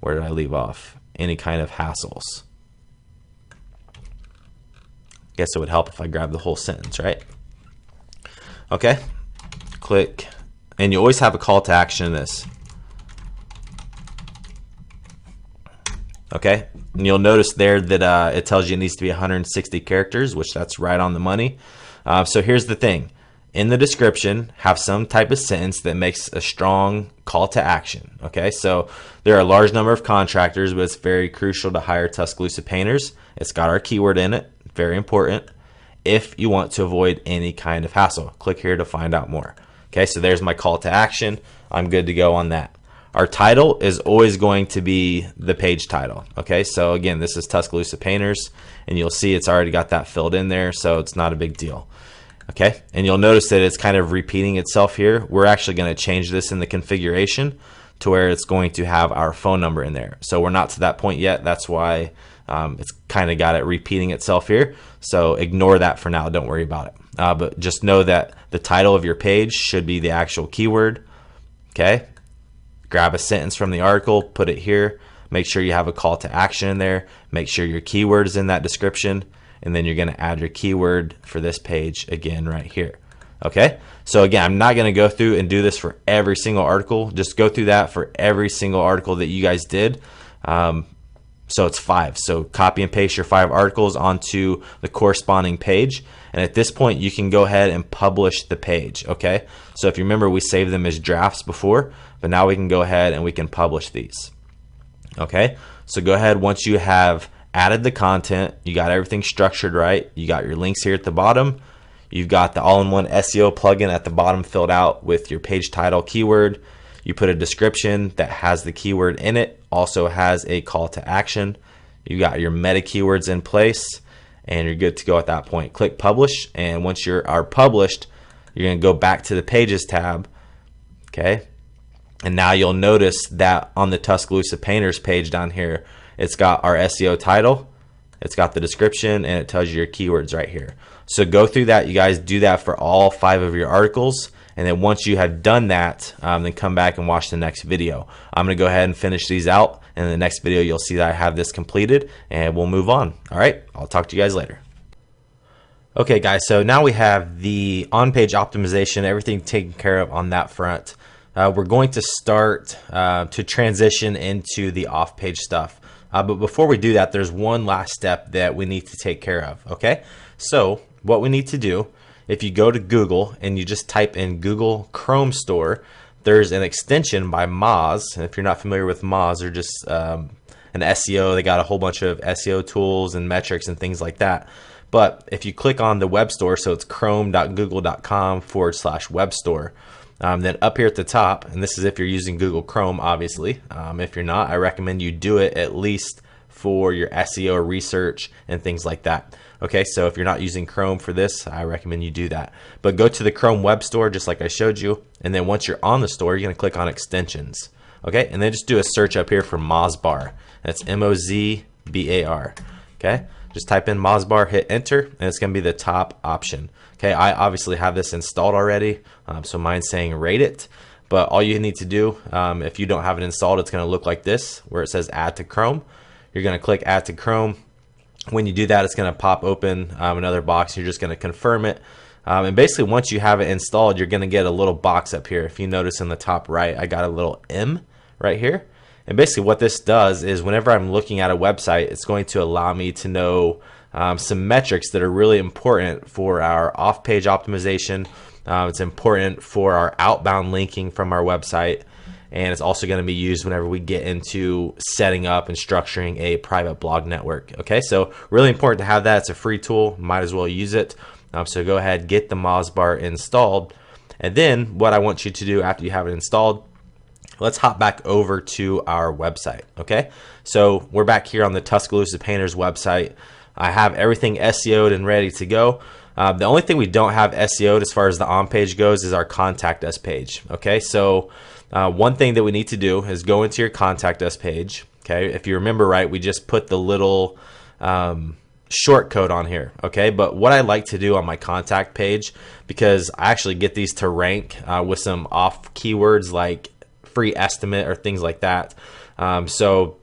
where did I leave off, any kind of hassles. Guess it would help if I grab the whole sentence, right? Okay, click, and you always have a call to action in this. Okay, and you'll notice there that it tells you it needs to be 160 characters, which that's right on the money. So here's the thing. In the description, have some type of sentence that makes a strong call to action. Okay, so there are a large number of contractors, but it's very crucial to hire Tuscaloosa painters. It's got our keyword in it, very important. If you want to avoid any kind of hassle, click here to find out more. Okay, so there's my call to action. I'm good to go on that. Our title is always going to be the page title. Okay, so again, this is Tuscaloosa Painters, and you'll see it's already got that filled in there, so it's not a big deal. Okay, and you'll notice that it's kind of repeating itself here. We're actually going to change this in the configuration to where it's going to have our phone number in there. So we're not to that point yet. That's why it's kind of got it repeating itself here. So ignore that for now. Don't worry about it. But just know that the title of your page should be the actual keyword. Okay, grab a sentence from the article, put it here. Make sure you have a call to action in there. Make sure your keyword is in that description. And then you're going to add your keyword for this page again right here. Okay, so again, I'm not going to go through and do this for every single article. Just go through that for every single article that you guys did. So it's 5. So copy and paste your 5 articles onto the corresponding page. And at this point, you can go ahead and publish the page. Okay, so if you remember, we saved them as drafts before, but now we can go ahead and we can publish these. Okay, so go ahead once you have added the content, you got everything structured right, you got your links here at the bottom, you've got the all-in-one SEO plugin at the bottom filled out with your page title keyword, you put a description that has the keyword in it, also has a call to action, you got your meta keywords in place, and you're good to go at that point. Click publish, and once you are published, you're going to go back to the pages tab. Okay, and now you'll notice that on the Tuscaloosa Painters page down here, it's got our SEO title, it's got the description, and it tells you your keywords right here. So go through that. You guys do that for all 5 of your articles, and then once you have done that, then come back and watch the next video. I'm going to go ahead and finish these out, and in the next video you'll see that I have this completed, and we'll move on. All right, I'll talk to you guys later. Okay guys, so now we have the on-page optimization, everything taken care of on that front. We're going to start to transition into the off-page stuff. But before we do that, there's one last step that we need to take care of. Okay, so what we need to do, if you go to Google and you just type in Google Chrome Store, there's an extension by Moz. And if you're not familiar with Moz, they're just an SEO. They got a whole bunch of SEO tools and metrics and things like that. But if you click on the web store, so it's chrome.google.com/web store. Then up here at the top, and this is if you're using Google Chrome, obviously. If you're not, I recommend you do it at least for your SEO research and things like that. Okay, so if you're not using Chrome for this, I recommend you do that. But go to the Chrome web store, just like I showed you, and then once you're on the store, you're going to click on extensions. Okay, and then just do a search up here for Mozbar. That's M-O-Z-B-A-R. Okay, just type in Mozbar, hit enter, and it's going to be the top option. Okay, I obviously have this installed already, so mine's saying rate it. But all you need to do, if you don't have it installed, it's going to look like this, where it says add to Chrome. You're going to click add to Chrome. When you do that, it's going to pop open another box. You're just going to confirm it. And basically, once you have it installed, you're going to get a little box up here. If you notice in the top right, I got a little M right here. And basically what this does is whenever I'm looking at a website, it's going to allow me to know some metrics that are really important for our off-page optimization. It's important for our outbound linking from our website, and it's also going to be used whenever we get into setting up and structuring a private blog network. Okay, so really important to have that. It's a free tool, might as well use it. So go ahead, get the Mozbar installed, and then what I want you to do after you have it installed, let's hop back over to our website. Okay, so we're back here on the Tuscaloosa Painters website. I have everything SEO'd and ready to go. The only thing we don't have SEO'd as far as the on page goes is our contact us page. Okay, so one thing that we need to do is go into your contact us page. Okay, if you remember right, we just put the little short code on here. Okay, but what I like to do on my contact page, because I actually get these to rank with some off keywords like free estimate or things like that. So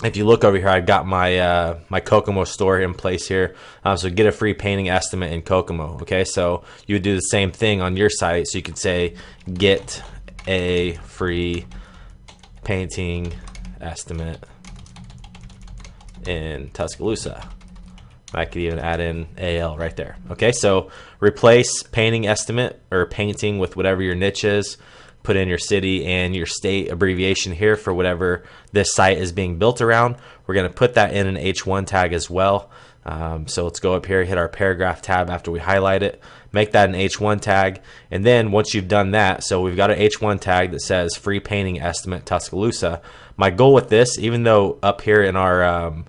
if you look over here, I've got my my Kokomo store in place here. So get a free painting estimate in Kokomo. Okay, so you would do the same thing on your site. So you could say get a free painting estimate in Tuscaloosa. I could even add in AL right there. Okay, so replace painting estimate or painting with whatever your niche is. Put in your city and your state abbreviation here for whatever this site is being built around. We're going to put that in an H1 tag as well. So let's go up here, hit our paragraph tab after we highlight it, make that an H1 tag. And then once you've done that, so we've got an H1 tag that says free painting estimate Tuscaloosa. My goal with this, even though up here in our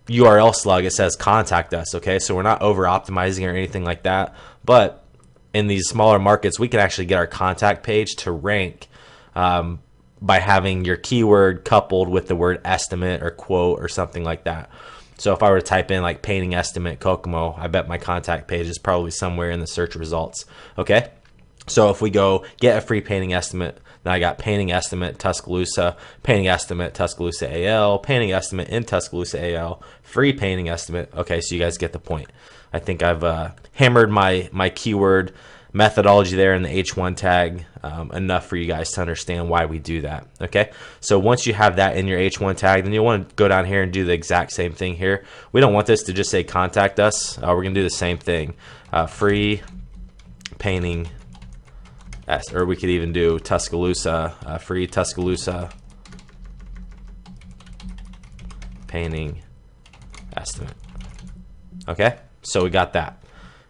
URL slug it says contact us, okay, so we're not over optimizing or anything like that, but in these smaller markets we can actually get our contact page to rank by having your keyword coupled with the word estimate or quote or something like that. So if I were to type in like painting estimate Kokomo, I bet my contact page is probably somewhere in the search results. Okay, so if we go get a free painting estimate, then I got painting estimate Tuscaloosa, painting estimate Tuscaloosa AL, painting estimate in Tuscaloosa AL, free painting estimate. Okay, so you guys get the point. I think I've hammered my keyword methodology there in the H1 tag enough for you guys to understand why we do that. Okay, so once you have that in your H1 tag, then you'll want to go down here and do the exact same thing here. We don't want this to just say contact us. We're gonna do the same thing, free painting, or we could even do Tuscaloosa, free Tuscaloosa painting estimate. Okay, so we got that.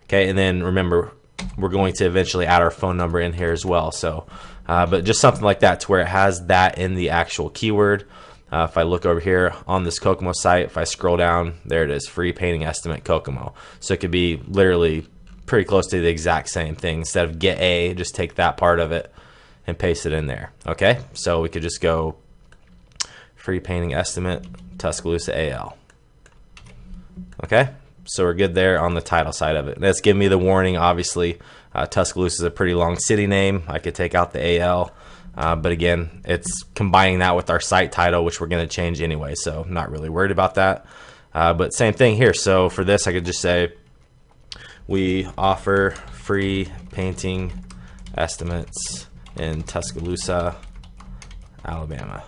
Okay, and then remember, we're going to eventually add our phone number in here as well. So, but just something like that to where it has that in the actual keyword. If I look over here on this Kokomo site, if I scroll down, there it is, free painting estimate Kokomo. So it could be literally pretty close to the exact same thing. Instead of get a, just take that part of it and paste it in there. Okay, so we could just go free painting estimate Tuscaloosa AL. Okay, so we're good there on the title side of it. That's giving me the warning. Obviously, Tuscaloosa is a pretty long city name. I could take out the AL, but again, it's combining that with our site title, which we're going to change anyway, so I'm not really worried about that. But same thing here. So for this, I could just say we offer free painting estimates in Tuscaloosa, Alabama.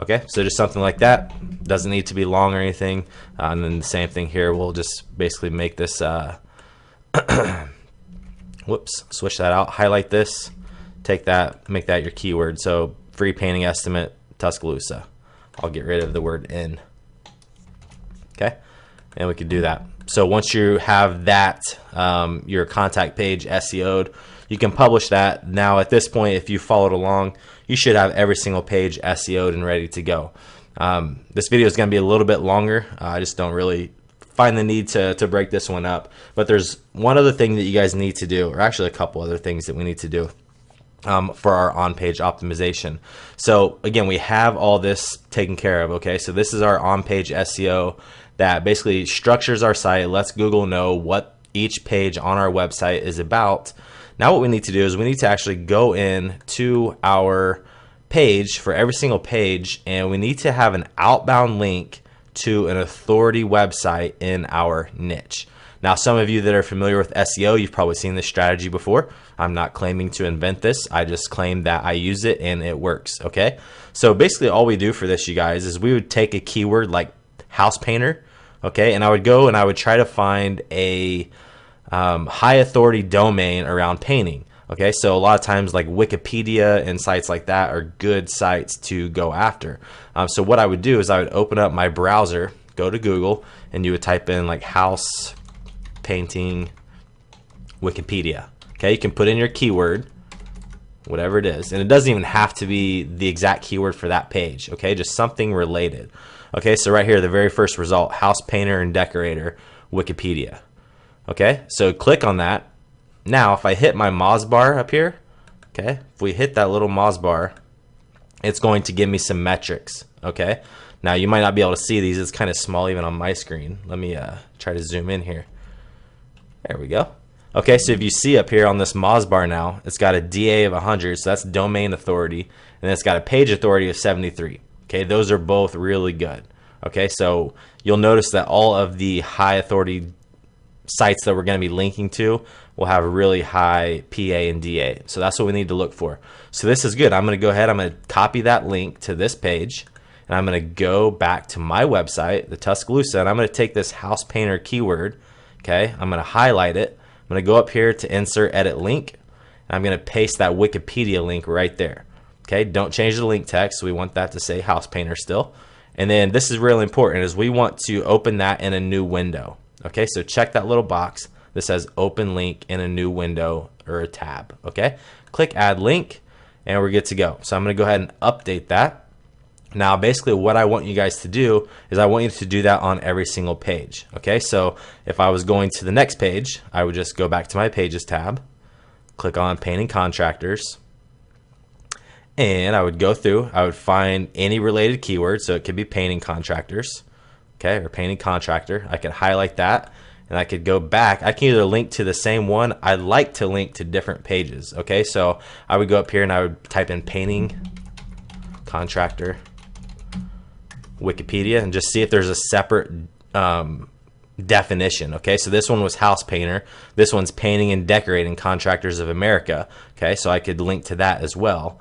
Okay, so just something like that. Doesn't need to be long or anything. And then the same thing here. We'll just basically make this, whoops, switch that out, highlight this, take that, make that your keyword. So free painting estimate, Tuscaloosa. I'll get rid of the word in. Okay, and we can do that. So once you have that, your contact page SEO'd, you can publish that. Now at this point, if you followed along, you should have every single page SEO'd and ready to go. This video is going to be a little bit longer. I just don't really find the need to break this one up. But there's one other thing that you guys need to do, or actually a couple other things that we need to do for our on-page optimization. So again, we have all this taken care of. Okay, so this is our on-page SEO that basically structures our site, lets Google know what each page on our website is about. Now what we need to do is we need to actually go in to our page for every single page, and we need to have an outbound link to an authority website in our niche. Now some of you that are familiar with SEO, you've probably seen this strategy before. I'm not claiming to invent this. I just claim that I use it and it works. Okay, so basically all we do for this, you guys, is we would take a keyword like house painter, okay, and I would go and I would try to find a high authority domain around painting. Okay, so a lot of times like Wikipedia and sites like that are good sites to go after. So what I would do is I would open up my browser, go to Google, and you would type in like house painting Wikipedia. Okay, you can put in your keyword, whatever it is, and it doesn't even have to be the exact keyword for that page. Okay, just something related. Okay, so right here, the very first result, house painter and decorator Wikipedia. Okay, so click on that. Now if I hit my Moz bar up here, okay, if we hit that little Moz bar, it's going to give me some metrics. Okay, now you might not be able to see these, it's kind of small even on my screen. Let me try to zoom in here. There we go. Okay, so if you see up here on this Moz bar now, it's got a DA of 100, so that's domain authority, and then it's got a page authority of 73. Okay, those are both really good. Okay, so you'll notice that all of the high authority sites that we're going to be linking to will have a really high PA and DA. So that's what we need to look for. So this is good. I'm going to go ahead, I'm going to copy that link to this page, and I'm going to go back to my website, the Tuscaloosa, and I'm going to take this house painter keyword. Okay, I'm going to highlight it. I'm going to go up here to insert edit link, and I'm going to paste that Wikipedia link right there. Okay, don't change the link text. We want that to say house painter still. And then this is really important, is we want to open that in a new window. Okay, so check that little box that says open link in a new window or a tab. Okay, click add link, and we're good to go. So I'm going to go ahead and update that. Now basically what I want you guys to do is I want you to do that on every single page. Okay, so if I was going to the next page, I would just go back to my pages tab, click on painting contractors, and I would go through, I would find any related keyword. So it could be painting contractors, okay, or painting contractor. I could highlight that, and I could go back. I can either link to the same one. I like to link to different pages. Okay, so I would go up here and I would type in painting contractor Wikipedia and just see if there's a separate definition. Okay, so this one was house painter. This one's painting and decorating contractors of America. Okay, so I could link to that as well.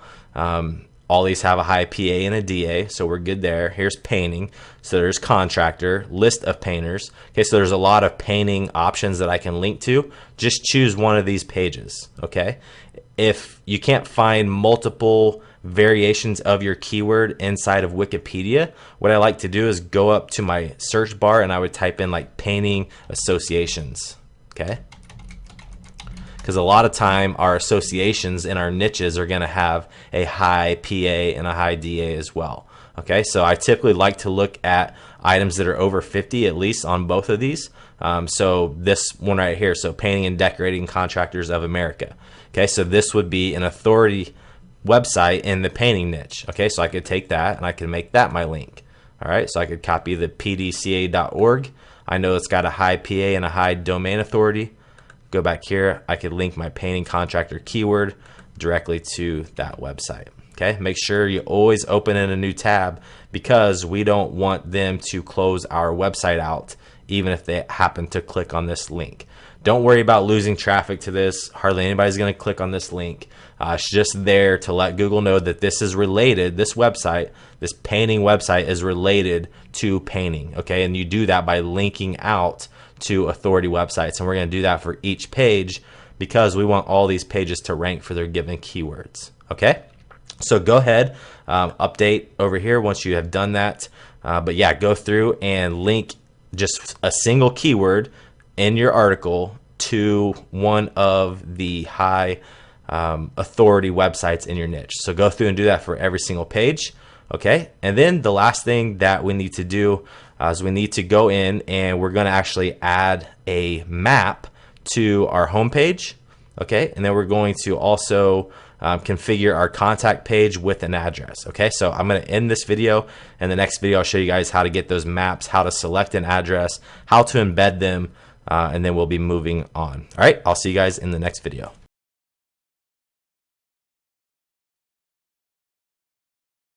All these have a high PA and a DA, so we're good there. Here's painting, so there's contractor, list of painters. Okay, so there's a lot of painting options that I can link to. Just choose one of these pages. Okay, if you can't find multiple variations of your keyword inside of Wikipedia, what I like to do is go up to my search bar and I would type in like painting associations. Okay, because a lot of time our associations in our niches are going to have a high PA and a high DA as well. Okay, so I typically like to look at items that are over 50 at least on both of these. So this one right here, so painting and decorating contractors of America. Okay, so this would be an authority website in the painting niche. Okay, so I could take that and I can make that my link. All right, so I could copy the pdca.org. I know it's got a high PA and a high domain authority. Go back here, I could link my painting contractor keyword directly to that website. Okay, make sure you always open in a new tab because we don't want them to close our website out even if they happen to click on this link. Don't worry about losing traffic to this. Hardly anybody's going to click on this link. It's just there to let Google know that this is related, this website, this painting website is related to painting. Okay, and you do that by linking out to authority websites, and we're going to do that for each page because we want all these pages to rank for their given keywords. Okay, so go ahead, update over here once you have done that. But yeah, go through and link just a single keyword in your article to one of the high authority websites in your niche. So go through and do that for every single page. Okay, and then the last thing that we need to do is we need to go in and we're going to actually add a map to our home page. Okay, and then we're going to also configure our contact page with an address. Okay, so I'm going to end this video, and the next video I'll show you guys how to get those maps, how to select an address, how to embed them, and then we'll be moving on. All right, I'll see you guys in the next video.